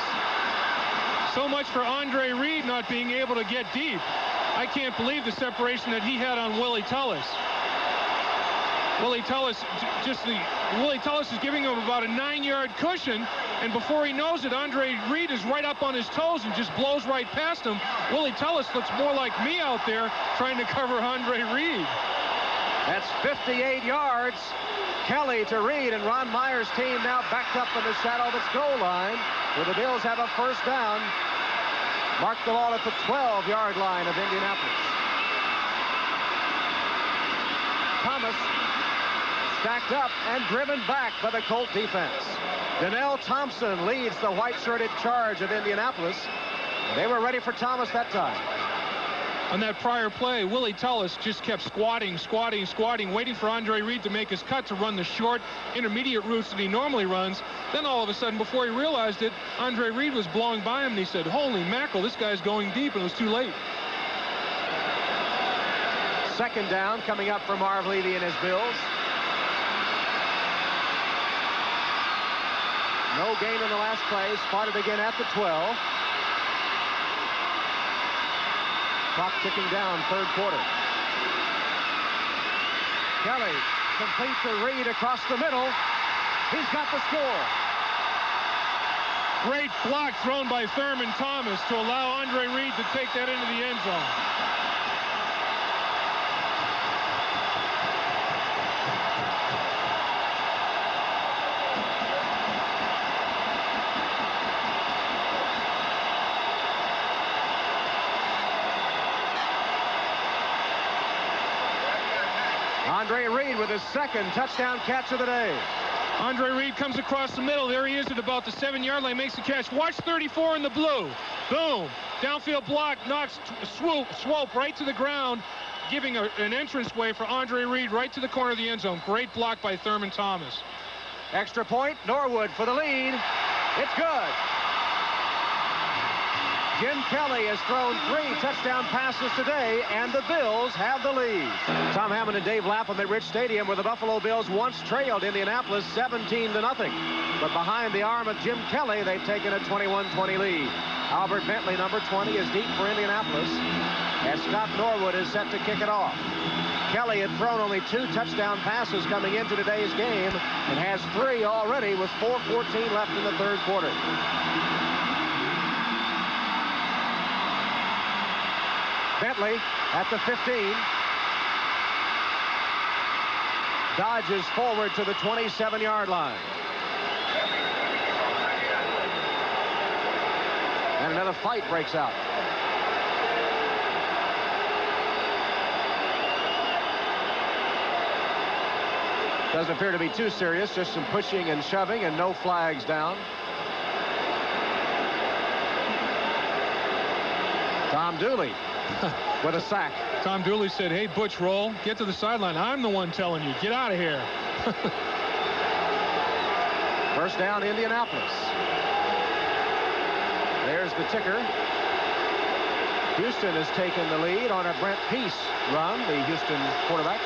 So much for Andre Reed not being able to get deep. I can't believe the separation that he had on Willie Tullis. Willie Tullis is giving him about a 9-yard cushion, and before he knows it, Andre Reed is right up on his toes and just blows right past him. Willie Tullis looks more like me out there trying to cover Andre Reed. That's 58 yards. Kelly to Reed, and Ron Meyer's team now backed up in the shadow of its goal line, where the Bills have a first down. Mark the ball at the 12-yard line of Indianapolis. Thomas stacked up and driven back by the Colt defense. Donnell Thompson leads the white-shirted charge of Indianapolis. They were ready for Thomas that time. On that prior play, Willie Tullis just kept squatting, waiting for Andre Reed to make his cut to run the short, intermediate routes that he normally runs. Then all of a sudden, before he realized it, Andre Reed was blowing by him, and he said, "Holy mackerel, this guy's going deep," and it was too late. Second down coming up for Marv Levy and his Bills. No gain in the last play. Spotted again at the 12. Clock ticking down, third quarter. Kelly complete to Reed across the middle. He's got the score. Great block thrown by Thurman Thomas to allow Andre Reed to take that into the end zone. Andre Reed with his second touchdown catch of the day. Andre Reed comes across the middle. There he is at about the 7-yard line, makes the catch. Watch 34 in the blue. Boom. Downfield block, knocks swope right to the ground, giving an entranceway for Andre Reed right to the corner of the end zone. Great block by Thurman Thomas. Extra point, Norwood for the lead. It's good. Jim Kelly has thrown 3 touchdown passes today, and the Bills have the lead. Tom Hammond and Dave Lapham at Rich Stadium, where the Buffalo Bills once trailed Indianapolis 17-0. But behind the arm of Jim Kelly, they've taken a 21-20 lead. Albert Bentley, number 20, is deep for Indianapolis, as Scott Norwood is set to kick it off. Kelly had thrown only 2 touchdown passes coming into today's game and has 3 already with 4:14 left in the third quarter. Bentley at the 15. Dodges forward to the 27-yard line. And another fight breaks out. Doesn't appear to be too serious, just some pushing and shoving and no flags down. Tom Dooley with a sack. Tom Dooley said, "Hey, Butch, roll. Get to the sideline. I'm the one telling you. Get out of here." First down, Indianapolis. There's the ticker. Houston has taken the lead on a Brent Peace run, the Houston quarterback.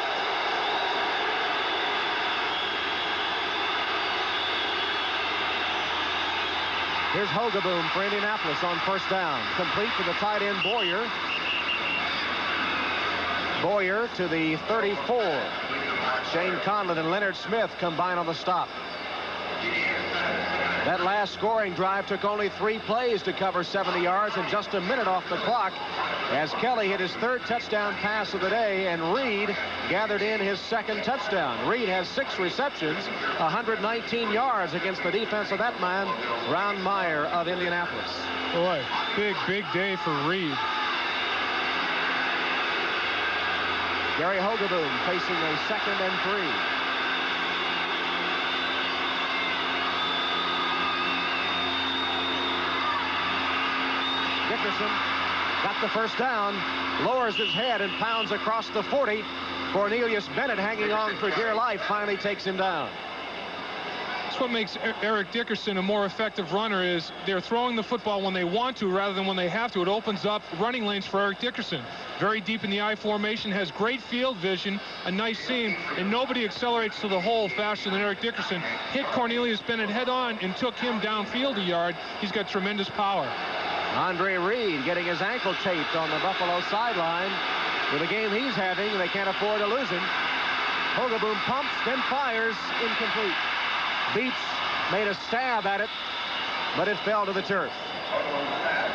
Here's Hogeboom for Indianapolis on first down. Complete to the tight end, Boyer. Boyer to the 34. Shane Conlon and Leonard Smith combine on the stop. That last scoring drive took only 3 plays to cover 70 yards and just a minute off the clock as Kelly hit his 3rd touchdown pass of the day, and Reed gathered in his 2nd touchdown. Reed has 6 receptions, 119 yards against the defense of that man, Ron Meyer of Indianapolis. Boy, big day for Reed. Gary Hogeboom facing a 2nd and 3. Dickerson got the first down, lowers his head and pounds across the 40. Cornelius Bennett, hanging on for dear life, finally takes him down. That's what makes Eric Dickerson a more effective runner, is they're throwing the football when they want to rather than when they have to. It opens up running lanes for Eric Dickerson. Very deep in the I formation, has great field vision, a nice seam, and nobody accelerates to the hole faster than Eric Dickerson. Hit Cornelius Bennett head on and took him downfield a yard. He's got tremendous power. Andre Reed getting his ankle taped on the Buffalo sideline. With the game he's having, they can't afford to lose him. Hogeboom pumps, then fires, incomplete. Beach made a stab at it, but it fell to the turf.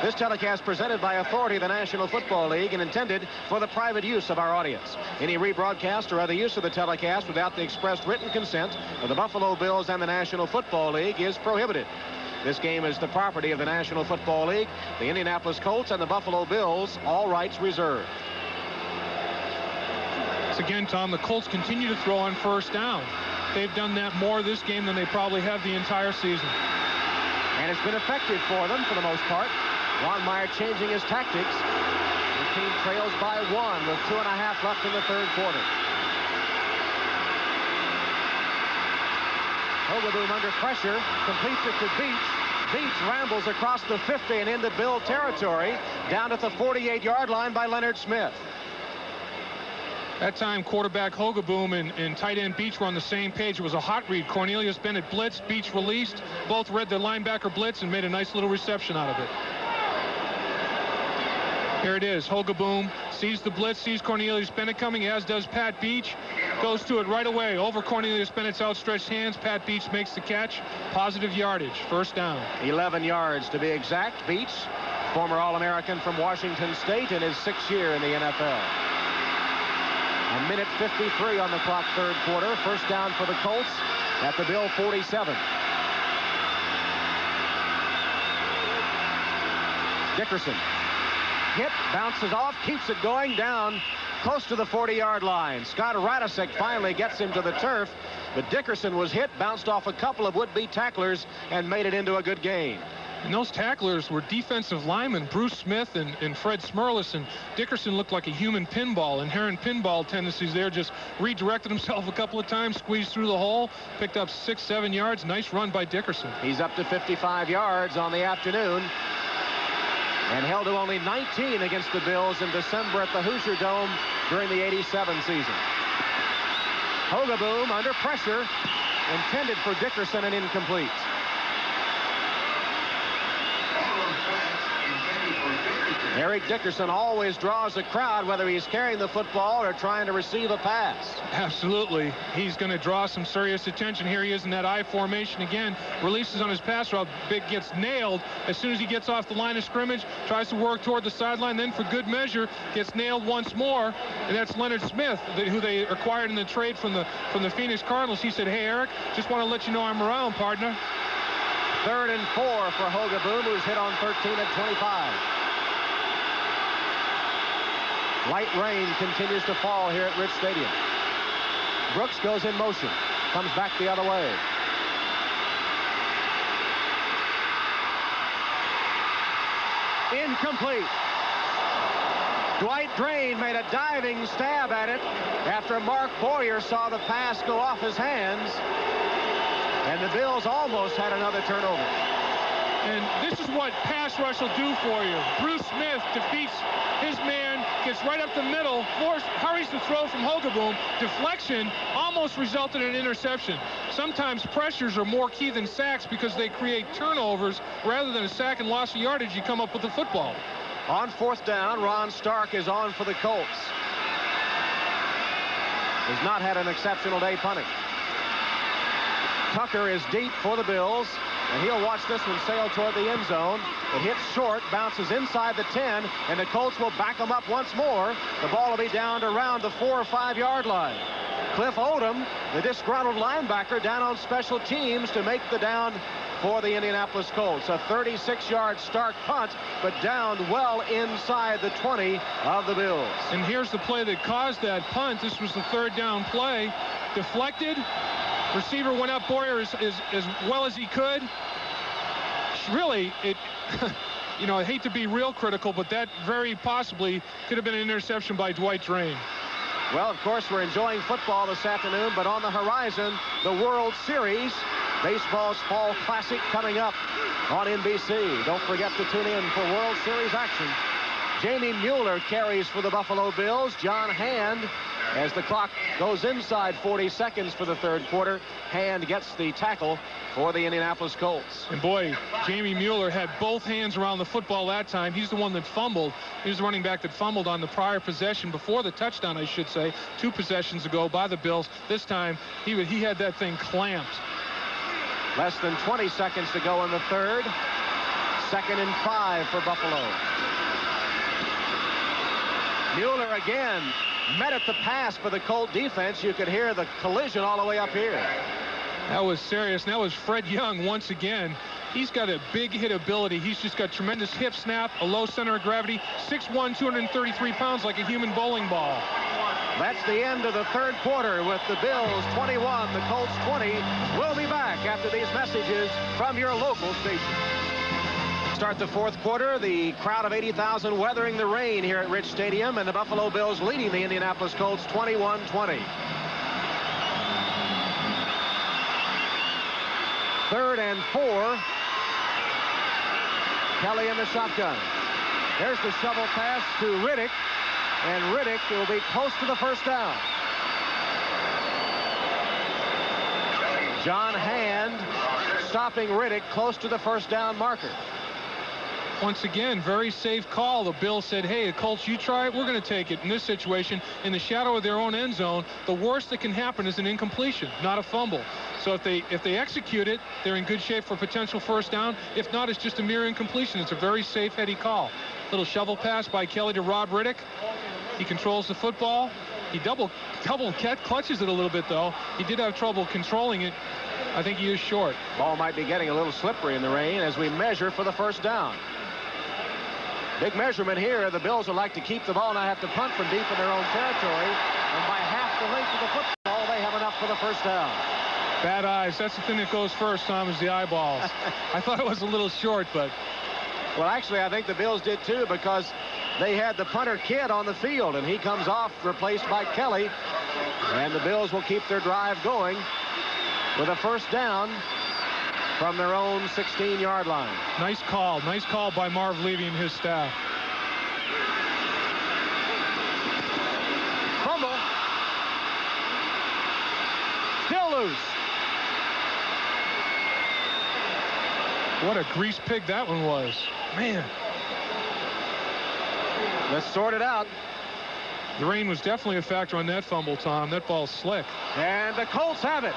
This telecast presented by authority of the National Football League and intended for the private use of our audience. Any rebroadcast or other use of the telecast without the expressed written consent of the Buffalo Bills and the National Football League is prohibited. This game is the property of the National Football League, the Indianapolis Colts, and the Buffalo Bills, all rights reserved. Once again, Tom, the Colts continue to throw on first down. They've done that more this game than they probably have the entire season. And it's been effective for them for the most part. Ron Meyer changing his tactics. The team trails by 1 with 2.5 left in the third quarter. Hogeboom under pressure, completes it to Beach. Beach rambles across the 50 and into Bill territory, down at the 48-yard line by Leonard Smith. That time, quarterback Hogeboom and tight end Beach were on the same page. It was a hot read. Cornelius Bennett blitzed, Beach released. Both read the linebacker blitz and made a nice little reception out of it. Here it is. Hogeboom sees the blitz, sees Cornelius Bennett coming, as does Pat Beach. Goes to it right away over Cornelius Bennett's outstretched hands. Pat Beach makes the catch. Positive yardage. First down. 11 yards to be exact. Beach, former All-American from Washington State in his 6th year in the NFL. A minute 53 on the clock, third quarter. First down for the Colts at the Bill 47. Dickerson. Hit, bounces off, keeps it going down close to the 40-yard line. Scott Radisek finally gets him to the turf, but Dickerson was hit, bounced off a couple of would-be tacklers, and made it into a good gain. And those tacklers were defensive linemen, Bruce Smith and Fred Smerlis, and Dickerson looked like a human pinball. Inherent pinball tendencies there, just redirected himself a couple of times, squeezed through the hole, picked up 6-7 yards. Nice run by Dickerson. He's up to 55 yards on the afternoon and held to only 19 against the Bills in December at the Hoosier Dome during the '87 season. Hogeboom under pressure, intended for Dickerson and incomplete. Eric Dickerson always draws a crowd, whether he's carrying the football or trying to receive a pass. Absolutely. He's going to draw some serious attention. Here he is in that I formation again. Releases on his pass route. Big gets nailed as soon as he gets off the line of scrimmage. Tries to work toward the sideline. Then for good measure gets nailed once more. And that's Leonard Smith, who they acquired in the trade from the Phoenix Cardinals. He said, "Hey, Eric, just want to let you know I'm around, partner." 3rd and 4 for Hogeboom, who's hit on 13 at 25. Light rain continues to fall here at Rich Stadium. Brooks goes in motion, comes back the other way. Incomplete. Dwight Drain made a diving stab at it after Mark Boyer saw the pass go off his hands, and the Bills almost had another turnover. And this is what pass rush will do for you. Bruce Smith defeats his man, gets right up the middle, hurries the throw from Hogeboom. Deflection almost resulted in an interception. Sometimes pressures are more key than sacks because they create turnovers. Rather than a sack and loss of yardage, you come up with the football. On 4th down, Ron Stark is on for the Colts. Has not had an exceptional day punting. Tucker is deep for the Bills, and he'll watch this one sail toward the end zone. It hits short, bounces inside the 10, and the Colts will back them up once more. The ball will be down to around the 4 or 5 yard line. Cliff Odom, the disgruntled linebacker, down on special teams to make the down for the Indianapolis Colts. A 36-yard Stark punt, but down well inside the 20 of the Bills. And here's the play that caused that punt. This was the 3rd down play. Deflected. Receiver went up Boyer as well as he could. Really, you know, I hate to be real critical, but that very possibly could have been an interception by Dwight Drain. Well, of course, we're enjoying football this afternoon, but on the horizon, the World Series. Baseball's Fall Classic coming up on NBC. Don't forget to tune in for World Series action. Jamie Mueller carries for the Buffalo Bills. John Hand, as the clock goes inside 40 seconds for the third quarter, Hand gets the tackle for the Indianapolis Colts. And boy, Jamie Mueller had both hands around the football that time. He's the one that fumbled. He was the running back that fumbled on the prior possession, before the touchdown, I should say, 2 possessions ago by the Bills. This time, he had that thing clamped. Less than 20 seconds to go in the third. 2nd and 5 for Buffalo. Mueller again met at the pass for the Colt defense. You could hear the collision all the way up here. That was serious. And that was Fred Young once again. He's got a big hit ability. He's just got tremendous hip snap, a low center of gravity, 6'1", 233 pounds, like a human bowling ball. That's the end of the third quarter with the Bills 21, the Colts 20. We'll be back after these messages from your local station. Start the fourth quarter. The crowd of 80,000 weathering the rain here at Rich Stadium, and the Buffalo Bills leading the Indianapolis Colts 21-20. 3rd and 4. Kelly in the shotgun. There's the shovel pass to Riddick, and Riddick will be close to the first down. John Hand stopping Riddick close to the first down marker. Once again, very safe call. The Bills said, hey, the Colts, you try it, we're going to take it. In this situation, in the shadow of their own end zone, the worst that can happen is an incompletion, not a fumble. So if they execute it, they're in good shape for potential first down. If not, it's just a mere incompletion. It's a very safe, heady call. Little shovel pass by Kelly to Rob Riddick. He controls the football. He double clutches it a little bit, though. He did have trouble controlling it. I think he is short. Ball might be getting a little slippery in the rain as we measure for the first down. Big measurement here. The Bills would like to keep the ball, not have to punt from deep in their own territory. And by half the length of the football, they have enough for the first down. Bad eyes. That's the thing that goes first, Tom, is the eyeballs. I thought it was a little short, but... Well, actually, I think the Bills did, too, because they had the punter Kidd on the field, and he comes off, replaced by Kelly. And the Bills will keep their drive going with a first down from their own 16-yard line. Nice call by Marv Levy and his staff. Fumble. Still loose. What a grease pig that one was. Man. Let's sort it out. The rain was definitely a factor on that fumble, Tom. That ball's slick. And the Colts have it.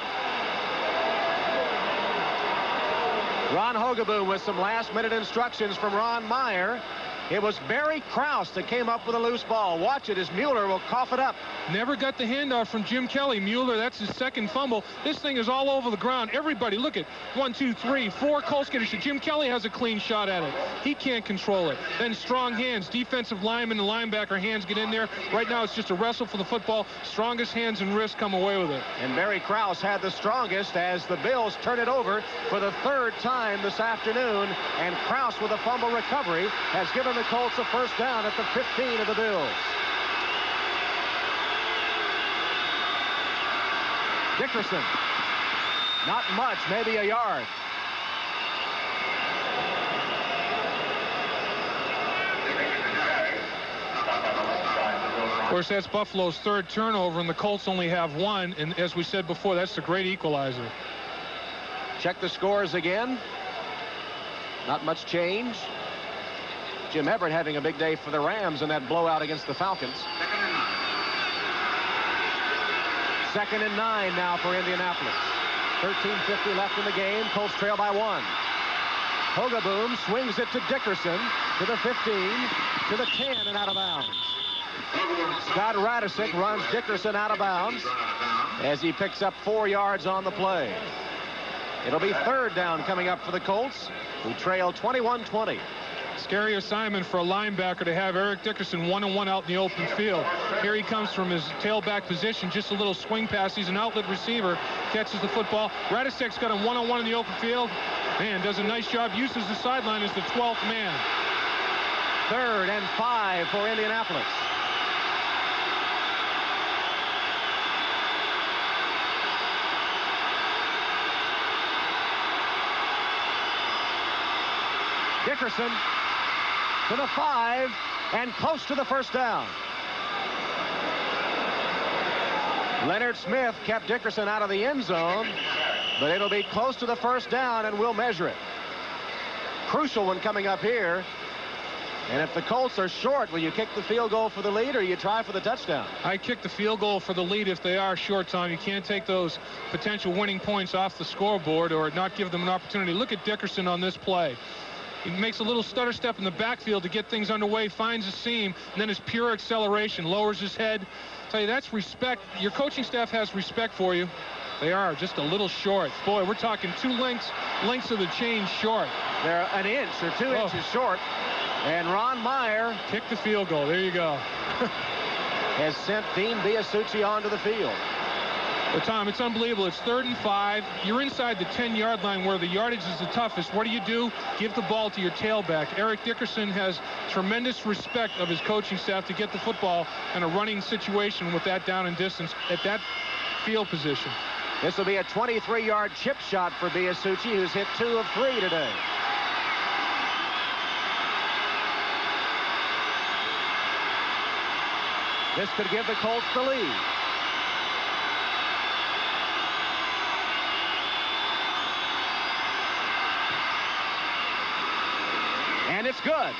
Ron Hogaboom with some last-minute instructions from Ron Meyer. It was Barry Krause that came up with a loose ball. Watch it as Mueller will cough it up. Never got the handoff from Jim Kelly. Mueller, that's his second fumble. This thing is all over the ground. Everybody, look at 1, 2, 3, 4 Colts get it. Jim Kelly has a clean shot at it. He can't control it. Then strong hands. Defensive lineman and linebacker hands get in there. Right now, it's just a wrestle for the football. Strongest hands and wrists come away with it. And Barry Krause had the strongest as the Bills turn it over for the third time this afternoon. And Krause with a fumble recovery has given the Colts a first down at the 15 of the Bills. Dickerson. Not much, maybe a yard. Of course, that's Buffalo's third turnover, and the Colts only have one. And as we said before, that's the great equalizer. Check the scores again. Not much change. Jim Everett having a big day for the Rams in that blowout against the Falcons. 2nd and 9 now for Indianapolis. 13:50 left in the game. Colts trail by 1. Hogaboom swings it to Dickerson, to the 15, to the 10, and out of bounds. Scott Radisick runs Dickerson out of bounds as he picks up 4 yards on the play. It'll be third down coming up for the Colts, who trail 21-20. Scary assignment for a linebacker to have Eric Dickerson one-on-one out in the open field. Here he comes from his tailback position, just a little swing pass. He's an outlet receiver, catches the football. Radisick's got him one-on-one in the open field. Man, does a nice job, uses the sideline as the 12th man. 3rd and 5 for Indianapolis. Dickerson to the 5 and close to the first down. Leonard Smith kept Dickerson out of the end zone, but it'll be close to the first down, and we'll measure it. Crucial one coming up here. And if the Colts are short, will you kick the field goal for the lead, or you try for the touchdown? I kick the field goal for the lead if they are short, Tom. You can't take those potential winning points off the scoreboard or not give them an opportunity. Look at Dickerson on this play. He makes a little stutter step in the backfield to get things underway, finds a seam, and then his pure acceleration, lowers his head. I tell you, that's respect. Your coaching staff has respect for you. They are just a little short. Boy, we're talking 2 lengths of the chain short. They're an inch or 2 inches short. And Ron Meyer, kick the field goal. There you go. has sent Dean Biasucci onto the field. Well, Tom, it's unbelievable. It's 3rd and 5. You're inside the 10-yard line where the yardage is the toughest. What do? Give the ball to your tailback. Eric Dickerson has tremendous respect of his coaching staff to get the football in a running situation with that down and distance at that field position. This will be a 23-yard chip shot for Biasucci, who's hit 2 of 3 today. This could give the Colts the lead. And it's good.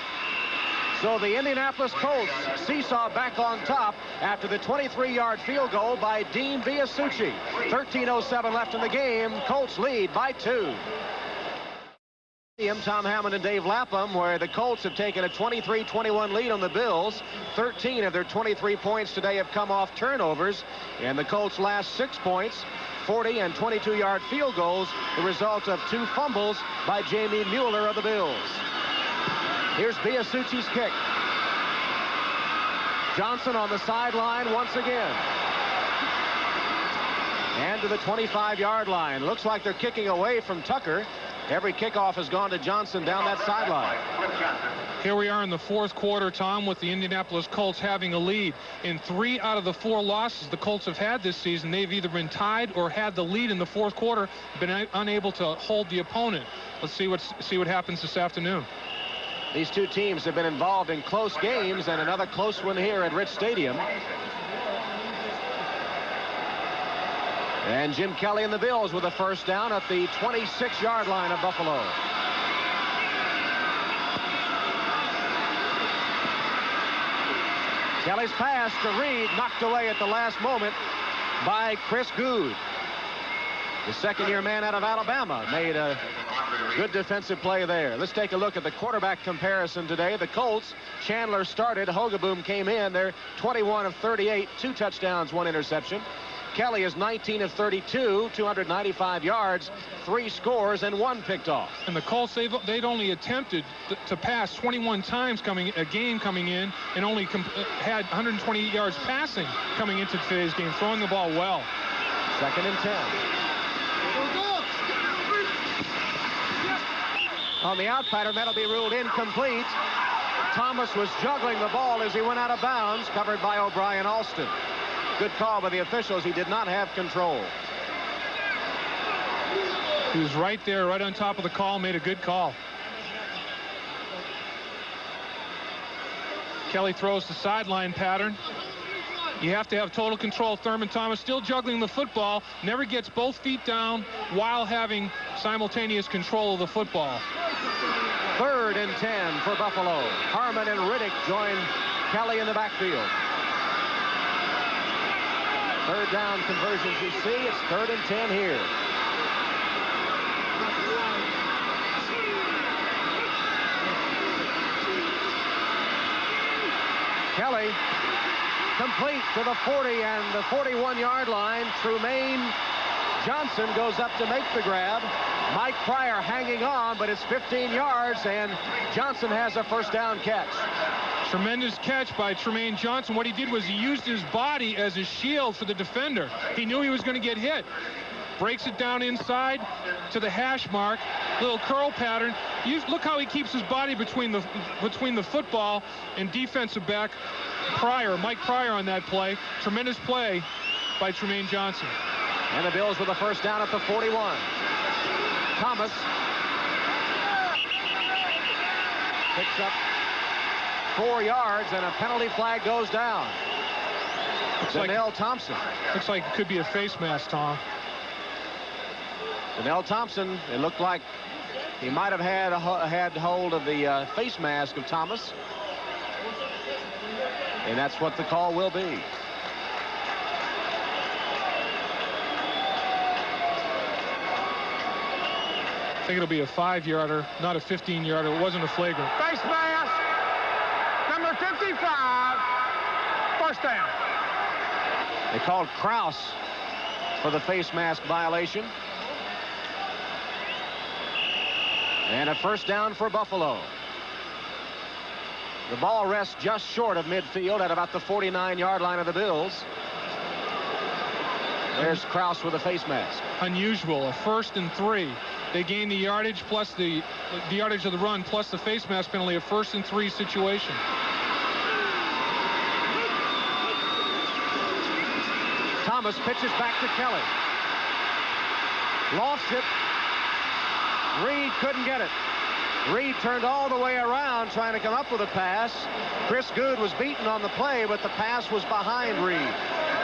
So the Indianapolis Colts seesaw back on top after the 23-yard field goal by Dean Biasucci. 13:07 left in the game. Colts lead by 2. Tom Hammond and Dave Lapham, where the Colts have taken a 23-21 lead on the Bills. 13 of their 23 points today have come off turnovers, and the Colts' last 6 points, 40 and 22-yard field goals, the result of 2 fumbles by Jamie Mueller of the Bills. Here's Biasucci's kick. Johnson on the sideline once again. And to the 25-yard line. Looks like they're kicking away from Tucker. Every kickoff has gone to Johnson down that sideline. Here we are in the 4th quarter, Tom, with the Indianapolis Colts having a lead. In 3 out of the 4 losses the Colts have had this season, they've either been tied or had the lead in the 4th quarter, been unable to hold the opponent. Let's see what happens this afternoon. These 2 teams have been involved in close games, and another close one here at Rich Stadium. And Jim Kelly and the Bills with a first down at the 26-yard line of Buffalo. Kelly's pass to Reed, knocked away at the last moment by Chris Good. The second-year man out of Alabama made a good defensive play there. Let's take a look at the quarterback comparison today. The Colts, Chandler started. Hogeboom came in. They're 21 of 38, 2 touchdowns, 1 interception. Kelly is 19 of 32, 295 yards, 3 scores, and 1 picked off. And the Colts, they'd only attempted to pass 21 times a game coming in, and only had 128 yards passing coming into today's game, throwing the ball well. 2nd and 10. On the out pattern, that'll be ruled incomplete. Thomas was juggling the ball as he went out of bounds, covered by O'Brien Alston. Good call by the officials. He did not have control. He was right there, right on top of the call, made a good call. Kelly throws the sideline pattern. You have to have total control. Thurman Thomas still juggling the football, never gets both feet down while having simultaneous control of the football. 3rd and 10 for Buffalo. Harmon and Riddick join Kelly in the backfield. 3rd down conversions you see. It's 3rd and 10 here. Kelly complete to the 40 and the 41-yard line. Trumaine Johnson goes up to make the grab. Mike Pryor hanging on, but it's 15 yards, and Johnson has a first down catch. Tremendous catch by Trumaine Johnson. What he did was he used his body as a shield for the defender. He knew he was going to get hit. breaks it down inside to the hash mark, little curl pattern. Look how he keeps his body between the football and defensive back Mike Pryor on that play. Tremendous play by Tremaine Johnson. And the Bills with a first down at the 41. Thomas picks up 4 yards, and a penalty flag goes down. Donnell Thompson. Looks like it could be a face mask, Tom. Donnell Thompson, it looked like he might have had hold of the face mask of Thomas. And that's what the call will be. I think it'll be a 5-yarder, not a 15-yarder. It wasn't a flagrant. Face mask, number 55, first down. They called Kraus for the face mask violation. And a first down for Buffalo. The ball rests just short of midfield at about the 49-yard line of the Bills. There's Kraus with a face mask. Unusual, a 1st and 3. They gain the yardage plus the yardage of the run plus the face mask penalty, a 1st and 3 situation. Thomas pitches back to Kelly. Lost it. Reed couldn't get it. Reed turned all the way around trying to come up with a pass. Chris Good was beaten on the play, but the pass was behind Reed.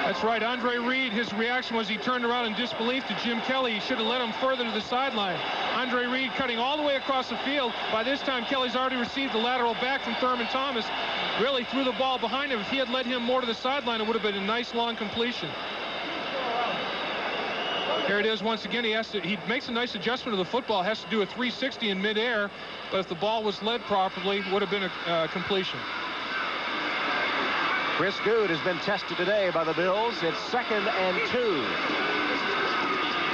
That's right. Andre Reed, his reaction was he turned around in disbelief to Jim Kelly. He should have led him further to the sideline. Andre Reed cutting all the way across the field. By this time, Kelly's already received the lateral back from Thurman Thomas. Really threw the ball behind him. If he had led him more to the sideline, it would have been a nice long completion. Here it is once again. He makes a nice adjustment to the football. Has to do a 360 in midair, but if the ball was led properly, would have been a completion. Chris Good has been tested today by the Bills. It's 2nd and 2.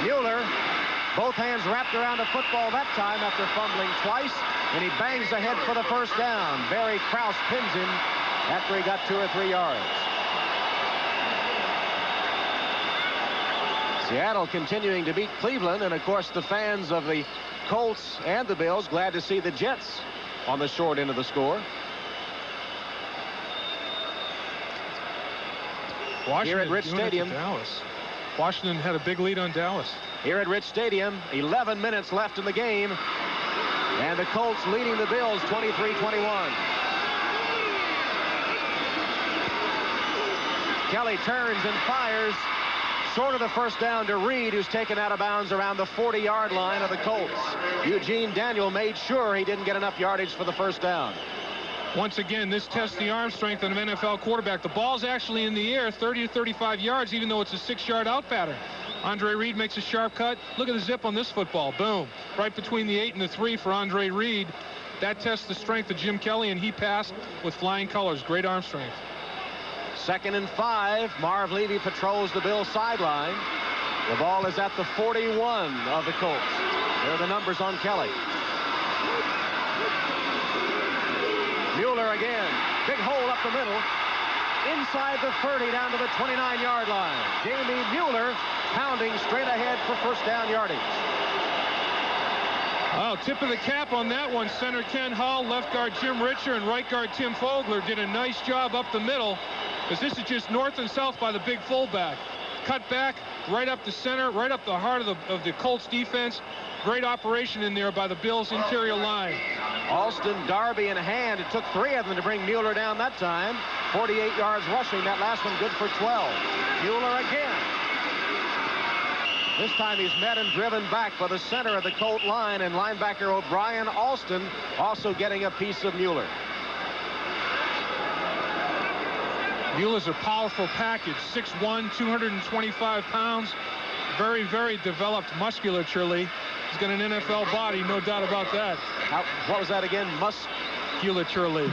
Mueller, both hands wrapped around a football that time after fumbling twice, and he bangs ahead for the first down. Barry Krause pins him after he got 2 or 3 yards. Seattle continuing to beat Cleveland, and of course the fans of the Colts and the Bills glad to see the Jets on the short end of the score. Washington here at Rich Stadium. Washington had a big lead on Dallas. Here at Rich Stadium, 11 minutes left in the game, and the Colts leading the Bills 23-21. Kelly turns and fires. Short of the first down to Reed, who's taken out of bounds around the 40-yard line of the Colts. Eugene Daniel made sure he didn't get enough yardage for the first down. Once again, this tests the arm strength of an NFL quarterback. The ball's actually in the air 30 to 35 yards, even though it's a 6-yard out pattern. Andre Reed makes a sharp cut. Look at the zip on this football. Boom. Right between the 8 and the 3 for Andre Reed. That tests the strength of Jim Kelly, and he passed with flying colors. Great arm strength. 2nd and 5. Marv Levy patrols the Bills sideline. The ball is at the 41 of the Colts. There are the numbers on Kelly. Mueller again. Big hole up the middle. Inside the 30 down to the 29-yard line. Jamie Mueller pounding straight ahead for first down yardage. Oh, tip of the cap on that one. Center Ken Hull, left guard Jim Richer, and right guard Tim Fogler did a nice job up the middle, because this is just north and south by the big fullback. Cut back, right up the center, right up the heart of the Colts defense. Great operation in there by the Bills' interior line. Alston, Darby in hand. It took 3 of them to bring Mueller down that time. 48 yards rushing. That last one good for 12. Mueller again. This time he's met and driven back by the center of the Colt line, and linebacker O'Brien Alston also getting a piece of Mueller. Mueller's a powerful package. 6'1", 225 pounds. Very, very developed musculaturely. He's got an NFL body, no doubt about that. What was that again? Musculaturely.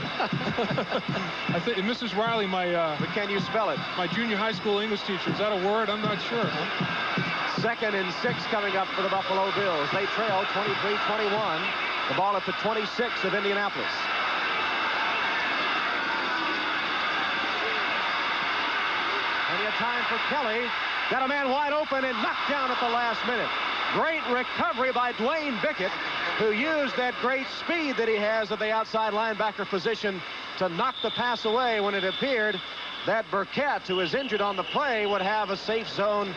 I think Mrs. Riley, but can you spell it? My junior high school English teacher. Is that a word? I'm not sure. Huh? 2nd and 6 coming up for the Buffalo Bills. They trail 23-21. The ball at the 26 of Indianapolis. Plenty of time for Kelly. Got a man wide open and knocked down at the last minute. Great recovery by Dwayne Bickett, who used that great speed that he has at the outside linebacker position to knock the pass away when it appeared that Burkett, who is injured on the play, would have a safe zone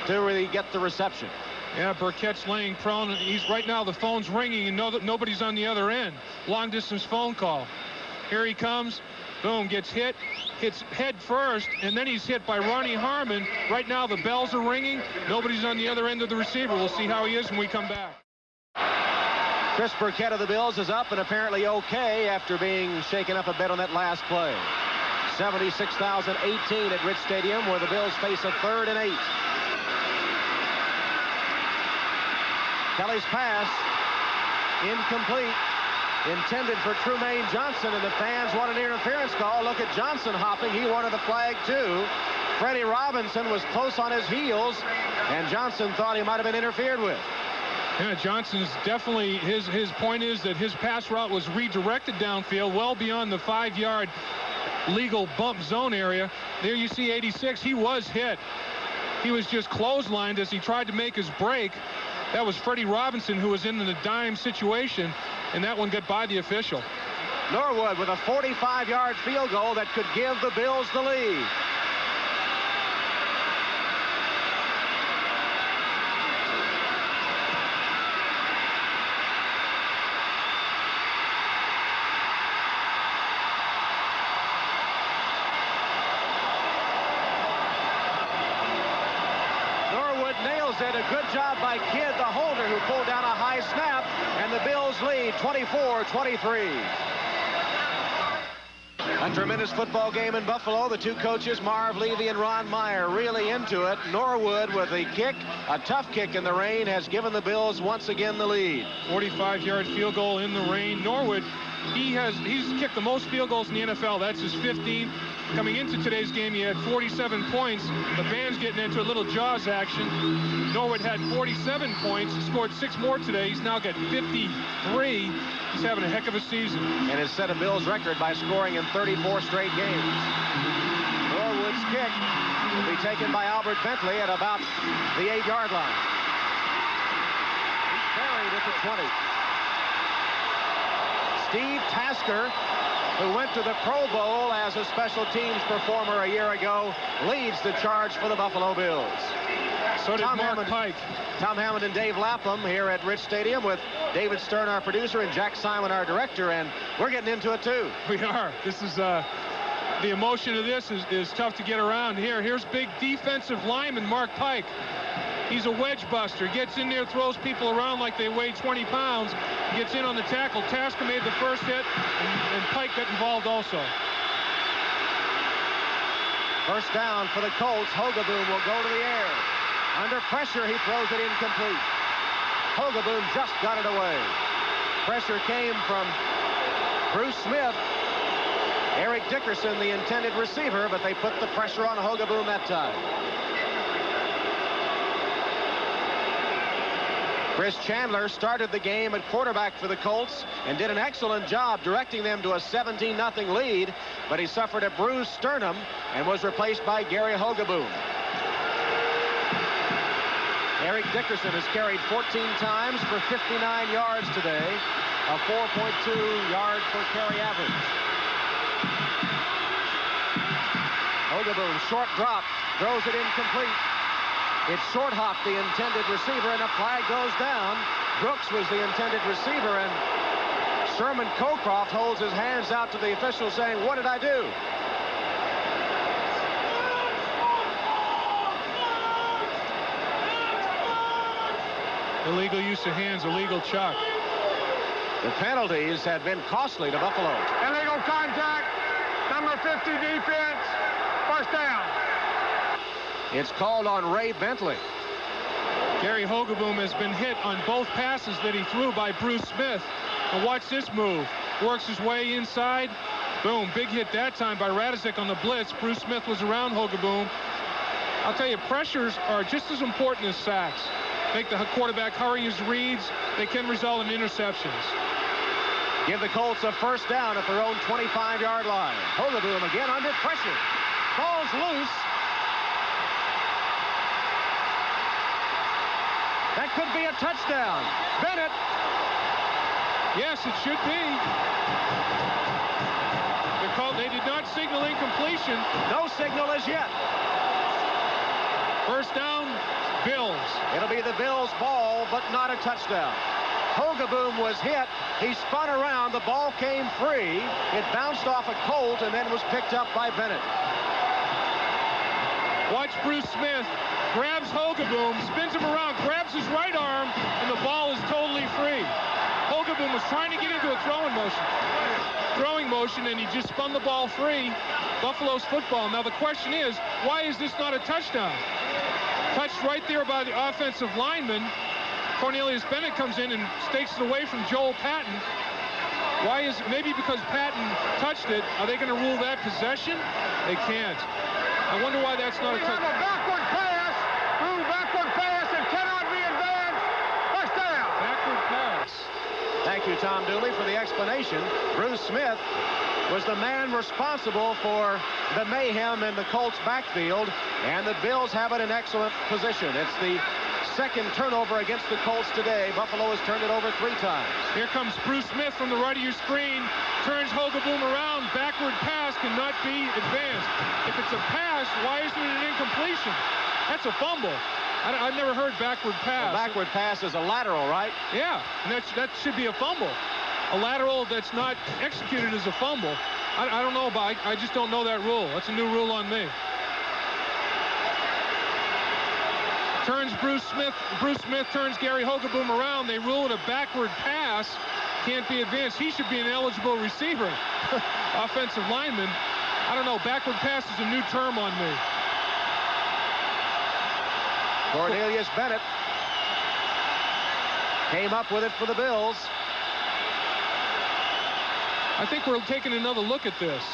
to really get the reception. Yeah, Burkett's laying prone. He's right now, the phone's ringing and nobody's on the other end. Long distance phone call. Here he comes. Boom, gets hit, hits head first, and then he's hit by Ronnie Harmon. Right now the bells are ringing. Nobody's on the other end of the receiver. We'll see how he is when we come back. Chris Burkett of the Bills is up and apparently okay after being shaken up a bit on that last play. 76,018 at Rich Stadium, where the Bills face a 3rd and 8. Kelly's pass incomplete, intended for Trumaine Johnson, and the fans want an interference call. Look at Johnson hopping. He wanted a flag too. Freddie Robinson was close on his heels, and Johnson thought he might have been interfered with. Yeah, Johnson's definitely, his point is that his pass route was redirected downfield well beyond the 5-yard legal bump zone area. There you see 86. He was hit. He was just clotheslined as he tried to make his break. That was Freddie Robinson, who was in the dime situation, and that one got by the official. Norwood with a 45-yard field goal that could give the Bills the lead. It. A good job by Kidd, the holder, who pulled down a high snap, and the Bills lead 24-23. A tremendous football game in Buffalo. The two coaches, Marv Levy and Ron Meyer, really into it. Norwood with a kick, a tough kick in the rain, has given the Bills once again the lead. 45-yard field goal in the rain. Norwood, he's kicked the most field goals in the NFL. That's his 15th. Coming into today's game, he had 47 points. The band's getting into a little Jaws action. Norwood had 47 points, scored 6 more today. He's now got 53. He's having a heck of a season. And has set a Bills record by scoring in 34 straight games. Norwood's kick will be taken by Albert Bentley at about the 8-yard line. He's carried at the 20. Steve Tasker, who went to the Pro Bowl as a special teams performer a year ago, leads the charge for the Buffalo Bills. So did Mark Pike. Tom Hammond and Dave Lapham here at Rich Stadium with David Stern, our producer, and Jack Simon, our director, and we're getting into it too. We are. This is the emotion of this is tough to get around here. Here's big defensive lineman Mark Pike. He's a wedge buster. Gets in there, throws people around like they weigh 20 pounds. Gets in on the tackle. Tasker made the first hit, and Pike got involved also. First down for the Colts. Hogaboom will go to the air. Under pressure, he throws it incomplete. Hogaboom just got it away. Pressure came from Bruce Smith. Eric Dickerson, the intended receiver, but they put the pressure on Hogaboom that time. Chris Chandler started the game at quarterback for the Colts and did an excellent job directing them to a 17-0 lead, but he suffered a bruised sternum and was replaced by Gary Hogaboom. Eric Dickerson has carried 14 times for 59 yards today, a 4.2 yard per carry average. Hogaboom, short drop, throws it incomplete. It's short hop, the intended receiver, and a flag goes down. Brooks was the intended receiver, and Sherman Cocroft holds his hands out to the official saying, "What did I do?" Illegal use of hands, illegal chuck. The penalties have been costly to Buffalo. Illegal contact, number 50 defense, first down. It's called on Ray Bentley. Gary Hogaboom has been hit on both passes that he threw by Bruce Smith. And watch this move. Works his way inside. Boom, big hit that time by Radisek on the blitz. Bruce Smith was around Hogaboom. I'll tell you, pressures are just as important as sacks. Make the quarterback hurry his reads. They can result in interceptions. Give the Colts a first down at their own 25-yard line. Hogaboom again under pressure. Ball's loose. That could be a touchdown. Bennett. Yes, it should be. They did not signal incompletion. No signal as yet. First down, Bills. It'll be the Bills' ball, but not a touchdown. Hogeboom was hit. He spun around. The ball came free. It bounced off a Colt and then was picked up by Bennett. Watch Bruce Smith. Grabs Hogeboom, spins him around, grabs his right arm, and the ball is totally free. Hogeboom was trying to get into a throwing motion, and he just spun the ball free. Buffalo's football. Now the question is, why is this not a touchdown? Touched right there by the offensive lineman. Cornelius Bennett comes in and stakes it away from Joel Patton. Why is, maybe because Patton touched it, are they going to rule that possession? They can't. I wonder why that's not a touchdown. We have a backward pass. Backward pass and cannot be advanced. First down. Backward pass. Thank you, Tom Dooley, for the explanation. Bruce Smith was the man responsible for the mayhem in the Colts backfield, and the Bills have it in excellent position. It's the second turnover against the Colts today. Buffalo has turned it over 3 times. Here comes Bruce Smith from the right of your screen. Turns Hogeboom around. Backward pass cannot be advanced. If it's a pass, why isn't it an incompletion? That's a fumble. I've never heard backward pass. A backward pass is a lateral, right? Yeah, and that should be a fumble. A lateral that's not executed is a fumble. I don't know about. I just don't know that rule. That's a new rule on me. Turns Bruce Smith. Bruce Smith turns Gary Hogeboom around. They rule it a backward pass. Can't be advanced. He should be an eligible receiver. Offensive lineman. I don't know. Backward pass is a new term on me. Cornelius Bennett came up with it for the Bills. I think we're taking another look at this.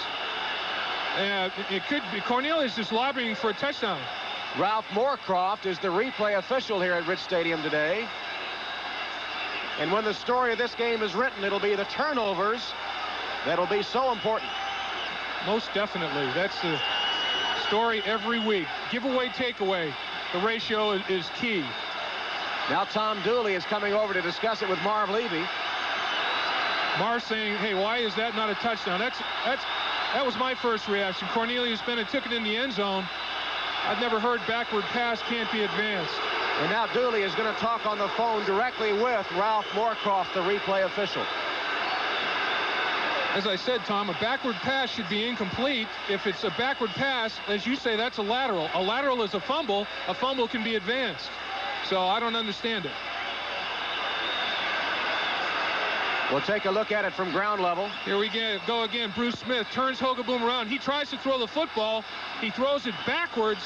It could be Cornelius just lobbying for a touchdown. Ralph Moorcroft is the replay official here at Rich Stadium today. And when the story of this game is written, it'll be the turnovers that'll be so important. Most definitely. That's the story every week. Giveaway, takeaway. The ratio is key. Now Tom Dooley is coming over to discuss it with Marv Levy. Marv saying, hey, why is that not a touchdown? That was my first reaction. Cornelius Bennett took it in the end zone. I've never heard backward pass can't be advanced. And now Dooley is going to talk on the phone directly with Ralph Moorcroft, the replay official. As I said, Tom, a backward pass should be incomplete. If it's a backward pass, as you say, that's a lateral. A lateral is a fumble. A fumble can be advanced. So I don't understand it. We'll take a look at it from ground level. Here we go again. Bruce Smith turns Hogeboom around. He tries to throw the football. He throws it backwards.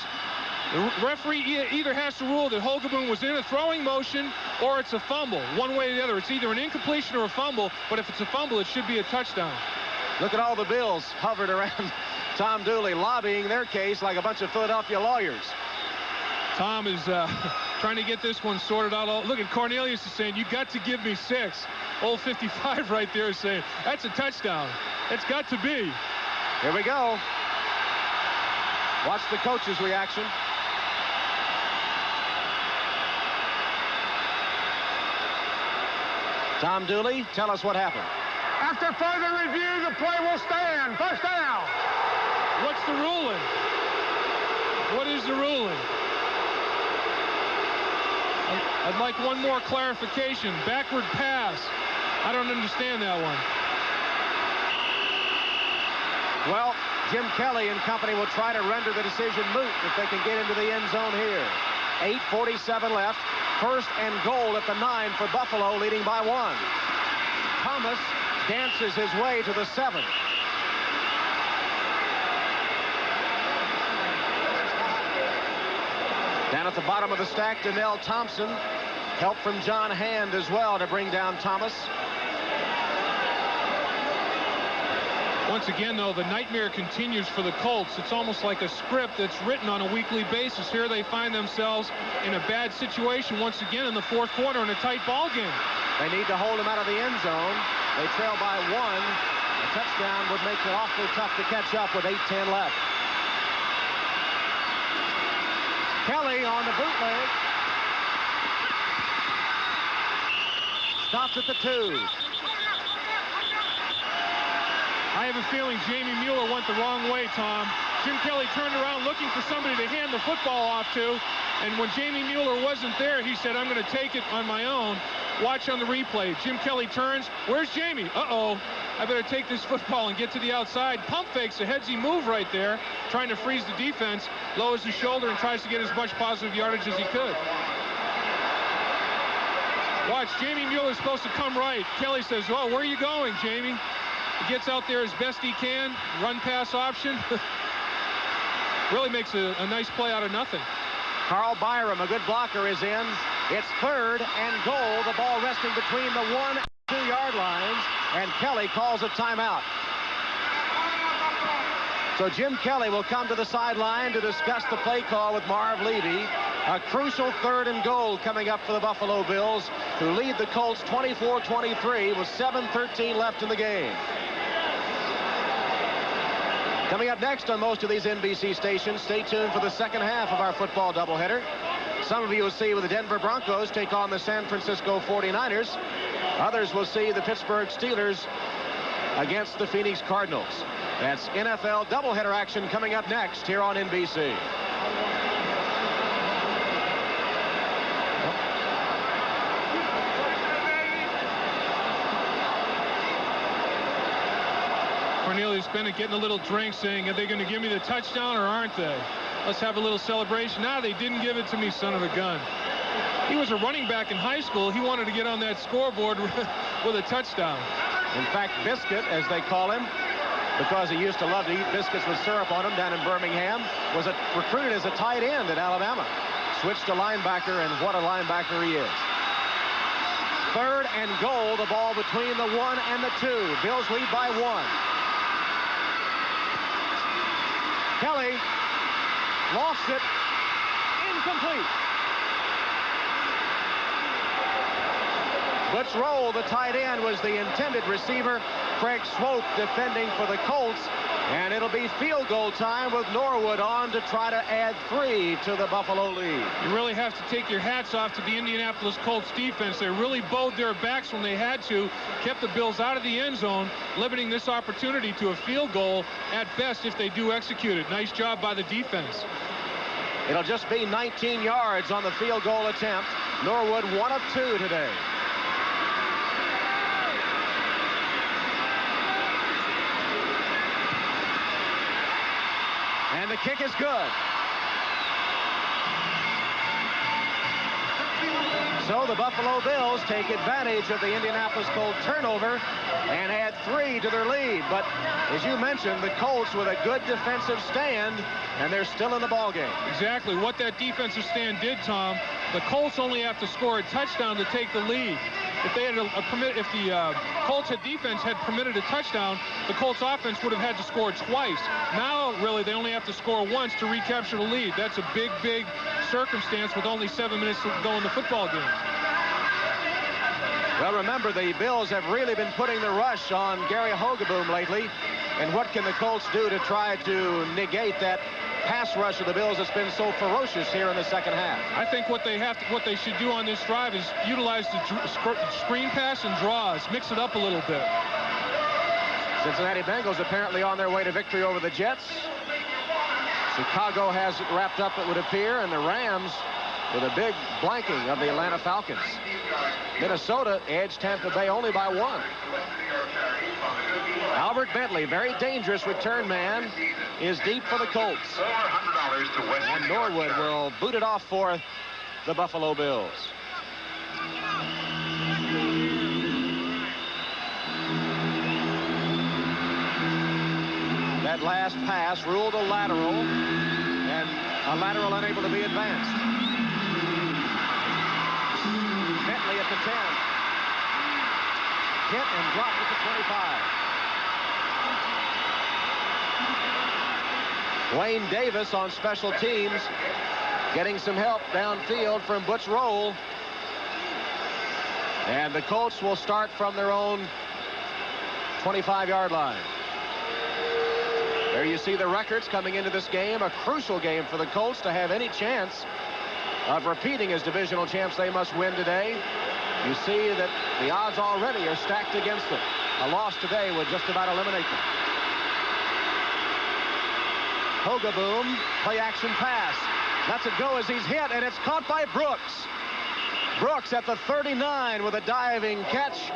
The referee either has to rule that Hogeboom was in a throwing motion or it's a fumble. One way or the other. It's either an incompletion or a fumble, but if it's a fumble, it should be a touchdown. Look at all the Bills hovered around Tom Dooley, lobbying their case like a bunch of Philadelphia lawyers. Tom is trying to get this one sorted out. Look at Cornelius is saying, you got to give me 6. Old 55 right there is saying, that's a touchdown. It's got to be. Here we go. Watch the coach's reaction. Tom Dooley, tell us what happened. After further review, the play will stand. First down. What's the ruling? What is the ruling? I'd like one more clarification. Backward pass. I don't understand that one. Well, Jim Kelly and company will try to render the decision moot if they can get into the end zone here. 8:47 left. First and goal at the 9 for Buffalo, leading by 1. Thomas dances his way to the 7. Down at the bottom of the stack, Donnell Thompson. Help from John Hand as well to bring down Thomas. Once again, though, the nightmare continues for the Colts. It's almost like a script that's written on a weekly basis. Here they find themselves in a bad situation once again in the fourth quarter in a tight ball game. They need to hold him out of the end zone. They trail by 1. A touchdown would make it awfully tough to catch up with 8:10 left. Kelly on the bootleg. stops at the 2. I have a feeling Jamie Mueller went the wrong way, Tom. Jim Kelly turned around looking for somebody to hand the football off to, and when Jamie Mueller wasn't there, he said, I'm going to take it on my own. Watch on the replay. Jim Kelly turns. Where's Jamie? Uh-oh. I better take this football and get to the outside. Pump fakes a headsy move right there, trying to freeze the defense, lowers his shoulder, and tries to get as much positive yardage as he could. Watch, Jamie Mueller's supposed to come right. Kelly says, oh, where are you going, Jamie? He gets out there as best he can, run-pass option. Really makes a nice play out of nothing. Carl Byram, a good blocker, is in. It's 3rd and goal. The ball resting between the 1 and 2-yard lines, and Kelly calls a timeout. So Jim Kelly will come to the sideline to discuss the play call with Marv Levy. A crucial 3rd and goal coming up for the Buffalo Bills, who lead the Colts 24-23 with 7:13 left in the game. Coming up next on most of these NBC stations, stay tuned for the second half of our football doubleheader. Some of you will see the Denver Broncos take on the San Francisco 49ers. Others will see the Pittsburgh Steelers against the Phoenix Cardinals. That's NFL doubleheader action coming up next here on NBC. Cornelius Bennett getting a little drink, saying, are they going to give me the touchdown or aren't they? Let's have a little celebration. Nah, they didn't give it to me, son of a gun. He was a running back in high school. He wanted to get on that scoreboard with a touchdown. In fact, Biscuit, as they call him, because he used to love to eat biscuits with syrup on them down in Birmingham, was recruited as a tight end at Alabama. Switched to linebacker, and what a linebacker he is. 3rd and goal, the ball between the 1 and the 2. Bills lead by 1. Kelly lost it. Incomplete. Butch Roll, the tight end, was the intended receiver. Craig Swope defending for the Colts. And it'll be field goal time with Norwood on to try to add 3 to the Buffalo lead. You really have to take your hats off to the Indianapolis Colts defense. They really bowed their backs when they had to, kept the Bills out of the end zone, limiting this opportunity to a field goal at best if they do execute it. Nice job by the defense. It'll just be 19 yards on the field goal attempt. Norwood 1 of 2 today. And the kick is good. So the Buffalo Bills take advantage of the Indianapolis Colts turnover and add 3 to their lead. But as you mentioned, the Colts with a good defensive stand, and they're still in the ballgame. Exactly what that defensive stand did, Tom. The Colts only have to score a touchdown to take the lead. If they had if the Colts defense had permitted a touchdown, the Colts offense would have had to score twice. Now, really, they only have to score once to recapture the lead. That's a big, big circumstance with only 7 minutes to go in the football game. Well, remember, the Bills have really been putting the rush on Gary Hogeboom lately. And what can the Colts do to try to negate that pass rush of the Bills that's been so ferocious here in the second half? I think what they should do on this drive is utilize the screen pass and draws, mix it up a little bit. Cincinnati Bengals apparently on their way to victory over the Jets. Chicago has it wrapped up, it would appear, and the Rams with a big blanking of the Atlanta Falcons. Minnesota edged Tampa Bay only by 1. Albert Bentley, very dangerous return man, is deep for the Colts. And Norwood will boot it off for the Buffalo Bills. That last pass ruled a lateral, and a lateral unable to be advanced. Bentley at the 10. Hit and dropped at the 25. Wayne Davis on special teams, getting some help downfield from Butch Roll. And the Colts will start from their own 25-yard line. There you see the records coming into this game, a crucial game for the Colts to have any chance of repeating as divisional champs. They must win today. you see that the odds already are stacked against them. A loss today would just about eliminate them. Hogaboom, play action pass. Lets it go as he's hit, and it's caught by Brooks. Brooks at the 39 with a diving catch.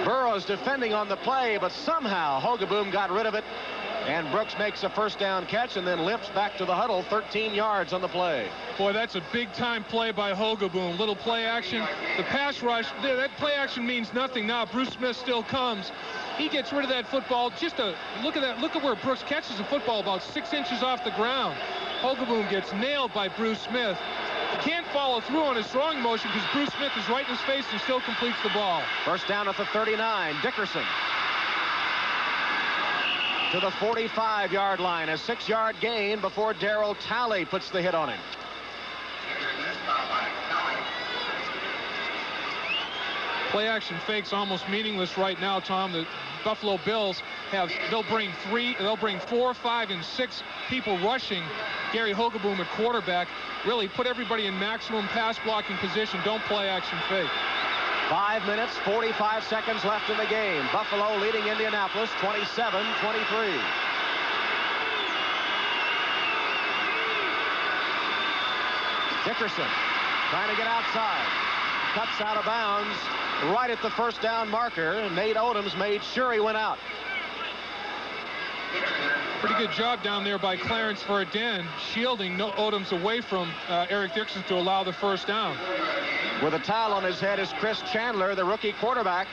Burrows defending on the play, but somehow Hogaboom got rid of it. And Brooks makes a first down catch and then limps back to the huddle, 13 yards on the play. Boy, that's a big-time play by Hogaboom. Little play action. The pass rush, that play action means nothing now. Bruce Smith still comes. He gets rid of that football. Look at that. Look at where Brooks catches the football about 6 inches off the ground. Hogaboom gets nailed by Bruce Smith. He can't follow through on his throwing motion because Bruce Smith is right in his face and still completes the ball. First down at the 39. Dickerson to the 45-yard line. A 6-yard gain before Darryl Talley puts the hit on him. Play action fake's almost meaningless right now, Tom. The Buffalo Bills they'll bring 4, 5, and 6 people rushing Gary Hogaboom at quarterback. Really put everybody in maximum pass blocking position. Don't play action fake. 5 minutes, 45 seconds left in the game. Buffalo leading Indianapolis 27-23. Dickerson trying to get outside. Cuts out of bounds right at the first down marker. Nate Odoms made sure he went out. Pretty good job down there by Clarence Verdin, shielding Odoms away from Eric Dixon to allow the first down. With a towel on his head is Chris Chandler, the rookie quarterback.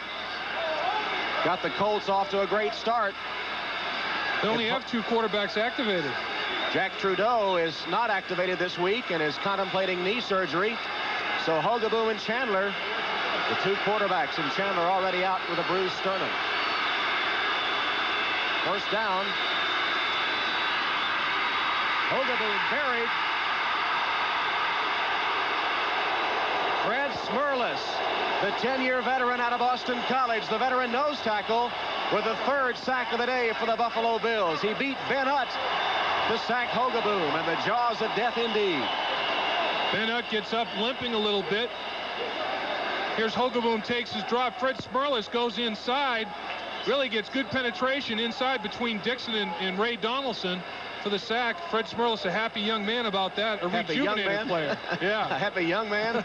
Got the Colts off to a great start. They only have 2 quarterbacks activated. Jack Trudeau is not activated this week and is contemplating knee surgery. So Hogaboom and Chandler, the 2 quarterbacks, and Chandler already out with a bruised sternum. First down. Hogaboom buried. Fred Smerlis, the 10-year veteran out of Boston College, the veteran nose tackle, with the 3rd sack of the day for the Buffalo Bills. He beat Ben Hutt to sack Hogaboom, and the jaws of death indeed. Ben Hutt gets up limping a little bit. Here's Hogaboom takes his drop. Fred Smerlis goes inside, really gets good penetration inside between Dixon and Ray Donaldson for the sack. Fred Smerlis, a happy young man about that, a rejuvenated player. Yeah. A happy young man.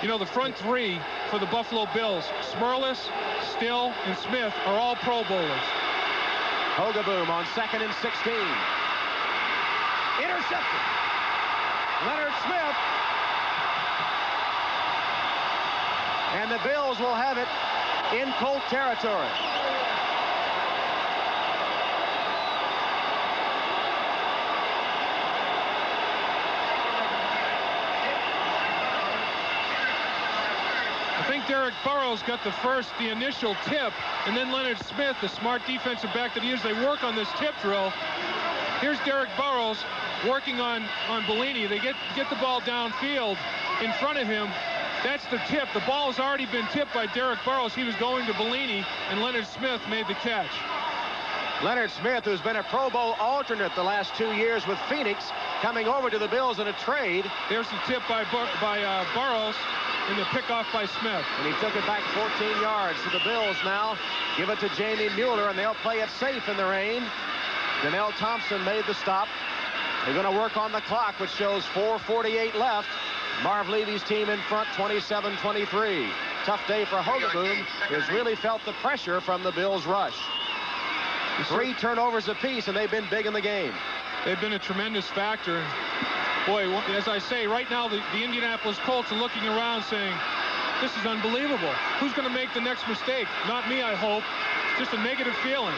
You know, the front 3 for the Buffalo Bills, Smerlis, Still, and Smith, are all Pro Bowlers. Hogaboom on 2nd and 16. Intercepted. Leonard Smith. And the Bills will have it in Colt territory. I think Derek Burrows got the initial tip, and then Leonard Smith, the smart defensive back that he is, they work on this tip drill. Here's Derek Burrows working on Bellini. They get the ball downfield in front of him. That's the tip. The ball has already been tipped by Derek Burrows. He was going to Bellini, and Leonard Smith made the catch. Leonard Smith, who's been a Pro Bowl alternate the last 2 years with Phoenix, coming over to the Bills in a trade. There's the tip by Burrows, and the pickoff by Smith. And he took it back 14 yards. So the Bills now give it to Jamie Mueller, and they'll play it safe in the rain. Donnell Thompson made the stop. They're going to work on the clock, which shows 4:48 left. Marv Levy's team in front, 27-23. Tough day for Hogaboom, who's really felt the pressure from the Bills' rush. 3 turnovers apiece, and they've been big in the game. They've been a tremendous factor. Boy, as I say, right now the Indianapolis Colts are looking around saying, this is unbelievable. Who's going to make the next mistake? Not me, I hope. Just a negative feeling.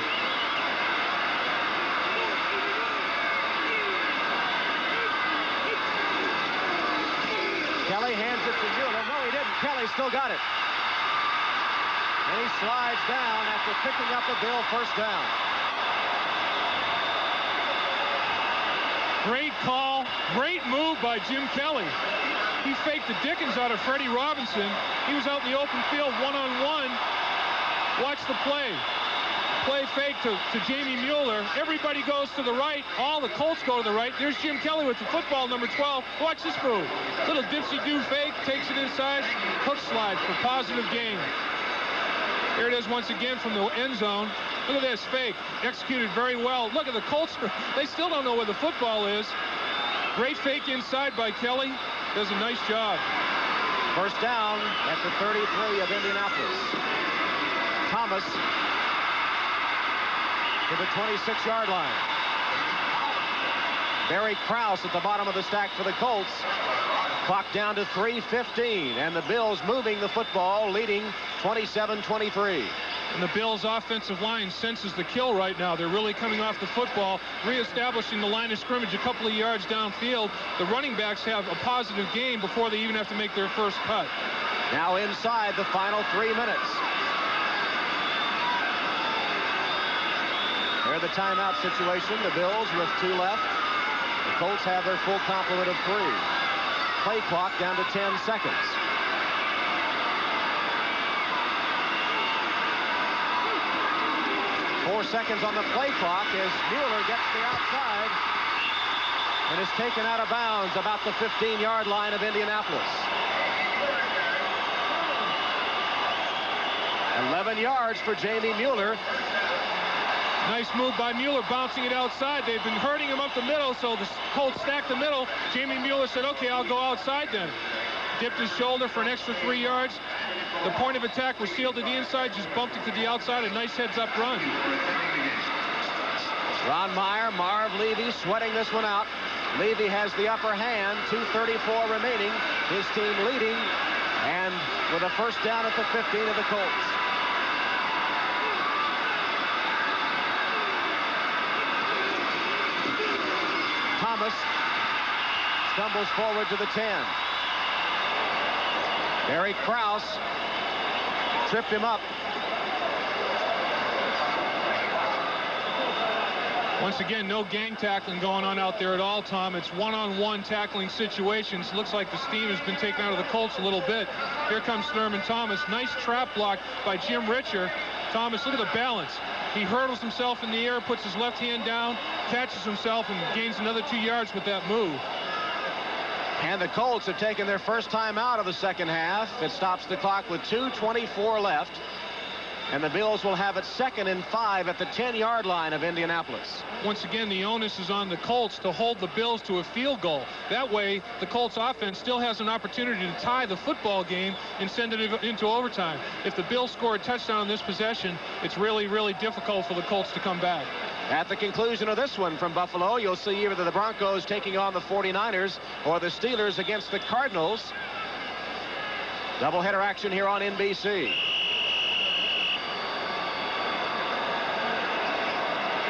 Kelly hands it to Mueller. No, he didn't. Kelly still got it. And he slides down after picking up a Bill first down. Great call. Great move by Jim Kelly. He faked the dickens out of Freddie Robinson. He was out in the open field one-on-one. Watch the play. play fake to Jamie Mueller. Everybody goes to the right. All the Colts go to the right. There's Jim Kelly with the football, number 12. Watch this move. Little dipsy-do fake, takes it inside. Hook slide for positive gain. Here it is once again from the end zone. Look at this fake. Executed very well. Look at the Colts. They still don't know where the football is. Great fake inside by Kelly. Does a nice job. First down at the 33 of Indianapolis. Thomas to the 26-yard line. Barry Krause at the bottom of the stack for the Colts. Clock down to 3:15, and the Bills moving the football, leading 27-23. And the Bills' offensive line senses the kill right now. They're really coming off the football, reestablishing the line of scrimmage a couple of yards downfield. The running backs have a positive gain before they even have to make their first cut. Now inside the final 3 minutes. They're the timeout situation. The Bills with 2 left. The Colts have their full complement of 3. Play clock down to 10 seconds. Four seconds on the play clock as Mueller gets the outside and is taken out of bounds about the 15-yard line of Indianapolis. 11 yards for Jamie Mueller. Nice move by Mueller, bouncing it outside. They've been hurting him up the middle, so the Colts stacked the middle. Jamie Mueller said, okay, I'll go outside then. Dipped his shoulder for an extra 3 yards. The point of attack was sealed to the inside, just bumped it to the outside. A nice heads-up run. Ron Meyer, Marv Levy sweating this one out. Levy has the upper hand, 2:34 remaining. His team leading, and with a first down at the 15 of the Colts. Thomas stumbles forward to the 10. Barry Krause tripped him up. Once again, no gang tackling going on out there at all, Tom. It's one-on-one tackling situations. Looks like the steam has been taken out of the Colts a little bit. Here comes Thurman Thomas. Nice trap block by Jim Richer. Thomas, look at the balance. He hurdles himself in the air, puts his left hand down, catches himself, and gains another 2 yards with that move. And the Colts have taken their first time out of the second half. It stops the clock with 2:24 left. And the Bills will have it 2nd and 5 at the 10-yard line of Indianapolis. Once again, the onus is on the Colts to hold the Bills to a field goal. That way, the Colts offense still has an opportunity to tie the football game and send it into overtime. If the Bills score a touchdown on this possession, it's really, really difficult for the Colts to come back. At the conclusion of this one from Buffalo, you'll see either the Broncos taking on the 49ers or the Steelers against the Cardinals. Doubleheader action here on NBC.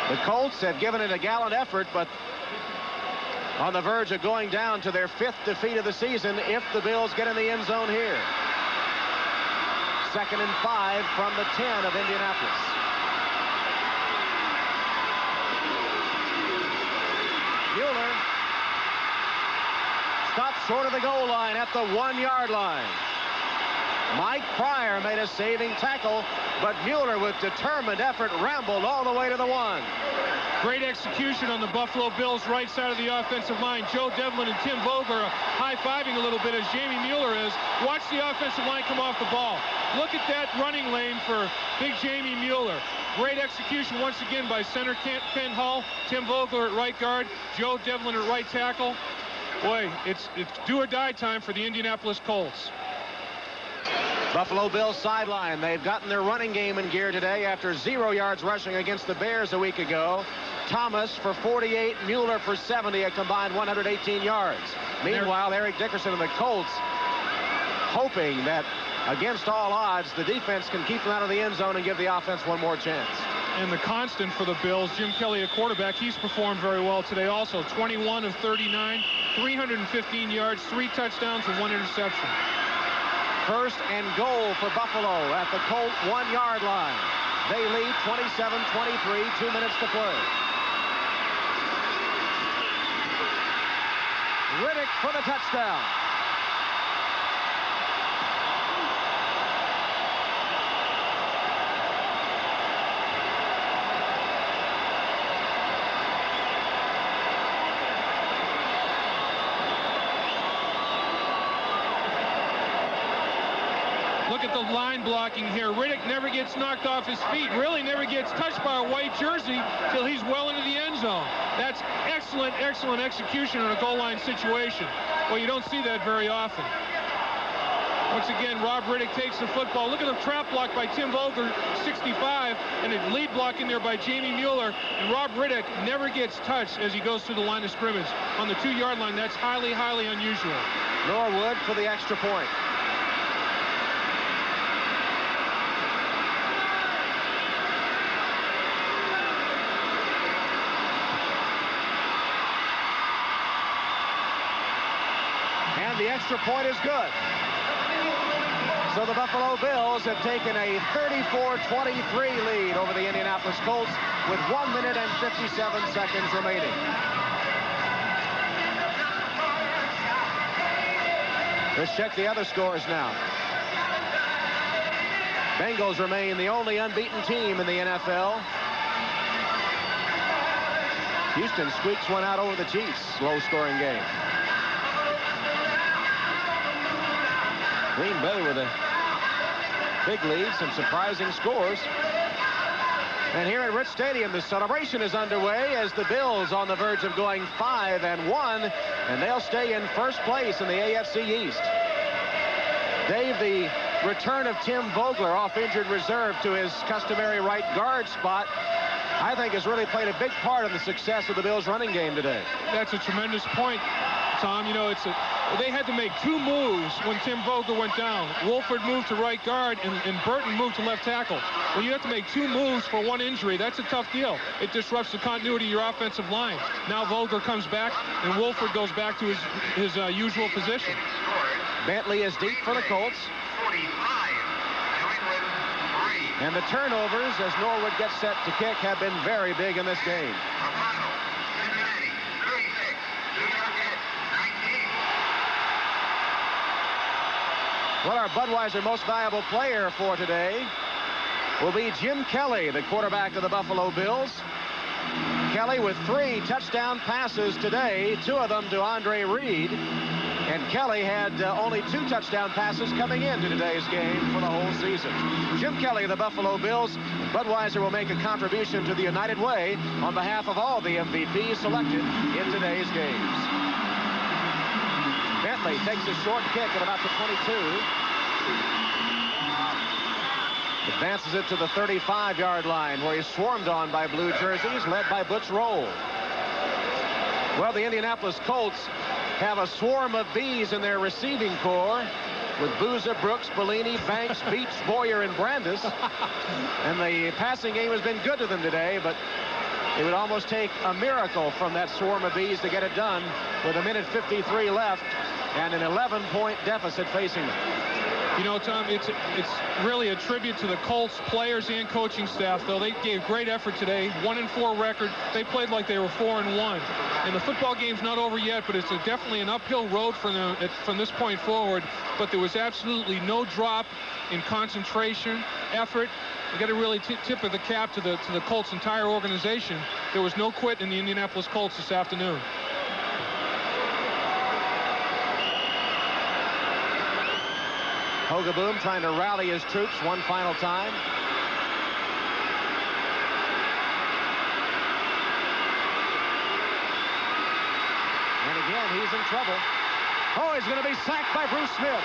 The Colts have given it a gallant effort, but on the verge of going down to their 5th defeat of the season if the Bills get in the end zone here. 2nd and 5 from the 10 of Indianapolis. Mueller stopped short of the goal line at the 1-yard line. Mike Pryor made a saving tackle, but Mueller with determined effort rambled all the way to the 1. Great execution on the Buffalo Bills' right side of the offensive line. Joe Devlin and Tim Vogler high-fiving a little bit as Jamie Mueller is. Watch the offensive line come off the ball. Look at that running lane for big Jamie Mueller. Great execution once again by center Ken Hull, Tim Vogler at right guard, Joe Devlin at right tackle. Boy, it's do or die time for the Indianapolis Colts. Buffalo Bills sideline. They've gotten their running game in gear today after 0 yards rushing against the Bears a week ago. Thomas for 48, Mueller for 70, a combined 118 yards. Meanwhile, Eric Dickerson and the Colts hoping that against all odds the defense can keep them out of the end zone and give the offense one more chance. And the constant for the Bills, Jim Kelly, a quarterback, he's performed very well today also. 21 of 39, 315 yards, 3 touchdowns, and 1 interception. First and goal for Buffalo at the Colt 1-yard line. They lead 27-23, 2 minutes to play. Riddick for the touchdown. Look at the line blocking here. Riddick never gets knocked off his feet, really never gets touched by a white jersey till he's well into the end zone. That's excellent, excellent execution in a goal line situation. Well, you don't see that very often. Once again, Rob Riddick takes the football. Look at the trap block by Tim Vogler, 65, and a lead block in there by Jamie Mueller. And Rob Riddick never gets touched as he goes through the line of scrimmage. On the 2-yard line, that's highly, highly unusual. Norwood for the extra point. And the extra point is good. So the Buffalo Bills have taken a 34-23 lead over the Indianapolis Colts with 1 minute and 57 seconds remaining. Let's check the other scores now. Bengals remain the only unbeaten team in the NFL. Houston squeaks one out over the Chiefs. Low-scoring game. Green Bay with a big lead, some surprising scores. And here at Rich Stadium, the celebration is underway as the Bills on the verge of going 5-1, and they'll stay in first place in the AFC East. Dave, the return of Tim Vogler off injured reserve to his customary right guard spot, I think has really played a big part in the success of the Bills' running game today. That's a tremendous point, Tom. You know, they had to make 2 moves when Tim Vogler went down. Wolford moved to right guard, and Burton moved to left tackle. When you have to make 2 moves for 1 injury, that's a tough deal. It disrupts the continuity of your offensive line. Now Vogler comes back, and Wolford goes back to his usual position. Bentley is deep for the Colts. And the turnovers, as Norwood gets set to kick, have been very big in this game. Well, our Budweiser most valuable player for today will be Jim Kelly, the quarterback of the Buffalo Bills. Kelly with 3 touchdown passes today, 2 of them to Andre Reed. And Kelly had only 2 touchdown passes coming into today's game for the whole season. Jim Kelly of the Buffalo Bills. Budweiser will make a contribution to the United Way on behalf of all the MVPs selected in today's games. Bentley takes a short kick at about the 22. Advances it to the 35-yard line where he's swarmed on by blue jerseys led by Butch Roll. Well, the Indianapolis Colts have a swarm of bees in their receiving corps with Booza, Brooks, Bellini, Banks, Beach, Boyer, and Brandis. And the passing game has been good to them today, but it would almost take a miracle from that swarm of bees to get it done with 1:53 left and an 11-point deficit facing them. You know, Tom, it's really a tribute to the Colts players and coaching staff, though. They gave great effort today. 1-4 record. They played like they were 4-1. And the football game's not over yet, but it's definitely an uphill road for them from this point forward. But there was absolutely no drop in concentration, effort. You got to really tip of the cap to the Colts' entire organization. There was no quit in the Indianapolis Colts this afternoon. Hogaboom trying to rally his troops one final time. And again, he's in trouble. Oh, he's going to be sacked by Bruce Smith.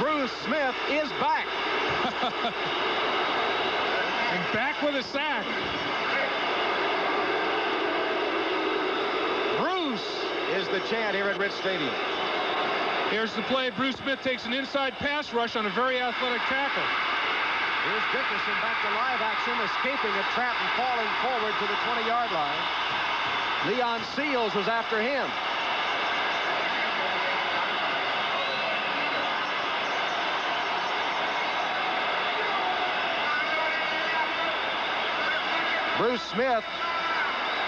Bruce Smith is back. And back with a sack. Bruce is the chant here at Rich Stadium. Here's the play. Bruce Smith takes an inside pass rush on a very athletic tackle. Here's Dickerson back to live action, escaping a trap and falling forward to the 20-yard line. Leon Seals was after him. Bruce Smith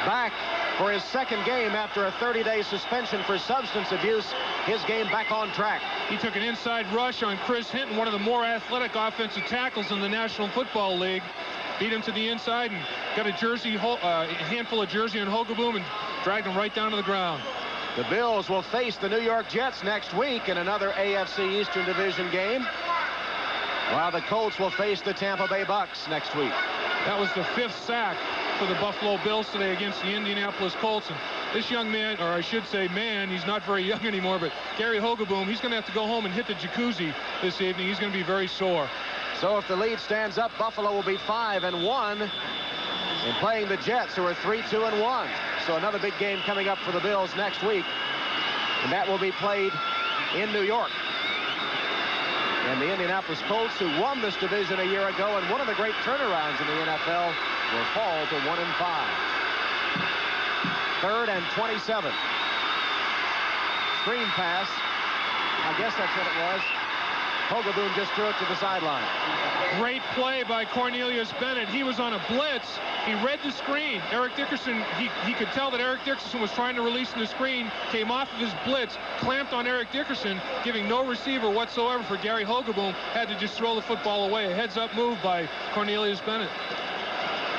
back for his second game after a 30-day suspension for substance abuse. His game back on track. He took an inside rush on Chris Hinton, one of the more athletic offensive tackles in the National Football League. Beat him to the inside and got a handful of jersey on Hogaboom and dragged him right down to the ground. The Bills will face the New York Jets next week in another AFC Eastern Division game, while the Colts will face the Tampa Bay Bucks next week. That was the 5th sack for the Buffalo Bills today against the Indianapolis Colts. And this young man, or I should say man, he's not very young anymore, but Gary Hogeboom, he's going to have to go home and hit the jacuzzi this evening. He's going to be very sore. So if the lead stands up, Buffalo will be 5-1 in playing the Jets, who are 3-2-1. So another big game coming up for the Bills next week, and that will be played in New York. And the Indianapolis Colts, who won this division a year ago and one of the great turnarounds in the NFL, will fall to 1-5. 3rd and 27. Screen pass. I guess that's what it was. Hogeboom just threw it to the sideline. Great play by Cornelius Bennett. He was on a blitz. He read the screen. Eric Dickerson, he could tell that Eric Dickerson was trying to release the screen, came off of his blitz, clamped on Eric Dickerson, giving no receiver whatsoever for Gary Hogeboom, had to just throw the football away. A heads-up move by Cornelius Bennett.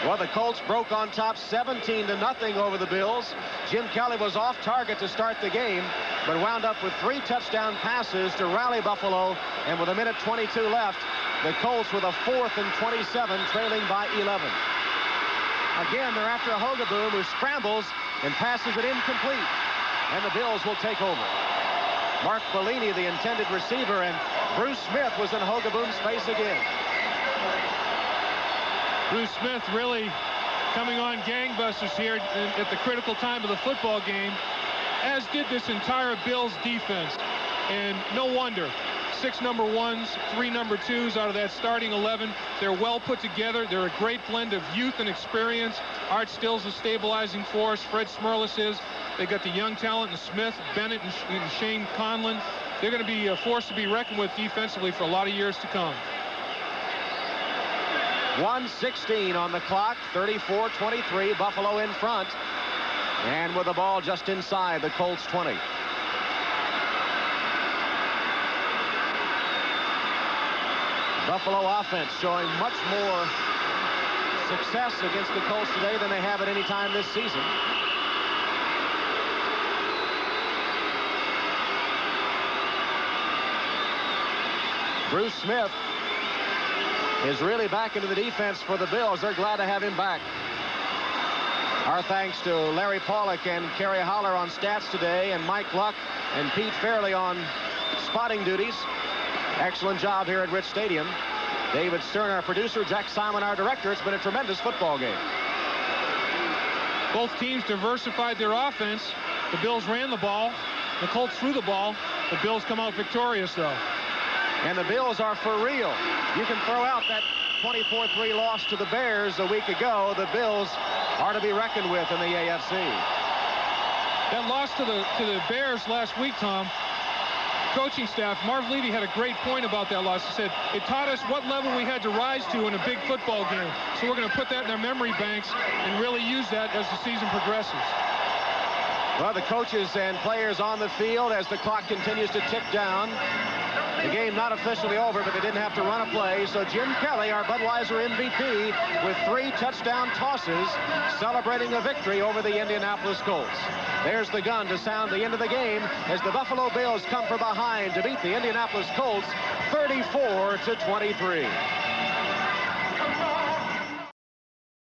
Well, the Colts broke on top 17-0 over the Bills. Jim Kelly was off target to start the game, but wound up with 3 touchdown passes to rally Buffalo. And with 1:22 left, the Colts with a 4th and 27, trailing by 11. Again, they're after a Hogeboom, who scrambles and passes it incomplete. And the Bills will take over. Mark Bellini, the intended receiver, and Bruce Smith was in Hogeboom's face again. Bruce Smith really coming on gangbusters here at the critical time of the football game, as did this entire Bills defense. And no wonder. 6 number 1s, 3 number 2s out of that starting 11. They're well put together. They're a great blend of youth and experience. Art Still's a stabilizing force. Fred Smerlis is. They got the young talent in Smith, Bennett, and Shane Conlon. They're going to be a force to be reckoned with defensively for a lot of years to come. 1:16 on the clock, 34-23, Buffalo in front. And with the ball just inside the Colts 20. Buffalo offense showing much more success against the Colts today than they have at any time this season. Bruce Smith is really back into the defense for the Bills. They're glad to have him back. Our thanks to Larry Pollock and Kerry Holler on stats today, and Mike Luck and Pete Fairley on spotting duties. Excellent job here at Rich Stadium. David Stern, our producer, Jack Simon, our director. It's been a tremendous football game. Both teams diversified their offense. The Bills ran the ball. The Colts threw the ball. The Bills come out victorious, though. And the Bills are for real. You can throw out that 24-3 loss to the Bears a week ago. The Bills are to be reckoned with in the AFC. That loss to the Bears last week, Tom, coaching staff, Marv Levy had a great point about that loss. He said, it taught us what level we had to rise to in a big football game. So we're going to put that in our memory banks and really use that as the season progresses. Well, the coaches and players on the field as the clock continues to tick down. The game not officially over, but they didn't have to run a play. So Jim Kelly, our Budweiser MVP, with 3 touchdown tosses, celebrating a victory over the Indianapolis Colts. There's the gun to sound the end of the game as the Buffalo Bills come from behind to beat the Indianapolis Colts 34-23.